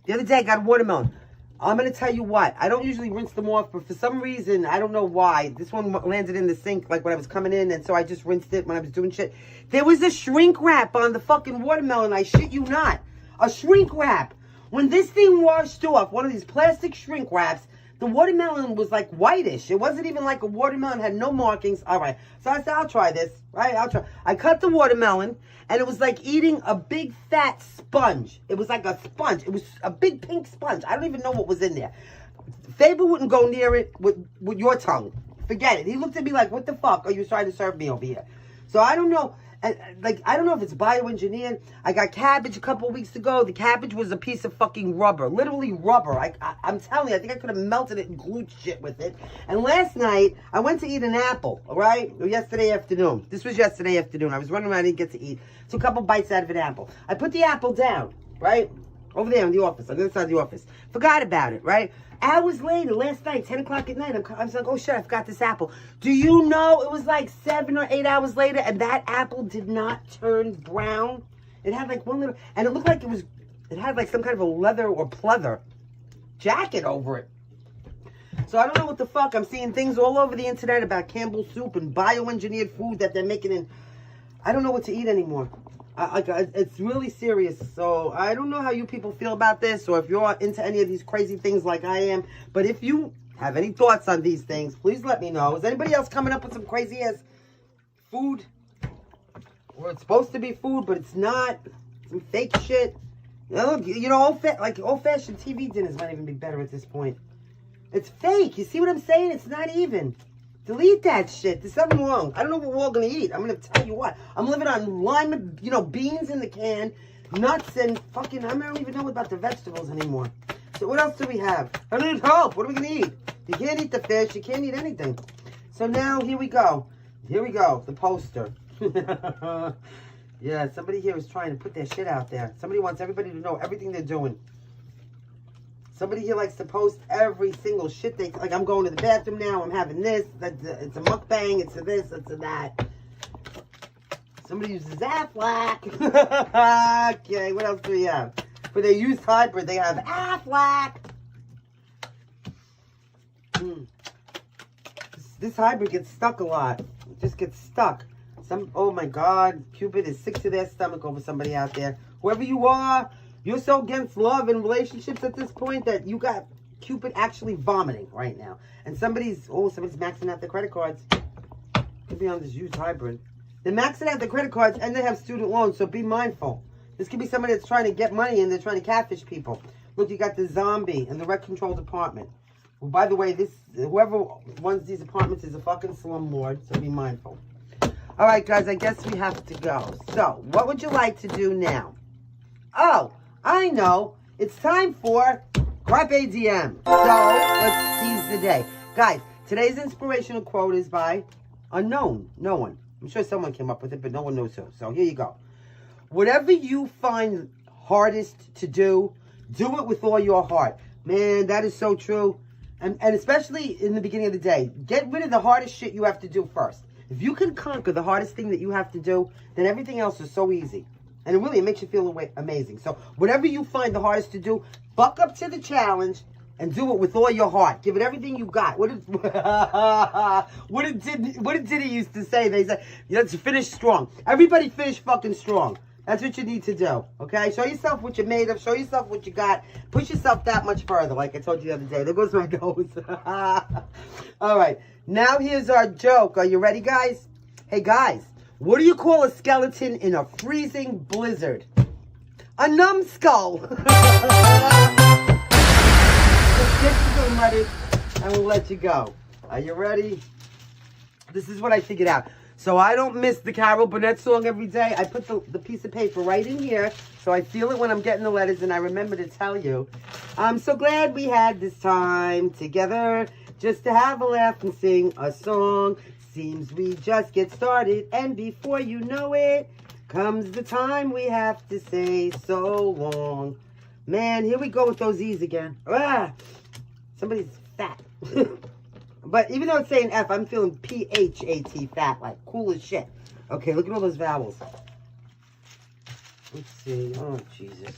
The other day I got a watermelon. I'm going to tell you what. I don't usually rinse them off, but for some reason, I don't know why. This one landed in the sink like when I was coming in, and so I just rinsed it when I was doing shit. There was a shrink wrap on the fucking watermelon. I shit you not. A shrink wrap. When this thing washed off, one of these plastic shrink wraps, the watermelon was like whitish. It wasn't even like a watermelon, had no markings. All right. So I said, I'll try this. Right? I'll try. I cut the watermelon, and it was like eating a big fat sponge. It was like a sponge. It was a big pink sponge. I don't even know what was in there. Faber wouldn't go near it with your tongue. Forget it. He looked at me like, what the fuck are you trying to serve me over here? So I don't know. Like, I don't know if it's bioengineered. I got cabbage a couple weeks ago. The cabbage was a piece of fucking rubber. Literally rubber. I'm telling you, I think I could have melted it and glued shit with it. And last night, I went to eat an apple, all right? Or yesterday afternoon. This was yesterday afternoon. I was running around, I didn't get to eat. Took a couple bites out of an apple. I put the apple down, right? Over there in the office, on the other side of the office. Forgot about it, right? Hours later, last night, 10 o'clock at night, I was like, oh shit, I forgot this apple. Do you know it was like 7 or 8 hours later and that apple did not turn brown? It had like one little, and it looked like it had like some kind of a leather or pleather jacket over it. So I don't know what the fuck. I'm seeing things all over the internet about Campbell's soup and bioengineered food that they're making in. I don't know what to eat anymore. It's really serious. So I don't know how you people feel about this, or if you're into any of these crazy things like I am. But if you have any thoughts on these things, please let me know. Is anybody else coming up with some crazy ass food? Or it's supposed to be food, but it's not. Some fake shit. You know, old-fashioned TV dinners might even be better at this point. It's fake. You see what I'm saying? It's not even. Delete that shit. There's something wrong. I don't know what we're all going to eat. I'm going to tell you what. I'm living on lime, beans in the can, nuts, and fucking, I don't even know about the vegetables anymore. So what else do we have? I need help. What are we going to eat? You can't eat the fish. You can't eat anything. So now, here we go. Here we go. The poster. Yeah, somebody here is trying to put their shit out there. Somebody wants everybody to know everything they're doing. Somebody here likes to post every single shit they... Like, I'm going to the bathroom now. I'm having this. It's a mukbang. It's a this. It's a that. Somebody uses Aflac. Okay, what else do we have? For their used hybrid, they have Aflac. This hybrid gets stuck a lot. It just gets stuck. Oh, my God. Cupid is sick to their stomach over somebody out there. Whoever you are... You're so against love and relationships at this point that you got Cupid actually vomiting right now. And somebody's maxing out their credit cards. Could be on this used hybrid. They're maxing out their credit cards and they have student loans, so be mindful. This could be somebody that's trying to get money and they're trying to catfish people. Look, you got the zombie and the wreck control department. Well, by the way, whoever runs these apartments is a fucking slumlord, so be mindful. All right, guys, I guess we have to go. So, what would you like to do now? Oh, I know. It's time for Carpe Diem. So, let's seize the day. Guys, today's inspirational quote is by unknown. No one. I'm sure someone came up with it, but no one knows who. So, here you go. Whatever you find hardest to do, do it with all your heart. Man, that is so true. And especially in the beginning of the day, get rid of the hardest shit you have to do first. If you can conquer the hardest thing that you have to do, then everything else is so easy. And it makes you feel amazing. So whatever you find the hardest to do, buck up to the challenge and do it with all your heart. Give it everything you got. What did Diddy used to say? They said, let's finish strong. Everybody finish fucking strong. That's what you need to do, okay? Show yourself what you're made of. Show yourself what you got. Push yourself that much further, like I told you the other day. There goes my nose. All right. Now here's our joke. Are you ready, guys? Hey, guys. What do you call a skeleton in a freezing blizzard? A numbskull. Let's get you some ready, and we'll let you go. Are you ready? This is what I figured out. So I don't miss the Carol Burnett song every day. I put the piece of paper right in here, so I feel it when I'm getting the letters, and I remember to tell you. I'm so glad we had this time together, just to have a laugh and sing a song. Seems we just get started, and before you know it, comes the time we have to say so long. Man, here we go with those E's again. Ah, somebody's fat. But even though it's saying F, I'm feeling P-H-A-T, fat, like cool as shit. Okay, look at all those vowels. Let's see. Oh, Jesus.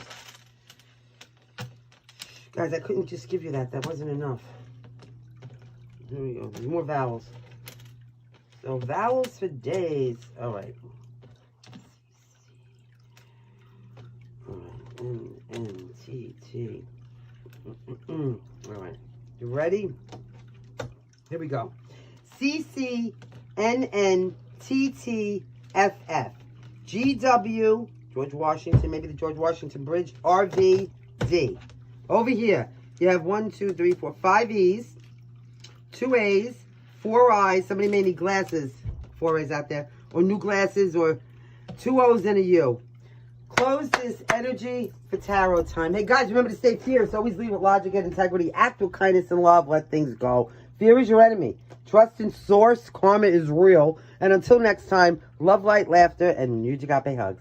Guys, I couldn't just give you that. That wasn't enough. Here we go. More vowels. So, vowels for days. All right. N-N-T-T. All right. You ready? Here we go. C-C-N-N-T-T-F-F. G-W, George Washington, maybe the George Washington Bridge, R-V-D. Over here, you have 1, 2, 3, 4, 5 E's, 2 A's, 4 I's. Somebody may need glasses, 4 A's out there, or new glasses, or 2 O's and a U. Close this energy for tarot time. Hey, guys, remember to stay fierce. Always lead with logic and integrity. Act with kindness and love. Let things go. Fear is your enemy. Trust in source. Karma is real. And until next time, love, light, laughter, and New Agape hugs.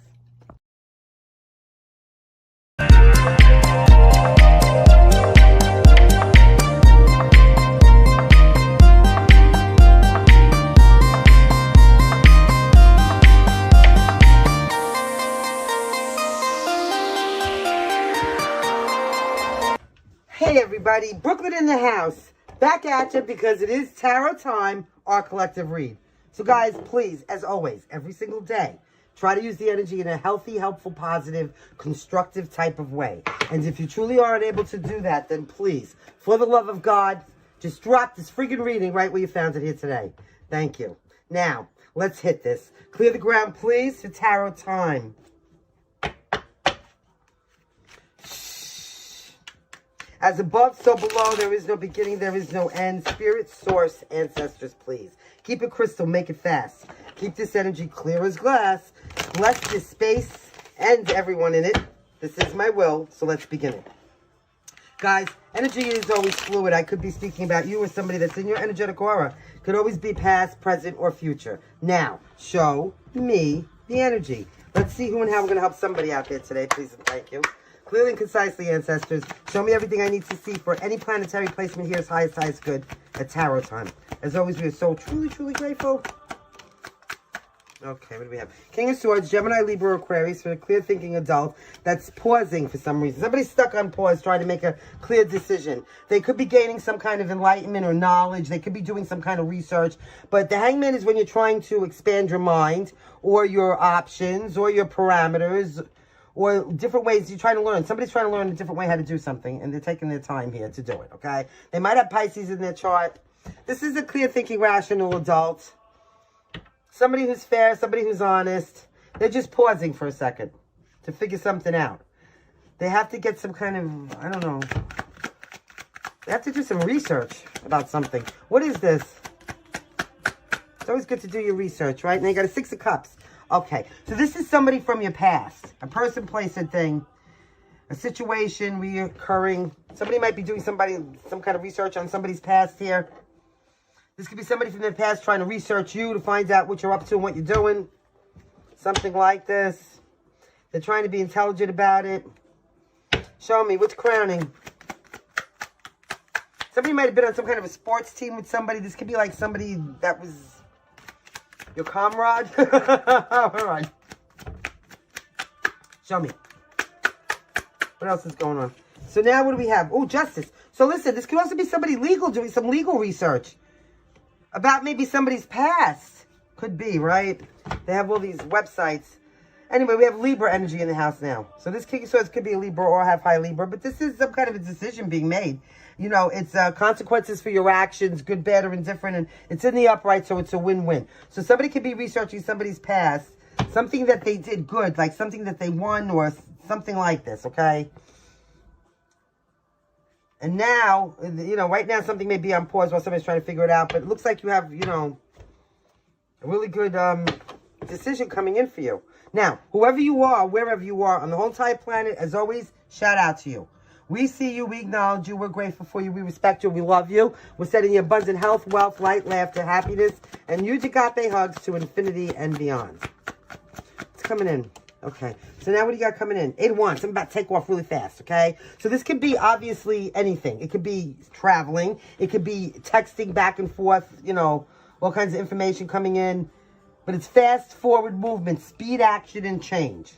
Hey, everybody. Brooklyn in the house. Back at you because it is tarot time, our collective read. So guys, please, as always, every single day, try to use the energy in a healthy, helpful, positive, constructive type of way. And if you truly aren't able to do that, then please, for the love of God, just drop this freaking reading right where you found it here today. Thank you. Now, let's hit this. Clear the ground, please, for tarot time. As above, so below, there is no beginning, there is no end. Spirit, source, ancestors, please. Keep it crystal, make it fast. Keep this energy clear as glass. Bless this space and everyone in it. This is my will, so let's begin it. Guys, energy is always fluid. I could be speaking about you or somebody that's in your energetic aura. Could always be past, present, or future. Now, show me the energy. Let's see who and how we're going to help somebody out there today, please and thank you. Clearly and concisely, ancestors, show me everything I need to see for any planetary placement here as high as good at tarot time. As always, we are so truly, truly grateful. Okay, what do we have? King of Swords, Gemini, Libra, Aquarius for a clear-thinking adult that's pausing for some reason. Somebody's stuck on pause trying to make a clear decision. They could be gaining some kind of enlightenment or knowledge. They could be doing some kind of research. But the Hangman is when you're trying to expand your mind or your options or your parameters or different ways you're trying to learn. Somebody's trying to learn a different way how to do something, and they're taking their time here to do it, okay? They might have Pisces in their chart. This is a clear-thinking, rational adult. Somebody who's fair, somebody who's honest. They're just pausing for a second to figure something out. They have to get some kind of, I don't know. They have to do some research about something. What is this? It's always good to do your research, right? And you got a 6 of Cups. Okay, so this is somebody from your past. A person, place, a thing. A situation reoccurring. Somebody might be doing some kind of research on somebody's past here. This could be somebody from their past trying to research you to find out what you're up to and what you're doing. Something like this. They're trying to be intelligent about it. Show me, what's crowning? Somebody might have been on some kind of a sports team with somebody. This could be like somebody that was your comrade. All right. Show me. What else is going on? So now what do we have? Oh, justice. So listen, this could also be somebody legal doing some legal research about maybe somebody's past. Could be, right? They have all these websites. Anyway, we have Libra energy in the house now. So this King of Swords could be a Libra or have high Libra, but this is some kind of a decision being made. You know, it's consequences for your actions, good, bad, or indifferent, and it's in the upright, so it's a win-win. So somebody could be researching somebody's past, something that they did good, like something that they won or something like this, okay? And now, you know, right now something may be on pause while somebody's trying to figure it out, but it looks like you have, you know, a really good decision coming in for you. Now, whoever you are, wherever you are, on the whole entire planet, as always, shout out to you. We see you, we acknowledge you, we're grateful for you, we respect you, we love you. We're sending you abundant health, wealth, light, laughter, happiness, and huge agape hugs to infinity and beyond. It's coming in. Okay, so now what do you got coming in? 8 of Wands. I'm about to take off really fast, okay? So this could be obviously anything. It could be traveling. It could be texting back and forth, you know, all kinds of information coming in. But it's fast forward movement, speed, action, and change,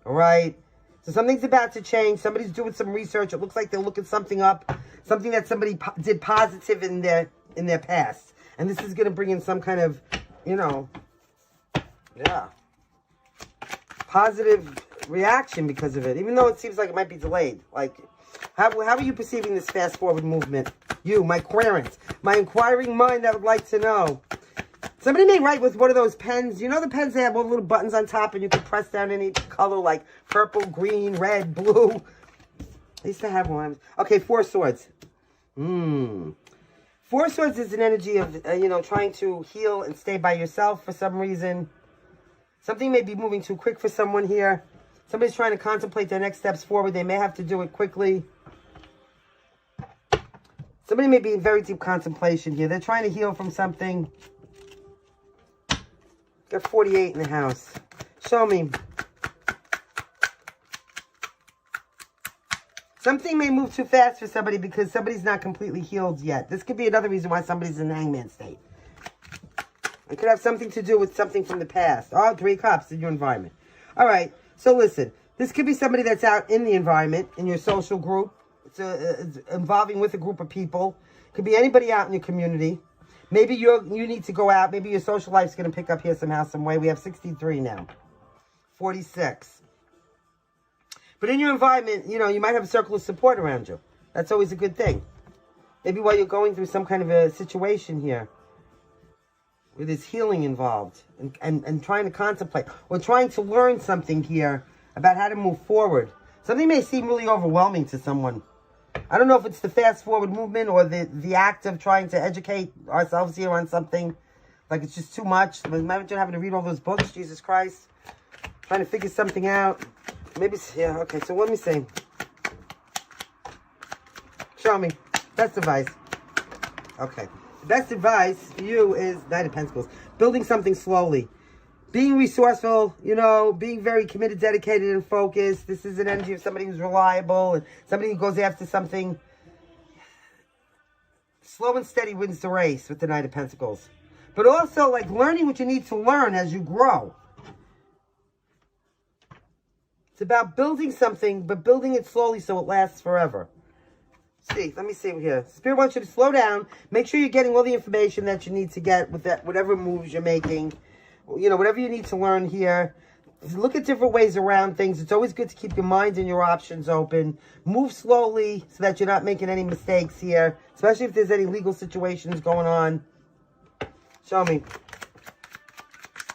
all right? So something's about to change. Somebody's doing some research. It looks like they're looking something up, something that somebody did positive in their past. And this is going to bring in some kind of, you know, yeah, positive reaction because of it, even though it seems like it might be delayed. Like, how are you perceiving this fast forward movement? You, my querent, my inquiring mind that would like to know. Somebody may write with one of those pens. You know the pens that have all the little buttons on top and you can press down any color like purple, green, red, blue. I used to have one. Okay, 4 Swords. 4 Swords is an energy of, you know, trying to heal and stay by yourself for some reason. Something may be moving too quick for someone here. Somebody's trying to contemplate their next steps forward. They may have to do it quickly. Somebody may be in very deep contemplation here. They're trying to heal from something. Got 48 in the house. Show me. Something may move too fast for somebody because somebody's not completely healed yet. This could be another reason why somebody's in the hangman state. It could have something to do with something from the past. Oh, 3 Cups in your environment. All right. So listen, this could be somebody that's out in the environment, in your social group. It's involving with a group of people. It could be anybody out in your community. Maybe you need to go out. Maybe your social life's going to pick up here somehow, some way. We have 63 now. 46. But in your environment, you know, you might have a circle of support around you. That's always a good thing. Maybe while you're going through some kind of a situation here, where there's healing involved, and trying to contemplate, or trying to learn something here about how to move forward. Something may seem really overwhelming to someone. I don't know if it's the fast forward movement or the act of trying to educate ourselves here on something. Like it's just too much. Imagine having to read all those books, Jesus Christ. Trying to figure something out. Maybe, yeah, okay, so let me see. Show me. Best advice. Okay. The best advice for you is Knight of Pentacles. Building something slowly. Being resourceful, you know, being very committed, dedicated, and focused. This is an energy of somebody who's reliable and somebody who goes after something. Slow and steady wins the race with the Knight of Pentacles. But also, like, learning what you need to learn as you grow. It's about building something, but building it slowly so it lasts forever. See, let me see here. Spirit wants you to slow down. Make sure you're getting all the information that you need to get with that, whatever moves you're making. You know, whatever you need to learn here. Look at different ways around things. It's always good to keep your mind and your options open. Move slowly so that you're not making any mistakes here, especially if there's any legal situations going on. Show me.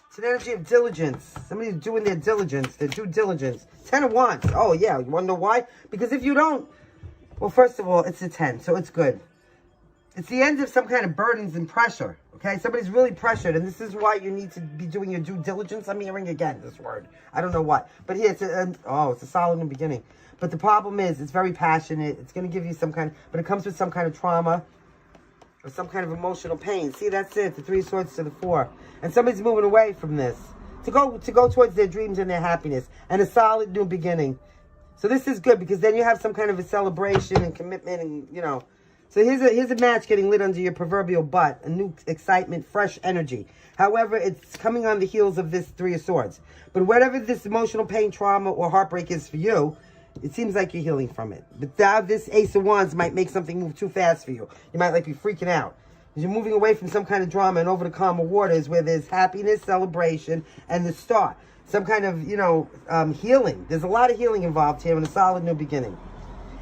It's an energy of diligence. Somebody's doing their diligence, their due diligence. 10 of Wands. Oh, yeah. You want to know why? Because if you don't, well, first of all, it's a 10, so it's good. It's the end of some kind of burdens and pressure, okay? Somebody's really pressured, and this is why you need to be doing your due diligence. I'm hearing again this word. I don't know what. But here, it's a solid in the beginning. But the problem is, it's very passionate. It's going to give you some kind, but it comes with some kind of trauma or some kind of emotional pain. See, that's it. The 3 Swords to the 4. And somebody's moving away from this to go towards their dreams and their happiness and a solid new beginning. So this is good because then you have some kind of a celebration and commitment and, you know, So here's a match getting lit under your proverbial butt. A new excitement, fresh energy. However, it's coming on the heels of this Three of Swords. But whatever this emotional pain, trauma, or heartbreak is for you, it seems like you're healing from it. But now this Ace of Wands might make something move too fast for you. You might like be freaking out. You're moving away from some kind of drama and over to calmer waters where there's happiness, celebration, and the start. Some kind of, healing. There's a lot of healing involved here and a solid new beginning.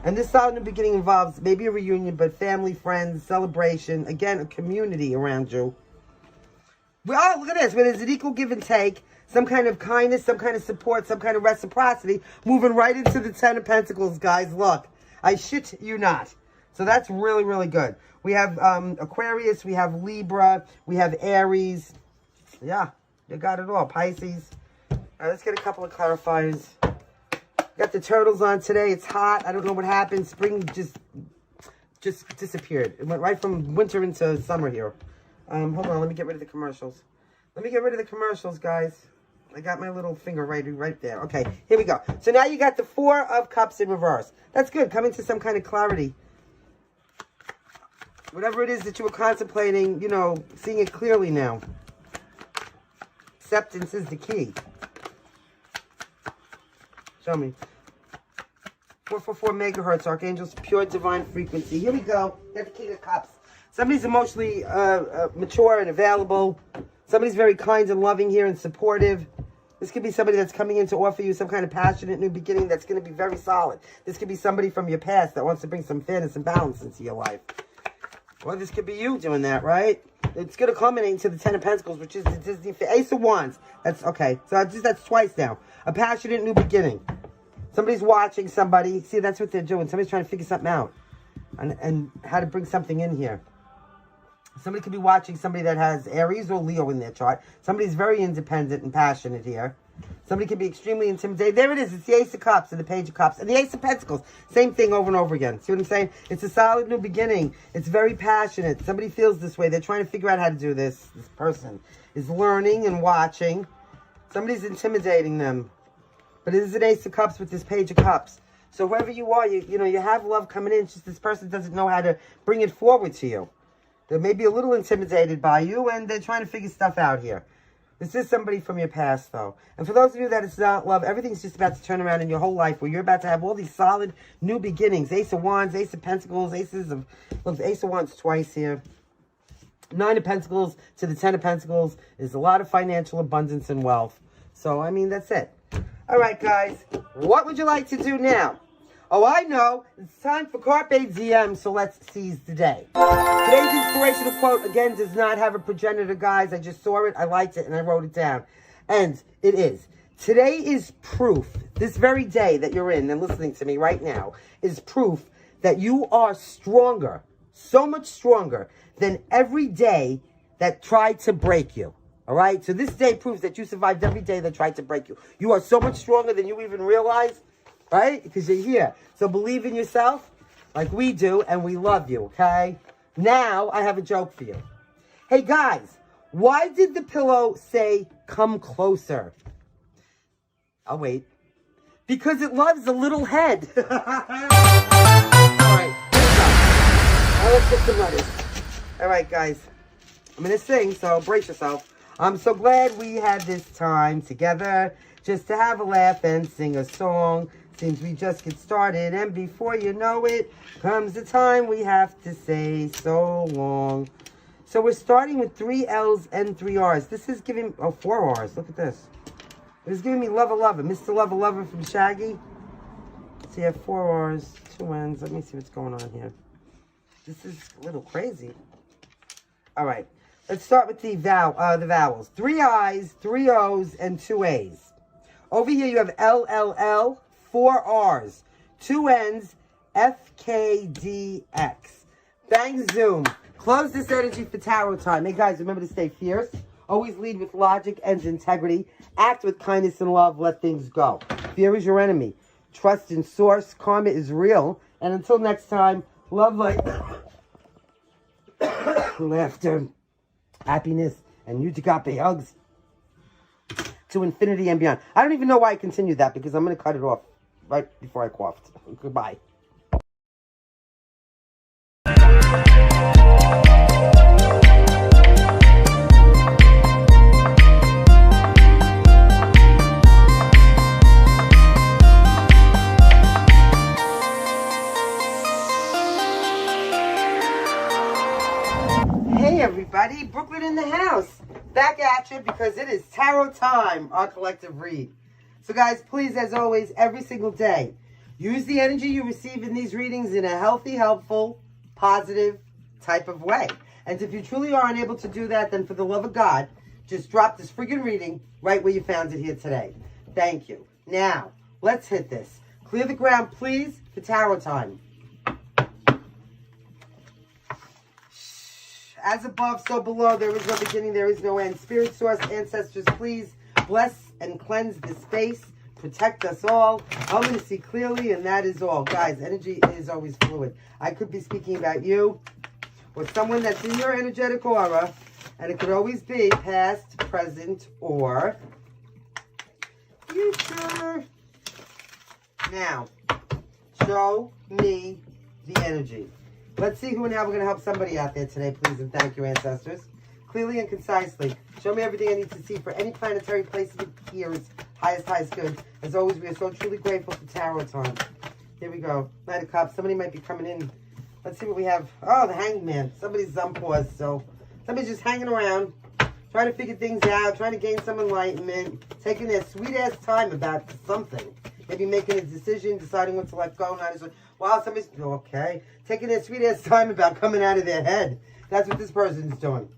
And this solid new beginning involves maybe a reunion, but family, friends, celebration. Again, a community around you. Well, look at this. Where there's an equal give and take. Some kind of kindness, some kind of support, some kind of reciprocity. Moving right into the Ten of Pentacles, guys. Look. I shit you not. So that's really, really good. We have Aquarius. We have Libra. We have Aries. Yeah, you got it all. Pisces. All right, let's get a couple of clarifiers. Got the turtles on today. It's hot. I don't know what happened. Spring just disappeared. It went right from winter into summer here. Hold on. Let me get rid of the commercials. Let me get rid of the commercials, guys. I got my little finger right there. Okay, here we go. So now you got the Four of Cups in reverse. That's good. Coming to some kind of clarity. Whatever it is that you were contemplating, seeing it clearly now. Acceptance is the key. Show me. 444 megahertz, Archangel's pure divine frequency. Here we go. That's the King of Cups. Somebody's emotionally mature and available. Somebody's very kind and loving here and supportive. This could be somebody that's coming in to offer you some kind of passionate new beginning that's going to be very solid. This could be somebody from your past that wants to bring some fairness and balance into your life. Or this could be you doing that, right? It's going to culminate into the Ten of Pentacles, which is the Disney Ace of Wands. That's okay. So that's twice now. A passionate new beginning. Somebody's watching somebody. See, that's what they're doing. Somebody's trying to figure something out. And how to bring something in here. Somebody could be watching somebody that has Aries or Leo in their chart. Somebody's very independent and passionate here. Somebody could be extremely intimidated. There it is. It's the Ace of Cups and the Page of Cups. And the Ace of Pentacles. Same thing over and over again. See what I'm saying? It's a solid new beginning. It's very passionate. Somebody feels this way. They're trying to figure out how to do this. This person is learning and watching. Somebody's intimidating them. But it is an Ace of Cups with this Page of Cups. So whoever you are, you have love coming in. It's just this person doesn't know how to bring it forward to you. They may be a little intimidated by you, and they're trying to figure stuff out here. This is somebody from your past, though. And for those of you that it's not love, everything's just about to turn around in your whole life, where you're about to have all these solid new beginnings. Ace of Wands, Ace of Pentacles, Ace of Wands twice here. Nine of Pentacles to the Ten of Pentacles is a lot of financial abundance and wealth. So, that's it. All right, guys. What would you like to do now? Oh, I know. It's time for Carpe Diem, so let's seize the day. Today's inspirational quote, again, does not have a progenitor, guys. I just saw it, I liked it, and I wrote it down. And it is, today is proof, this very day that you're in and listening to me right now, is proof that you are stronger, so much stronger than every day that tried to break you. All right? So this day proves that you survived every day that tried to break you. You are so much stronger than you even realize. Right? Because you're here. So believe in yourself like we do, and we love you, okay? Now, I have a joke for you. Hey, guys, why did the pillow say, come closer? I'll wait. Because it loves a little head. All right, now let's get some letters. All right, guys. I'm going to sing, so brace yourself. I'm so glad we had this time together just to have a laugh and sing a song. Seems we just get started, and before you know it, comes the time we have to say so long. So we're starting with 3 L's and 3 R's. This is giving, 4 R's. Look at this. It is giving me Lover Lover. Mr. Lover Lover from Shaggy. So you have 4 R's, 2 N's. Let me see what's going on here. This is a little crazy. All right. Let's start with the vowels. 3 I's, 3 O's, and 2 A's. Over here you have LLL. 4 R's, 2 N's, FKDX. Bang, zoom. Close this energy for tarot time. Hey, guys, remember to stay fierce. Always lead with logic and integrity. Act with kindness and love. Let things go. Fear is your enemy. Trust in source. Karma is real. And until next time, love, light, laughter, happiness, and Utagape hugs to infinity and beyond. I don't even know why I continued that, because I'm going to cut it off right before I coughed. Goodbye. everybody, Brooklyn in the house. Back at you because it is tarot time, our collective read. So guys, please, as always, every single day, use the energy you receive in these readings in a healthy, helpful, positive type of way. And if you truly are unable to do that, then for the love of God, just drop this friggin' reading right where you found it here today. Thank you. Now, let's hit this. Clear the ground, please, for tarot time. As above, so below. There is no beginning, there is no end. Spirit, source, ancestors, please bless and cleanse this space. Protect us all. I'm going to see clearly, and that is all. Guys, energy is always fluid. I could be speaking about you or someone that's in your energetic aura, and it could always be past, present, or future. Now, show me the energy. Let's see who and how we're going to help somebody out there today, please, and thank you, ancestors. Clearly and concisely. Show me everything I need to see for any planetary placement here is highest good. As always, we are so truly grateful for tarot time. Here we go. Knight of Cups. Somebody might be coming in. Let's see what we have. Oh, the Hangman. Somebody's paused, so somebody's just hanging around, trying to figure things out, trying to gain some enlightenment, taking their sweet-ass time about something. Maybe making a decision, deciding what to let go. Wow, somebody's, okay. Taking their sweet-ass time about coming out of their head. That's what this person's doing.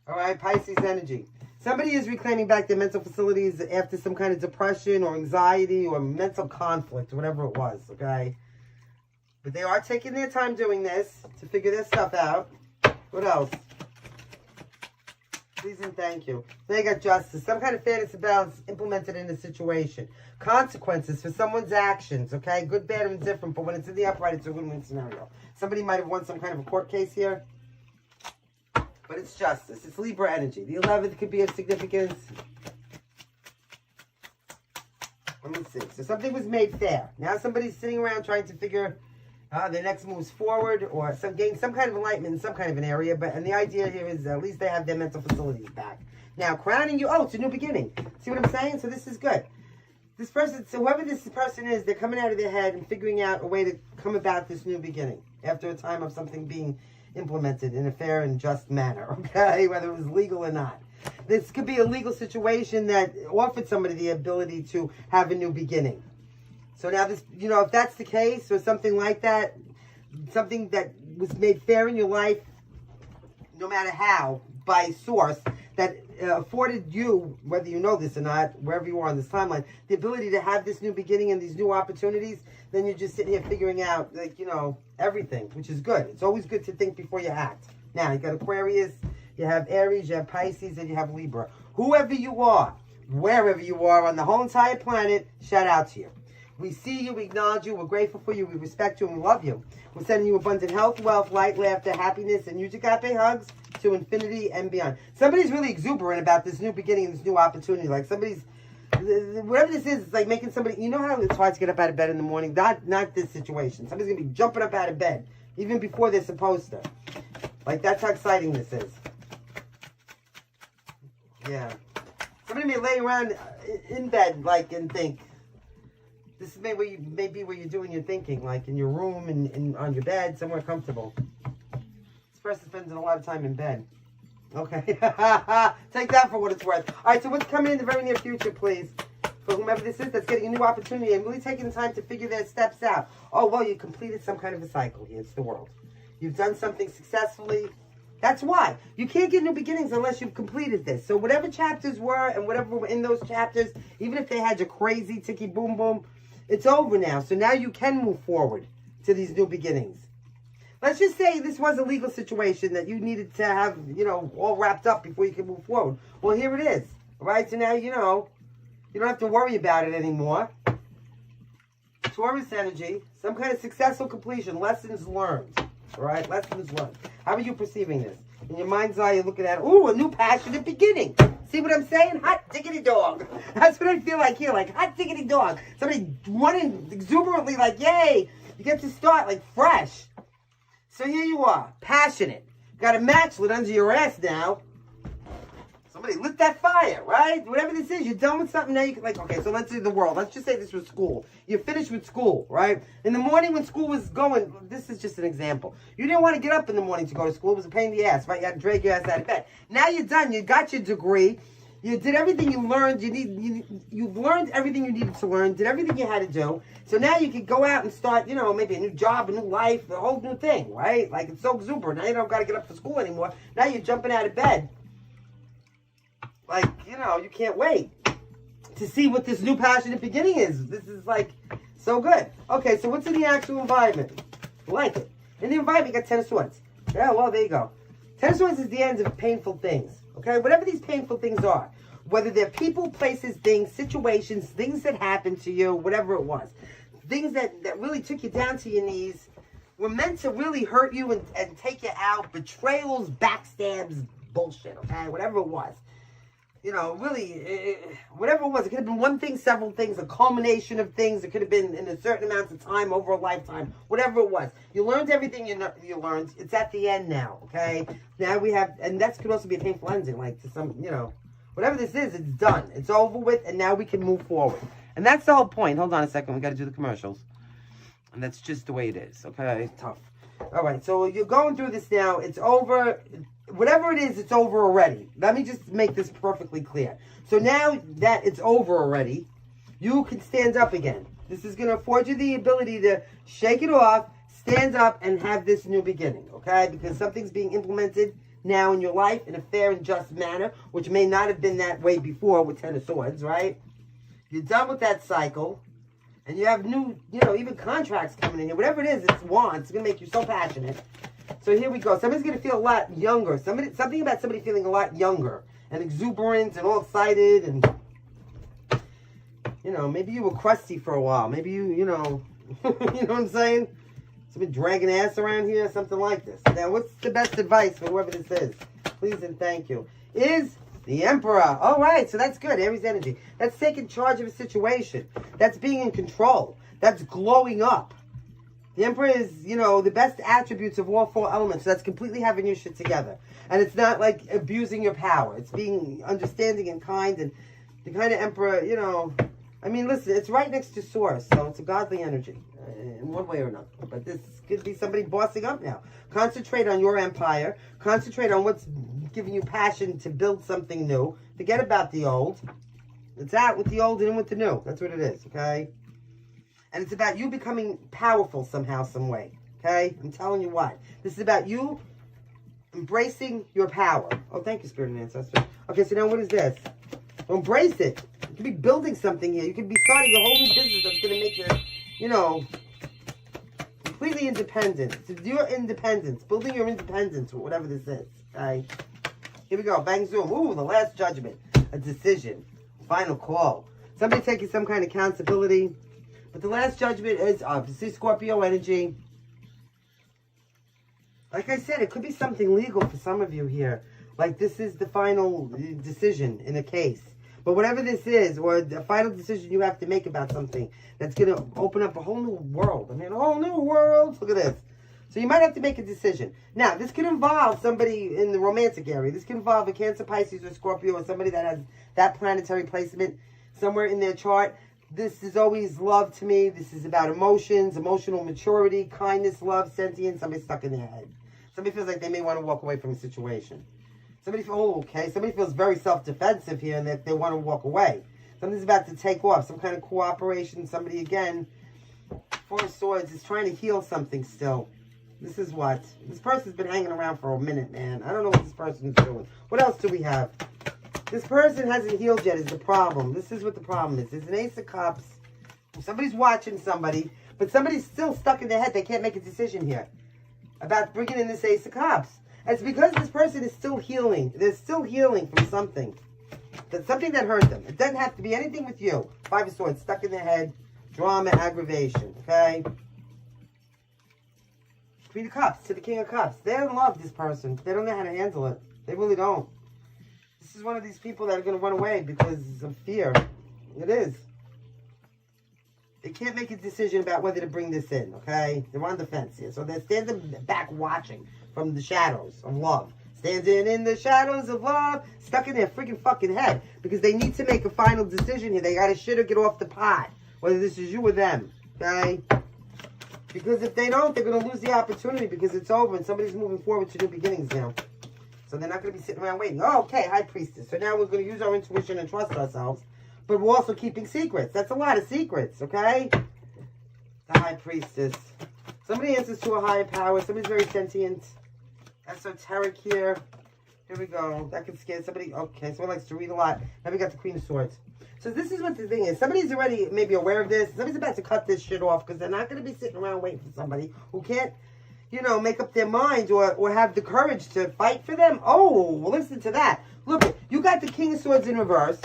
All right, Pisces energy. Somebody is reclaiming back their mental facilities after some kind of depression or anxiety or mental conflict, whatever it was, okay? But they are taking their time doing this to figure their stuff out. What else? Please and thank you. They got justice. Some kind of fairness and balance implemented in the situation. Consequences for someone's actions, okay? Good, bad, and indifferent, but when it's in the upright, it's a win-win scenario. Somebody might have won some kind of a court case here, but it's justice. It's Libra energy. The 11th could be of significance. Let me see. So something was made fair. Now somebody's sitting around trying to figure their next moves forward or gain some kind of enlightenment in some kind of an area. And the idea here is at least they have their mental facilities back. Now, crowning you. Oh, it's a new beginning. See what I'm saying? So this is good. This person, so whoever this person is, they're coming out of their head and figuring out a way to come about this new beginning after a time of something being implemented in a fair and just manner, okay? Whether it was legal or not. This could be a legal situation that offered somebody the ability to have a new beginning. So now this, if that's the case or something like that, something that was made fair in your life, no matter how, by source, that afforded you, whether you know this or not, wherever you are on this timeline, the ability to have this new beginning and these new opportunities, then you're just sitting here figuring out, everything, which is good. It's always good to think before you act. Now, you got Aquarius, you have Aries, you have Pisces, and you have Libra. Whoever you are, wherever you are on the whole entire planet, shout out to you. We see you, we acknowledge you, we're grateful for you, we respect you, and we love you. We're sending you abundant health, wealth, light, laughter, happiness, and Yujikape hugs to infinity and beyond. Somebody's really exuberant about this new beginning and this new opportunity. Like somebody's, whatever this is, it's like making somebody, you know how it's hard to get up out of bed in the morning? Not this situation. Somebody's going to be jumping up out of bed, even before they're supposed to. Like, that's how exciting this is. Yeah. Somebody may lay around in bed, and think, this may be where you're doing your thinking, like in your room and on your bed, somewhere comfortable. This person spends a lot of time in bed. Okay. Take that for what it's worth. All right, so what's coming in the very near future, please? For whomever this is that's getting a new opportunity and really taking the time to figure their steps out. Oh, well, you completed some kind of a cycle here. It's the world. You've done something successfully. That's why. You can't get new beginnings unless you've completed this. So whatever chapters were and whatever were in those chapters, even if they had your crazy ticky boom boom, it's over now. So now you can move forward to these new beginnings. Let's just say this was a legal situation that you needed to have, all wrapped up before you can move forward. Well, here it is. All right? So now, you don't have to worry about it anymore. Taurus energy, some kind of successful completion, lessons learned. All right? Lessons learned. How are you perceiving this? In your mind's eye, you're looking at, ooh, a new passionate beginning. See what I'm saying? Hot diggity dog. That's what I feel like here, like hot diggity dog. Somebody running exuberantly like, yay, you get to start like fresh. So here you are, passionate. Got a matchlet under your ass now. So Somebody lit that fire, right? Whatever this is, you're done with something, now you can, like, okay, so let's say the world. Let's just say this was school. You're finished with school, right? In the morning when school was going, this is just an example. You didn't want to get up in the morning to go to school. It was a pain in the ass, right? You had to drag your ass out of bed. Now you're done. You got your degree. You did everything you learned. You've learned everything you needed to learn, did everything you had to do. So now you can go out and start, you know, maybe a new job, a new life, a whole new thing, right? Like, it's so exuberant. Now you don't got to get up for school anymore. Now you're jumping out of bed. Like, you know, you can't wait to see what this new passionate beginning is. This is, like, so good. Okay, so what's in the actual environment? I like it. In the environment, you got Ten of Swords. Yeah, well, there you go. Ten of Swords is the end of painful things. Okay, whatever these painful things are. Whether they're people, places, things, situations, things that happened to you, whatever it was. Things that really took you down to your knees, were meant to really hurt you and take you out. Betrayals, backstabs, bullshit, okay? Whatever it was. You know, really, whatever it was. It could have been one thing, several things, a culmination of things. It could have been in a certain amount of time, over a lifetime, whatever it was. You learned everything you learned. It's at the end now, okay? Now we have, and that could also be a painful ending, like to some, you know, whatever this is, it's done. It's over with, and now we can move forward. And that's the whole point. Hold on a second. We got to do the commercials. And that's just the way it is, okay? Tough. All right, so you're going through this now. It's over. Whatever it is, it's over already. Let me just make this perfectly clear. So now that it's over already, you can stand up again. This is going to afford you the ability to shake it off, stand up, and have this new beginning, okay? Because something's being implemented now in your life in a fair and just manner, which may not have been that way before with Ten of Swords, right? You're done with that cycle, and you have new, you know, even contracts coming in here. Whatever it is, it's going to make you so passionate. So here we go. Somebody's going to feel a lot younger. Something about somebody feeling a lot younger and exuberant and all excited. And, you know, maybe you were crusty for a while. Maybe you know, you know what I'm saying? Somebody dragging ass around here, something like this. Now, what's the best advice for whoever this is? Please and thank you. Is the Emperor. All right, so that's good. Aries energy. That's taking charge of a situation. That's being in control. That's glowing up. The Emperor is, you know, the best attributes of all four elements. So that's completely having your shit together. And it's not like abusing your power. It's being understanding and kind. And the kind of Emperor, you know, I mean, listen, it's right next to Source. So it's a godly energy in one way or another. But this could be somebody bossing up now. Concentrate on your empire. Concentrate on what's giving you passion to build something new. Forget about the old. It's out with the old and in with the new. That's what it is, okay? And it's about you becoming powerful somehow, some way. Okay? I'm telling you what. This is about you embracing your power. Oh, thank you, Spirit and Ancestors. Okay, so now what is this? Well, embrace it. You could be building something here. You could be starting a whole new business that's going to make you, you know, completely independent. It's your independence. Building your independence, or whatever this is. Okay? Here we go. Bang, zoom. Ooh, the last judgment. A decision. Final call. Somebody taking some kind of accountability. But the last judgment is obviously Scorpio energy. Like I said, it could be something legal for some of you here. Like this is the final decision in a case. But whatever this is, or the final decision you have to make about something that's going to open up a whole new world. I mean, a whole new world. Look at this. So you might have to make a decision. Now, this could involve somebody in the romantic area. This could involve a Cancer, Pisces, or Scorpio, or somebody that has that planetary placement somewhere in their chart. This is always love to me. This is about emotions, emotional maturity, kindness, love, sentience. Somebody stuck in their head. Somebody feels like they may want to walk away from a situation. Somebody feels, oh, okay. Somebody feels very self-defensive here and that they want to walk away. Something's about to take off. Some kind of cooperation. Somebody, again, Four of Swords is trying to heal something still. This is what? This person's been hanging around for a minute, man. I don't know what this person's doing. What else do we have? This person hasn't healed yet is the problem. This is what the problem is. There's an Ace of Cups. Somebody's watching somebody, but somebody's still stuck in their head. They can't make a decision here about bringing in this Ace of Cups. And it's because this person is still healing. They're still healing from something. That's something that hurt them. It doesn't have to be anything with you. Five of Swords stuck in their head. Drama, aggravation. Okay? Queen of Cups to the King of Cups. They don't love this person. They don't know how to handle it. They really don't. This is one of these people that are going to run away because of fear. It is. They can't make a decision about whether to bring this in, okay? They're on the fence here. So they're standing back watching from the shadows of love. Standing in the shadows of love, stuck in their freaking fucking head. Because they need to make a final decision here. They got to shit or get off the pot. Whether this is you or them. Okay? Because if they don't, they're going to lose the opportunity because it's over and somebody's moving forward to new beginnings now. So they're not going to be sitting around waiting. Oh, okay, High Priestess. So now we're going to use our intuition and trust ourselves. But we're also keeping secrets. That's a lot of secrets, okay? The High Priestess. Somebody answers to a higher power. Somebody's very sentient. Esoteric here. Here we go. That could scare somebody. Okay, someone likes to read a lot. Now we got the Queen of Swords. So this is what the thing is. Somebody's already maybe aware of this. Somebody's about to cut this shit off because they're not going to be sitting around waiting for somebody who can't, you know, make up their mind or have the courage to fight for them. Oh, well, listen to that. Look, you got the King of Swords in reverse.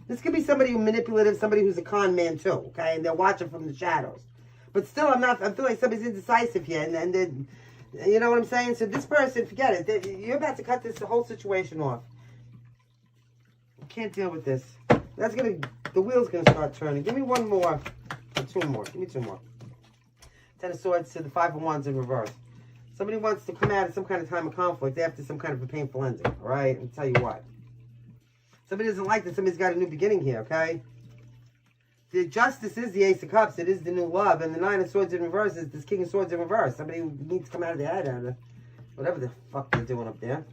This could be somebody who's manipulative, somebody who's a con man too, okay? And they're watching from the shadows. But still, I feel like somebody's indecisive here. And then, you know what I'm saying? So this person, forget it. You're about to cut the whole situation off. You can't deal with this. The wheel's going to start turning. Give me one more. Or two more. Give me two more. Ten of Swords to the Five of Wands in reverse. Somebody wants to come out of some kind of time of conflict after some kind of a painful ending. All right? I'll tell you what. Somebody doesn't like that somebody's got a new beginning here, okay? The Justice is the Ace of Cups. It is the new love. And the Nine of Swords in reverse is this King of Swords in reverse. Somebody who needs to come out of their head out of whatever the fuck they're doing up there.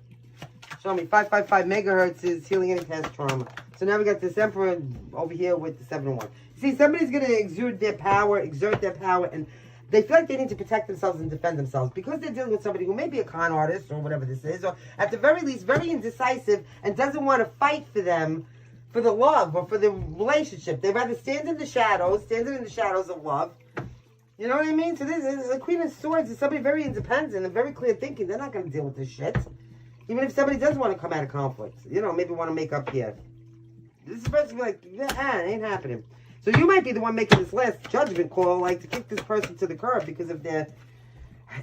Show me 555 megahertz is healing any past trauma. So now we got this Emperor over here with the 7 of Wands. See, somebody's going to exert their power, and they feel like they need to protect themselves and defend themselves because they're dealing with somebody who may be a con artist or whatever this is, or at the very least very indecisive and doesn't want to fight for them, for the love or for the relationship. They'd rather stand in the shadows of love. You know what I mean? So this is the Queen of Swords is somebody very independent and very clear thinking. They're not going to deal with this shit. Even if somebody does want to come out of conflict, you know, maybe want to make up here. This is supposed to be like, it ain't happening. So you might be the one making this last judgment call, like to kick this person to the curb because of their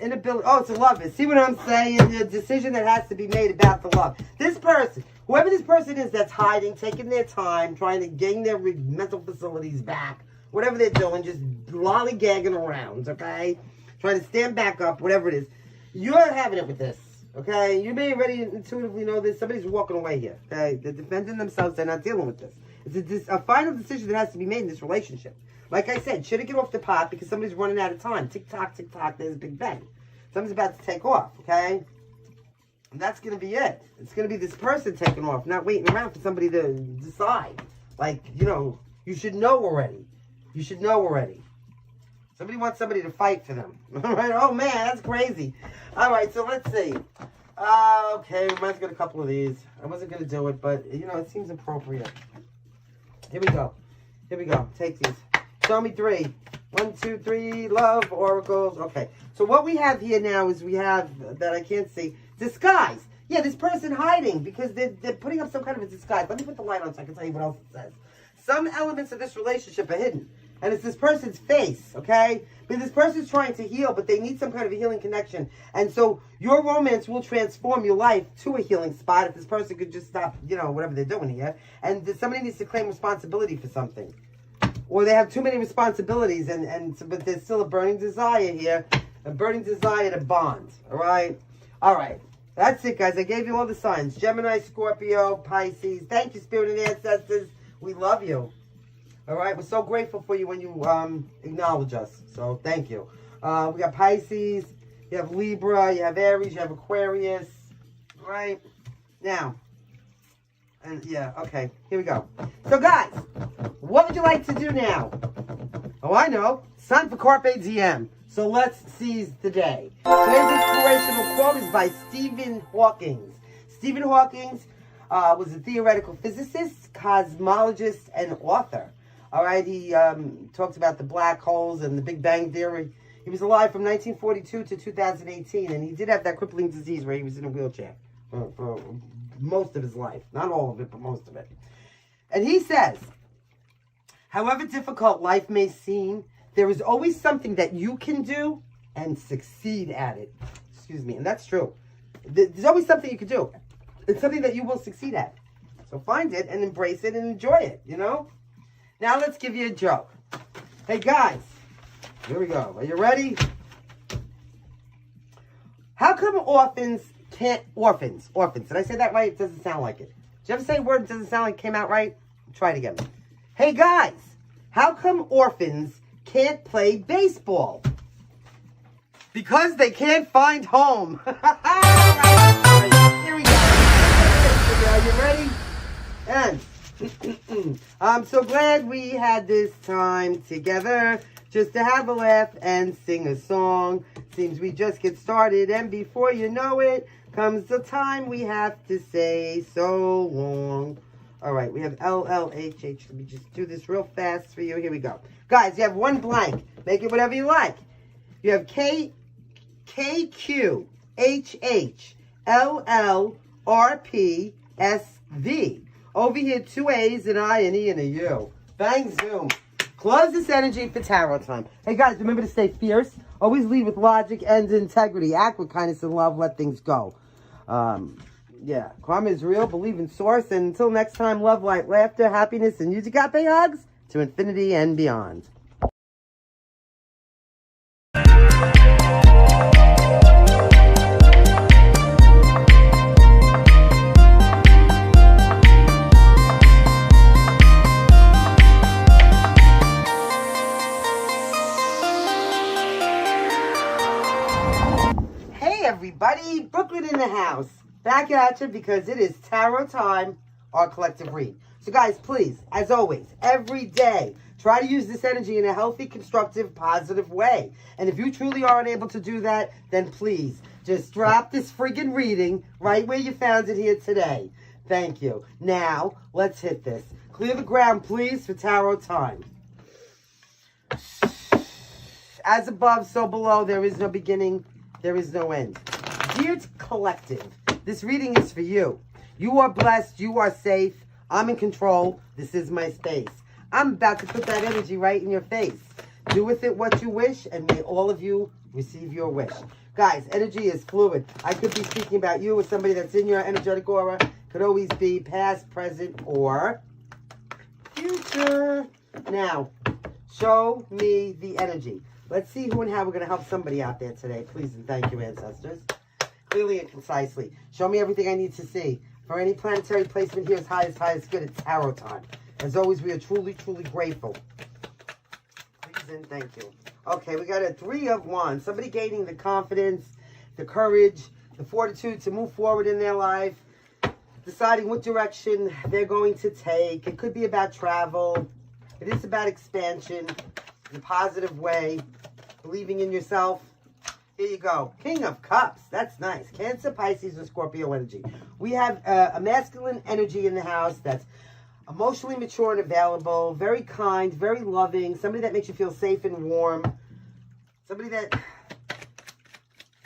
inability. Oh, it's a love. See what I'm saying? The decision that has to be made about the love. This person, whoever this person is that's hiding, taking their time, trying to gain their mental facilities back, whatever they're doing, just lollygagging around, okay? Trying to stand back up, whatever it is. You're having it with this. Okay, you may already intuitively know this. Somebody's walking away here. Okay, they're defending themselves. They're not dealing with this. It's a final decision that has to be made in this relationship. Like I said, should it get off the pot because somebody's running out of time? Tick tock, there's Big Bang. Something's about to take off. Okay, and that's gonna be it. It's gonna be this person taking off, not waiting around for somebody to decide. Like, you know, you should know already. You should know already. Somebody wants somebody to fight for them. All right? Oh, man, that's crazy. All right, so let's see. Okay, mine's got a couple of these. I wasn't going to do it, but, you know, it seems appropriate. Here we go. Here we go. Take these. Show me 3. 1, 2, 3, love, oracles. Okay, so what we have here now is we have, that I can't see, disguise. Yeah, this person hiding because they're putting up some kind of a disguise. Let me put the light on so I can tell you what else it says. Some elements of this relationship are hidden. And it's this person's face, okay? Because this person's trying to heal, but they need some kind of a healing connection. And so your romance will transform your life to a healing spot if this person could just stop, you know, whatever they're doing here. And somebody needs to claim responsibility for something. Or they have too many responsibilities, but there's still a burning desire here. A burning desire to bond, all right? All right. That's it, guys. I gave you all the signs. Gemini, Scorpio, Pisces. Thank you, Spirit and Ancestors. We love you. All right, we're so grateful for you when you acknowledge us. So thank you. We got Pisces, you have Libra, you have Aries, you have Aquarius. All right, now, and yeah, okay, here we go. So guys, what would you like to do now? Oh, I know. It's time for Carpe Diem. So let's seize the day. Today's inspirational quote is by Stephen Hawking. Stephen Hawking was a theoretical physicist, cosmologist, and author. All right, he talks about the black holes and the Big Bang Theory. He was alive from 1942 to 2018, and he did have that crippling disease where he was in a wheelchair for most of his life. Not all of it, but most of it. And he says, however difficult life may seem, there is always something that you can do and succeed at it. Excuse me, and that's true. There's always something you can do. It's something that you will succeed at. So find it and embrace it and enjoy it, you know? Now let's give you a joke. Hey guys, here we go. Are you ready? How come orphans orphans. Did I say that right? It doesn't sound like it. Did you ever say a word that doesn't sound like it came out right? Try it again. Hey guys, how come orphans can't play baseball? Because they can't find home. All right, here we go. Are you ready? And I'm so glad we had this time together just to have a laugh and sing a song. Seems we just get started, and before you know it, comes the time we have to say so long. All right, we have LLHH. Let me just do this real fast for you. Here we go. Guys, you have one blank. Make it whatever you like. You have KQHHLLRPSV. Over here, 2 A's, an I, an E, and a U. Bang, zoom. Close this energy for tarot time. Hey, guys, remember to stay fierce. Always lead with logic and integrity. Act with kindness and love. Let things go. Yeah, karma is real. Believe in source. And until next time, love, light, laughter, happiness, and use agape hugs to infinity and beyond. Everybody, Brooklyn in the house. Back at you because it is tarot time, our collective read. So guys, please, as always, every day, try to use this energy in a healthy, constructive, positive way. And if you truly are unable to do that, then please, just drop this friggin' reading right where you found it here today. Thank you. Now, let's hit this. Clear the ground, please, for tarot time. As above, so below, there is no beginning, there is no end. Dear collective, this reading is for you. You are blessed. You are safe. I'm in control. This is my space. I'm about to put that energy right in your face. Do with it what you wish, and may all of you receive your wish. Guys, energy is fluid. I could be speaking about you or somebody that's in your energetic aura. Could always be past, present, or future. Now, show me the energy. Let's see who and how we're going to help somebody out there today. Please and thank you, ancestors. Clearly and concisely. Show me everything I need to see. For any planetary placement here, as high as good, it's tarot time. As always, we are truly, truly grateful. Please and thank you. Okay, we got a 3 of Wands. Somebody gaining the confidence, the courage, the fortitude to move forward in their life, deciding what direction they're going to take. It could be about travel. It is about expansion in a positive way, believing in yourself. Here you go. King of Cups. That's nice. Cancer, Pisces, and Scorpio energy. We have a masculine energy in the house that's emotionally mature and available, very kind, very loving, somebody that makes you feel safe and warm, somebody that,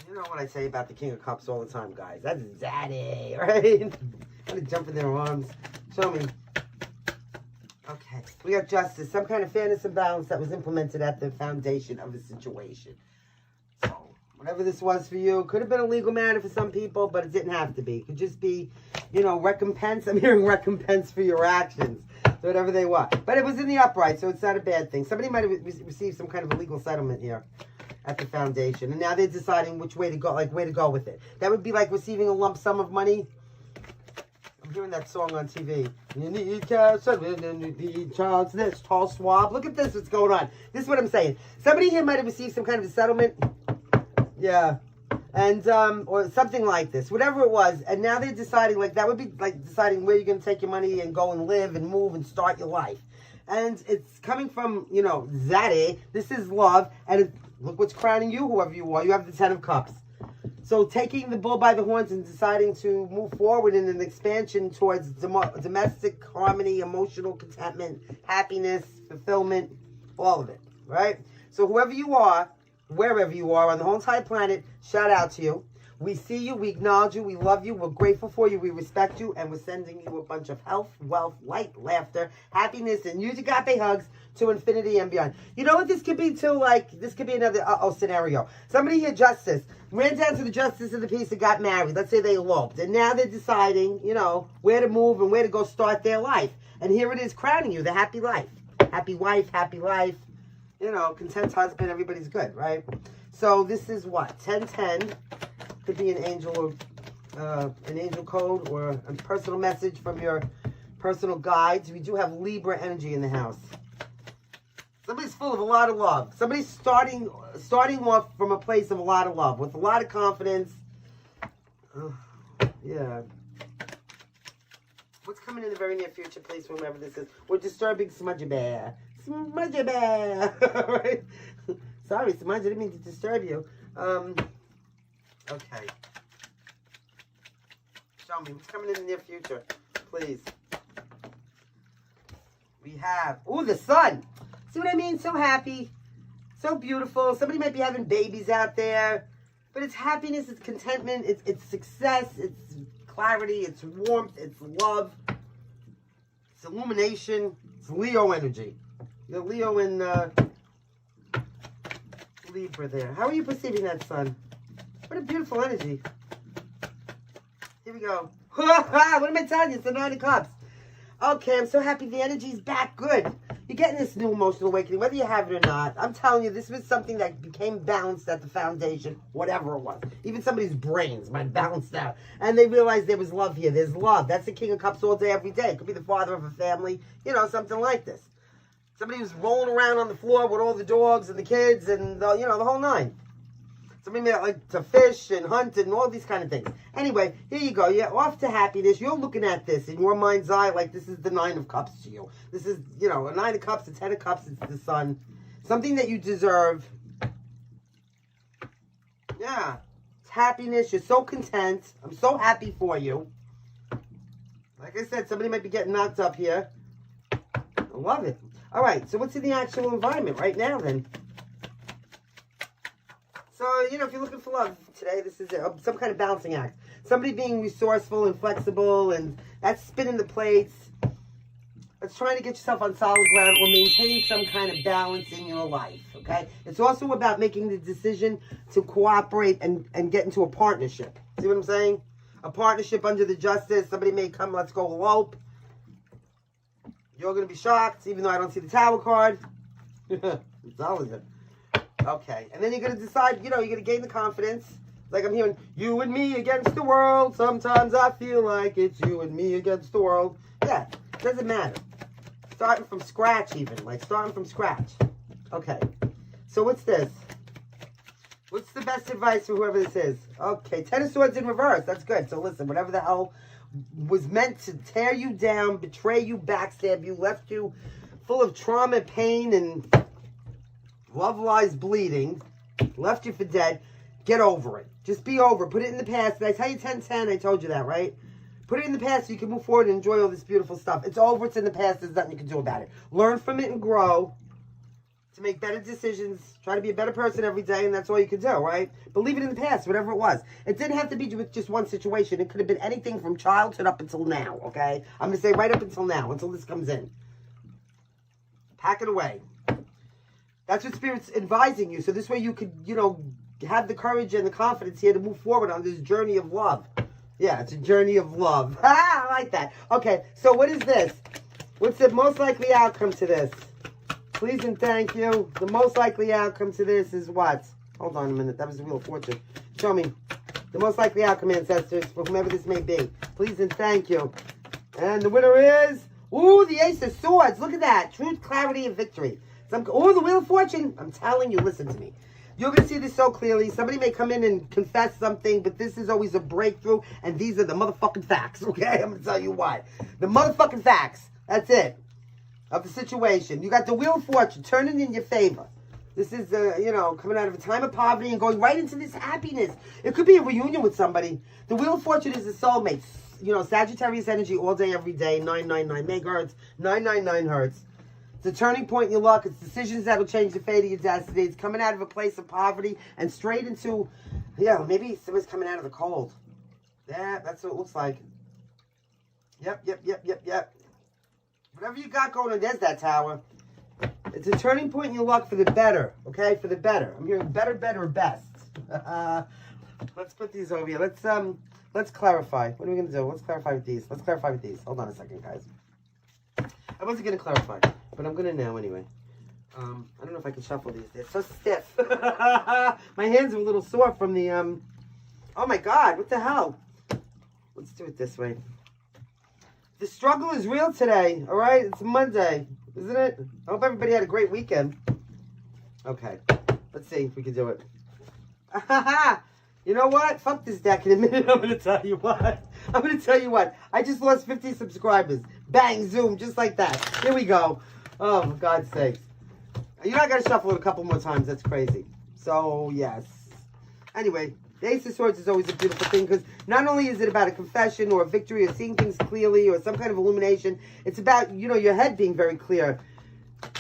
you know what I say about the King of Cups all the time, guys. That's Zaddy, right? I'm going to jump in their arms. Show me. Okay. We got Justice, some kind of fairness and balance that was implemented at the foundation of the situation. So, whatever this was for you, could have been a legal matter for some people, but it didn't have to be. It could just be, you know, recompense. I'm hearing recompense for your actions, so whatever they want. But it was in the upright, so it's not a bad thing. Somebody might have received some kind of a legal settlement here at the foundation, and now they're deciding which way to go, like where to go with it. That would be like receiving a lump sum of money. I'm hearing that song on TV. You need cash, you need child's this, tall swab. Look at this, what's going on. This is what I'm saying. Somebody here might have received some kind of a settlement. Yeah. And, or something like this. Whatever it was. And now they're deciding, like, that would be like deciding where you're going to take your money and go and live and move and start your life. And it's coming from, you know, Zaddy. This is love. And look what's crowning you, whoever you are. You have the 10 of Cups. So taking the bull by the horns and deciding to move forward in an expansion towards domestic harmony, emotional contentment, happiness, fulfillment, all of it, right? So whoever you are, wherever you are on the whole entire planet, shout out to you. We see you, we acknowledge you, we love you, we're grateful for you, we respect you, and we're sending you a bunch of health, wealth, light, laughter, happiness, and use agape hugs to infinity and beyond. You know what this could be too? Like, this could be another scenario. Somebody here, Justice, ran down to the justice of the peace and got married. Let's say they eloped. And now they're deciding, you know, where to move and where to go start their life. And here it is crowning you, the happy life. Happy wife, happy life. You know, content husband, everybody's good, right? So this is what? 10-10. Could be an angel or an angel code or a personal message from your personal guides. We do have Libra energy in the house. Somebody's full of a lot of love. Somebody's starting off from a place of a lot of love, with a lot of confidence. Yeah. What's coming in the very near future, please, whomever this is? We're disturbing Smudgy Bear. Smudgy Bear. Right? Sorry, Smudgy, I didn't mean to disturb you. Okay. Show me what's coming in the near future, please. We have, ooh, the sun. See what I mean? So happy, so beautiful. Somebody might be having babies out there, but it's happiness, it's contentment, it's success, it's clarity, it's warmth, it's love, it's illumination, it's Leo energy. You're Leo in Libra there. How are you perceiving that sun? What a beautiful energy. Here we go. What am I telling you? It's the Nine of Cups. Okay, I'm so happy the energy's back. Good. You're getting this new emotional awakening, whether you have it or not. I'm telling you, this was something that became balanced at the foundation, whatever it was. Even somebody's brains might balance out. And they realized there was love here. There's love. That's the King of Cups all day, every day. It could be the father of a family, you know, something like this. Somebody was rolling around on the floor with all the dogs and the kids and, the whole nine. Somebody may like to fish and hunt and all these kind of things. Anyway, here you go. You're off to happiness. You're looking at this in your mind's eye like this is the Nine of Cups to you. This is, a Nine of Cups, a Ten of Cups, it's the sun. Something that you deserve. Yeah. It's happiness. You're so content. I'm so happy for you. Like I said, somebody might be getting knocked up here. I love it. All right, so what's in the actual environment right now then? So, if you're looking for love today, this is some kind of balancing act. Somebody being resourceful and flexible, and that's spinning the plates. That's trying to get yourself on solid ground or maintain some kind of balance in your life, okay? It's also about making the decision to cooperate and get into a partnership. See what I'm saying? A partnership under the justice. Somebody may come, let's go elope. You're going to be shocked, even though I don't see the Tower card. I'm telling you. Okay, and then you're going to decide, you're going to gain the confidence. Like I'm hearing, you and me against the world. Sometimes I feel like it's you and me against the world. Yeah, doesn't matter. Starting from scratch even, like starting from scratch. Okay, so what's this? What's the best advice for whoever this is? Okay, Ten of Swords in reverse. That's good. So listen, whatever the hell was meant to tear you down, betray you, backstab you, left you full of trauma, pain, and love lies bleeding, left you for dead, get over it. Just be over it. Put it in the past. Did I tell you 10-10? I told you that, right? Put it in the past so you can move forward and enjoy all this beautiful stuff. It's over. It's in the past. There's nothing you can do about it. Learn from it and grow to make better decisions. Try to be a better person every day, and that's all you can do, right? But leave it in the past, whatever it was. It didn't have to be with just one situation. It could have been anything from childhood up until now, okay? I'm going to say right up until now, until this comes in. Pack it away. That's what Spirit's advising you. So this way you could, have the courage and the confidence here to move forward on this journey of love. Yeah, it's a journey of love. I like that. Okay, so what is this? What's the most likely outcome to this? Please and thank you. The most likely outcome to this is what? Hold on a minute. That was the Wheel of Fortune. Show me. The most likely outcome, ancestors, for whomever this may be. Please and thank you. And the winner is, ooh, the Ace of Swords. Look at that. Truth, clarity, and victory. The Wheel of Fortune. I'm telling you, listen to me. You're going to see this so clearly. Somebody may come in and confess something, but this is always a breakthrough, and these are the motherfucking facts, okay? I'm going to tell you why. The motherfucking facts. That's it. Of the situation. You got the Wheel of Fortune turning in your favor. This is, coming out of a time of poverty and going right into this happiness. It could be a reunion with somebody. The Wheel of Fortune is a soulmate. Sagittarius energy all day, every day. 999 megahertz, 999 hertz. It's a turning point in your luck. It's decisions that will change the fate of your destiny. It's coming out of a place of poverty and straight into, maybe somebody's coming out of the cold. Yeah, that's what it looks like. Yep. Whatever you got going on, there's that Tower. It's a turning point in your luck for the better, okay? For the better. I'm hearing better, best. Let's put these over here. Let's clarify. What are we going to do? Let's clarify with these. Hold on a second, guys. I wasn't going to clarify, but I'm going to now anyway. I don't know if I can shuffle these. They're so stiff. My hands are a little sore from the, oh my God, what the hell? Let's do it this way. The struggle is real today, all right? It's Monday, isn't it? I hope everybody had a great weekend. Okay, let's see if we can do it. You know what? Fuck this deck in a minute. I'm going to tell you what. I just lost 50 subscribers. Bang, zoom, just like that. Here we go. Oh, for God's sakes. You know I got to shuffle it a couple more times. That's crazy. So, yes. Anyway, the Ace of Swords is always a beautiful thing because not only is it about a confession or a victory or seeing things clearly or some kind of illumination, it's about, you know, your head being very clear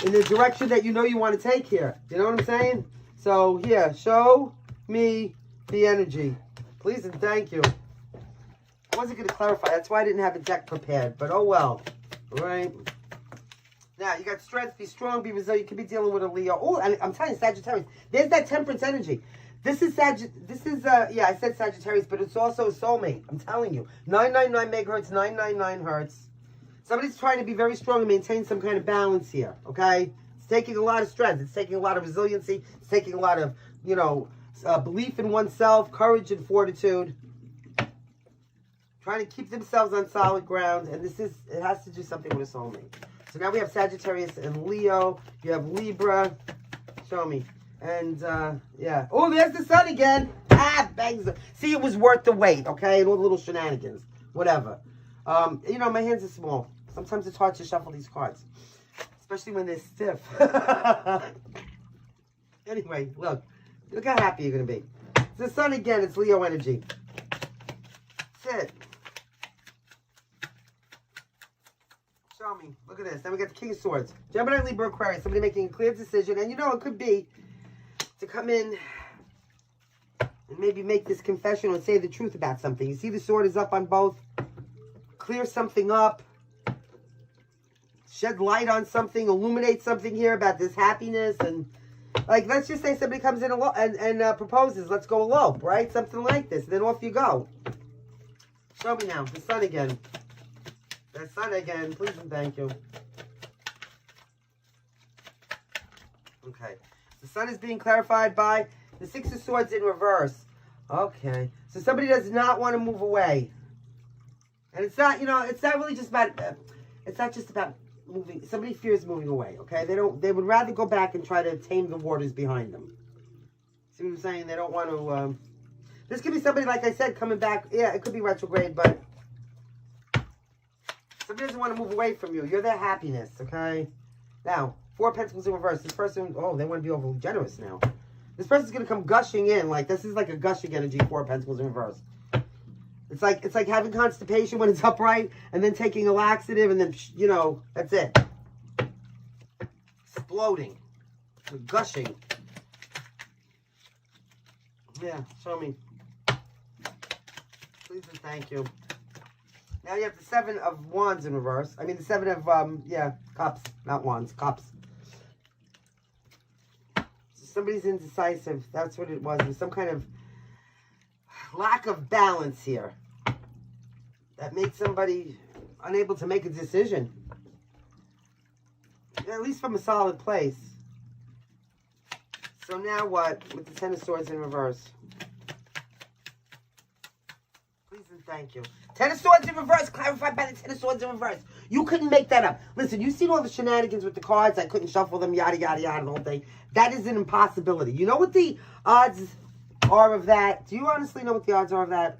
in the direction that you know you want to take here. You know what I'm saying? So, here, show me the energy. Please and thank you. I wasn't going to clarify. That's why I didn't have a deck prepared. But oh well. All right. Now, you got strength. Be strong. Be resilient. You could be dealing with a Leo. Oh, and I'm telling you, Sagittarius. There's that temperance energy. This is yeah, I said Sagittarius, but it's also a soulmate. I'm telling you. 999 megahertz, 999 hertz. Somebody's trying to be very strong and maintain some kind of balance here. Okay? It's taking a lot of strength. It's taking a lot of resiliency. It's taking a lot of, you know, belief in oneself, courage and fortitude. Trying to keep themselves on solid ground. And it has to do something with a soulmate. So now we have Sagittarius and Leo. You have Libra. Show me. And, yeah. Oh, there's the sun again. Ah, bangs. See, it was worth the wait, okay? And all the little shenanigans. Whatever. You know, my hands are small. Sometimes it's hard to shuffle these cards. Especially when they're stiff. Anyway, look. Look how happy you're going to be. It's the sun again. It's Leo energy. That's it. Show me. Look at this. Then we got the King of Swords. Gemini, Libra, Aquarius. Somebody making a clear decision. And you know, it could be to come in and maybe make this confession or say the truth about something. You see the sword is up on both. Clear something up. Shed light on something. Illuminate something here about this happiness. And, like, let's just say somebody comes in and proposes. Let's go elope, right? Something like this. Then off you go. Show me now. The sun again. The sun again. Please and thank you. Okay. The sun is being clarified by the Six of Swords in reverse. Okay. So somebody does not want to move away. And it's not, you know, it's not really just about, it's not just about moving. Somebody fears moving away, okay? They would rather go back and try to tame the waters behind them. See what I'm saying? They don't want to, this could be somebody, like I said, coming back. Yeah, it could be retrograde, but somebody doesn't want to move away from you. You're their happiness, okay? Now, Four of Pentacles in reverse. This person, oh, they want to be overly generous now. This person's going to come gushing in. Like, this is like a gushing energy, Four of Pentacles in reverse. It's like having constipation when it's upright and then taking a laxative and then, you know, that's it. Exploding. Gushing. Yeah, show me. Please and thank you. Now you have the Seven of Wands in reverse. I mean, the Seven of, yeah, Cups. Not Wands, Cups. Somebody's indecisive. That's what it was. There's some kind of lack of balance here that made somebody unable to make a decision. At least from a solid place. So now what with the Ten of Swords in reverse? Please and thank you. Ten of Swords in reverse, clarified by the Ten of Swords in reverse. You couldn't make that up. Listen, you've seen all the shenanigans with the cards. I couldn't shuffle them, yada, yada, yada, the whole thing. That is an impossibility. You know what the odds are of that? Do you honestly know what the odds are of that?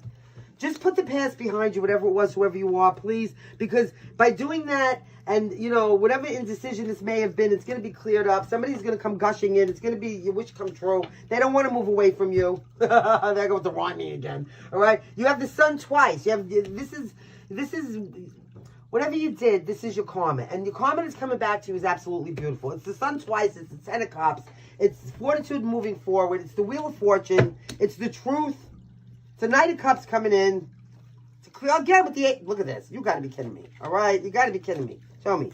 Just put the past behind you, whatever it was, whoever you are, please. Because by doing that, and, you know, whatever indecision this may have been, it's going to be cleared up. Somebody's going to come gushing in. It's going to be your wish come true. They don't want to move away from you. There I go with the rhyming again. All right? You have the sun twice. You have, this is, whatever you did, this is your karma. And your karma that's coming back to you is absolutely beautiful. It's the sun twice. It's the Ten of Cups. It's fortitude moving forward. It's the Wheel of Fortune. It's the truth. It's the Knight of Cups coming in. To clear again with the Eight. Look at this. You got to be kidding me. All right? You got to be kidding me. Show me.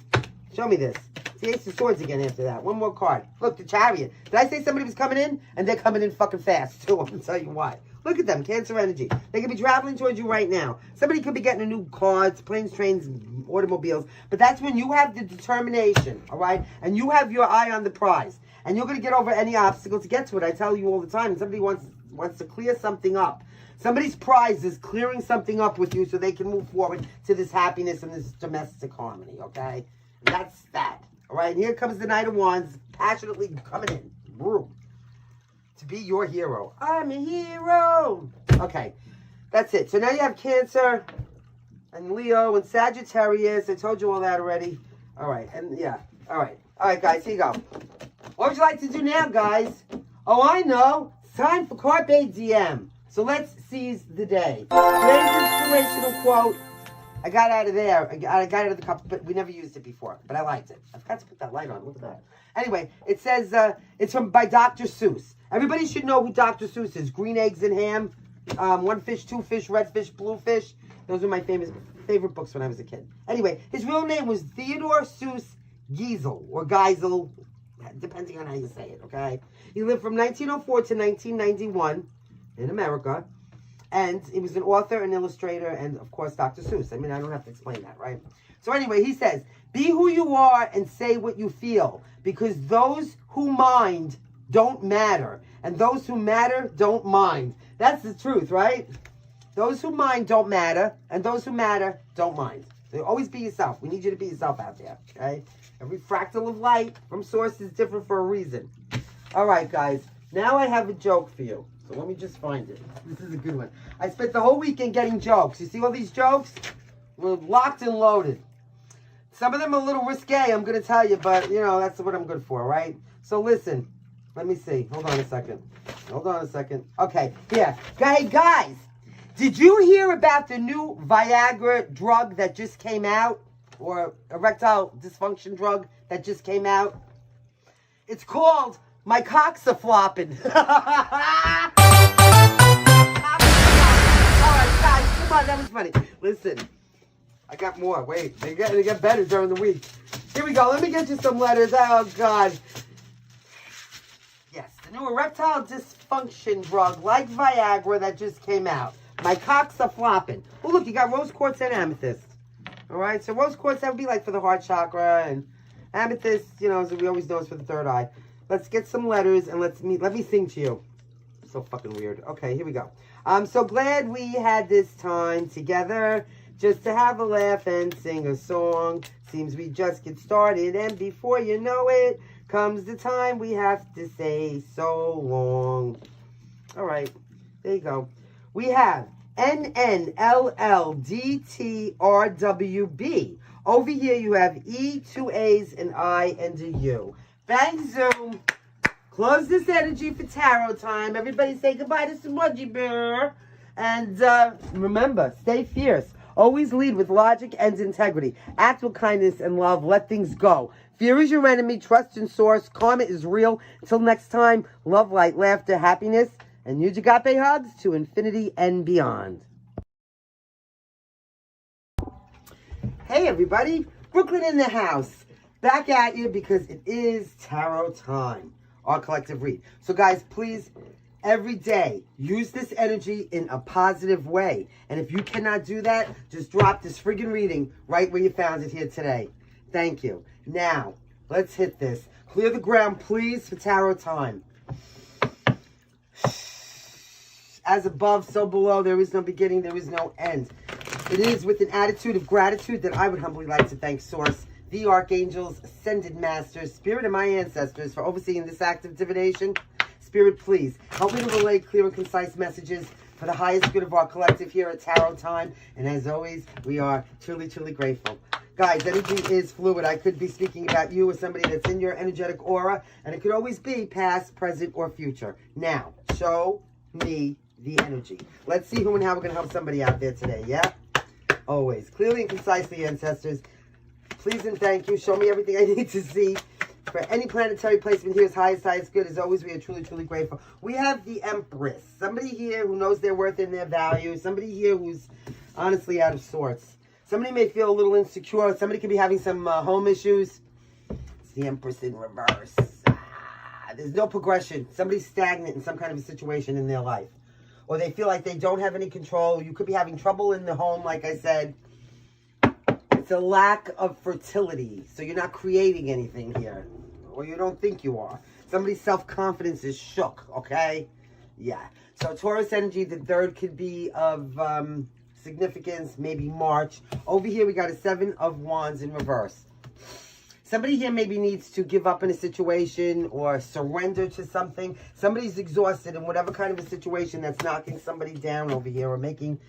Show me this. It's the Ace of Swords again after that. One more card. Look, the Chariot. Did I say somebody was coming in? And they're coming in fucking fast, too. I'm going to tell you why. Look at them. Cancer energy. They could be traveling towards you right now. Somebody could be getting a new car. It's planes, trains, automobiles. But that's when you have the determination, all right? And you have your eye on the prize. And you're going to get over any obstacle to get to it. I tell you all the time. And somebody wants to clear something up. Somebody's prize is clearing something up with you so they can move forward to this happiness and this domestic harmony, okay? And that's that. All right, and here comes the Knight of Wands, passionately coming in. Boom. To be your hero. I'm a hero. Okay, that's it. So now you have Cancer and Leo and Sagittarius. I told you all that already. All right, and yeah. All right. All right, guys, here you go. What would you like to do now, guys? Oh, I know. It's time for Carpe Diem. So let's seize the day. Today's inspirational quote. I got out of there. I got out of the cup, but we never used it before. But I liked it. I forgot to put that light on. Look at that. Anyway, it says, it's by Dr. Seuss. Everybody should know who Dr. Seuss is. Green Eggs and Ham. One Fish, Two Fish, Red Fish, Blue Fish. Those were my favorite books when I was a kid. Anyway, his real name was Theodore Seuss Geisel, or Geisel, depending on how you say it, okay? He lived from 1904 to 1991 in America, and he was an author, an illustrator, and, of course, Dr. Seuss. I mean, I don't have to explain that, right? So anyway, he says, be who you are and say what you feel, because those who mind don't matter, and those who matter don't mind. That's the truth, right? Those who mind don't matter, and those who matter don't mind. So always be yourself. We need you to be yourself out there, okay? Every fractal of light from source is different for a reason. All right, guys. Now I have a joke for you. So let me just find it. This is a good one. I spent the whole weekend getting jokes. You see all these jokes? We're locked and loaded. Some of them are a little risque, I'm going to tell you, but, you know, that's what I'm good for, right? So listen. Let me see. Hold on a second. Hold on a second. Okay, yeah. Hey, guys. Did you hear about the new Viagra drug that just came out? Or erectile dysfunction drug that just came out? It's called My Cocks Are Flopping. All right, guys, come on, that was funny. Listen, I got more. Wait, they get better during the week. Here we go. Let me get you some letters. Oh, God. Yes, the new erectile dysfunction drug like Viagra that just came out. My cocks are flopping. Oh, look, you got rose quartz and amethyst. All right, so rose quartz, that would be like for the heart chakra, and amethyst, you know, as we always know, is for the third eye. Let's get some letters, and let me sing to you. So fucking weird. Okay, here we go. I'm so glad we had this time together, just to have a laugh and sing a song. Seems we just get started, and before you know it, comes the time we have to say so long. All right, there you go. We have NNLLDTRWB. Over here you have E, 2 A's, an I, and a U. Bang, Zoom. Close this energy for tarot time. Everybody say goodbye to Smudgy Bear. And remember, stay fierce. Always lead with logic and integrity. Act with kindness and love. Let things go. Fear is your enemy. Trust in source. Karma is real. Until next time, love, light, laughter, happiness, and huge agape hugs to infinity and beyond. Hey, everybody. Brooklyn in the house. Back at you because it is tarot time. Our collective read. So, guys, please, every day, use this energy in a positive way. And if you cannot do that, just drop this friggin' reading right where you found it here today. Thank you. Now, let's hit this. Clear the ground, please, for tarot time. As above, so below, there is no beginning, there is no end. It is with an attitude of gratitude that I would humbly like to thank Source, the Archangels, Ascended Masters, Spirit, and my ancestors for overseeing this act of divination. Spirit, please, help me to relay clear and concise messages for the highest good of our collective here at Tarot Time. And as always, we are truly, truly grateful. Guys, energy is fluid. I could be speaking about you or somebody that's in your energetic aura, and it could always be past, present, or future. Now, show me the energy. Let's see who and how we're going to help somebody out there today, yeah? Always. Clearly and concisely, ancestors. Please and thank you. Show me everything I need to see. For any planetary placement here is highest good. As always, we are truly, truly grateful. We have the Empress. Somebody here who knows their worth and their value. Somebody here who's honestly out of sorts. Somebody may feel a little insecure. Somebody could be having some home issues. It's the Empress in reverse. There's no progression. Somebody's stagnant in some kind of a situation in their life. Or they feel like they don't have any control. You could be having trouble in the home, like I said. It's a lack of fertility. So you're not creating anything here. Or you don't think you are. Somebody's self-confidence is shook, okay? Yeah. So Taurus energy, the third could be of significance, maybe March. Over here, we got a 7 of Wands in reverse. Somebody here maybe needs to give up in a situation or surrender to something. Somebody's exhausted in whatever kind of a situation that's knocking somebody down over here or making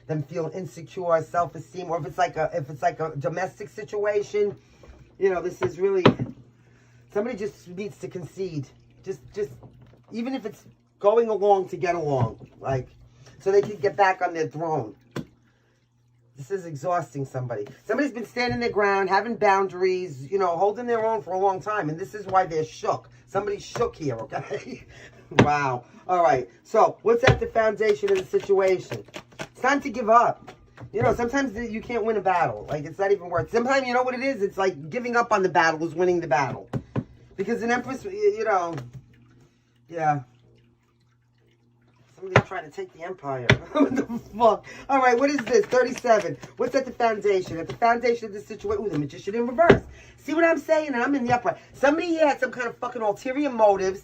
them feel insecure, self-esteem, or if it's like a domestic situation, you know, this is really, somebody just needs to concede. Just even if it's going along to get along, like, so they can get back on their throne. This is exhausting somebody. Somebody's been standing their ground, having boundaries, you know, holding their own for a long time. And this is why they're shook. Somebody's shook here, okay? Wow. All right. So what's at the foundation of the situation? It's time to give up. You know, sometimes you can't win a battle. Like, it's not even worth. Sometimes, you know what it is? It's like giving up on the battle is winning the battle. Because an empress, you know, yeah. Somebody's trying to take the empire. What the fuck? All right, what is this? 37. What's at the foundation? At the foundation of this situation. Ooh, the magician in reverse. See what I'm saying? And I'm in the upright. Somebody here had some kind of fucking ulterior motives.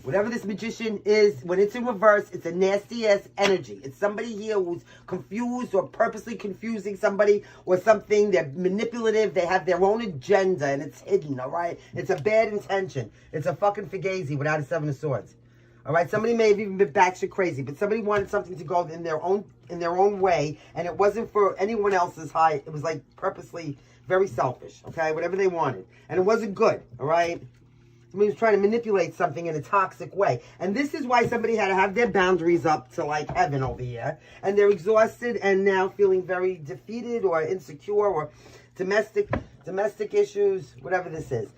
Whatever this magician is, when it's in reverse, it's a nasty-ass energy. It's somebody here who's confused or purposely confusing somebody or something. They're manipulative. They have their own agenda, and it's hidden, all right? It's a bad intention. It's a fucking fugazi without a 7 of swords. All right, somebody may have even been batshit crazy, but somebody wanted something to go in their own way, and it wasn't for anyone else's high. It was like purposely very selfish, okay? Whatever they wanted. And it wasn't good, all right? Somebody was trying to manipulate something in a toxic way. And this is why somebody had to have their boundaries up to like heaven over here. And they're exhausted and now feeling very defeated or insecure or domestic issues, whatever this is.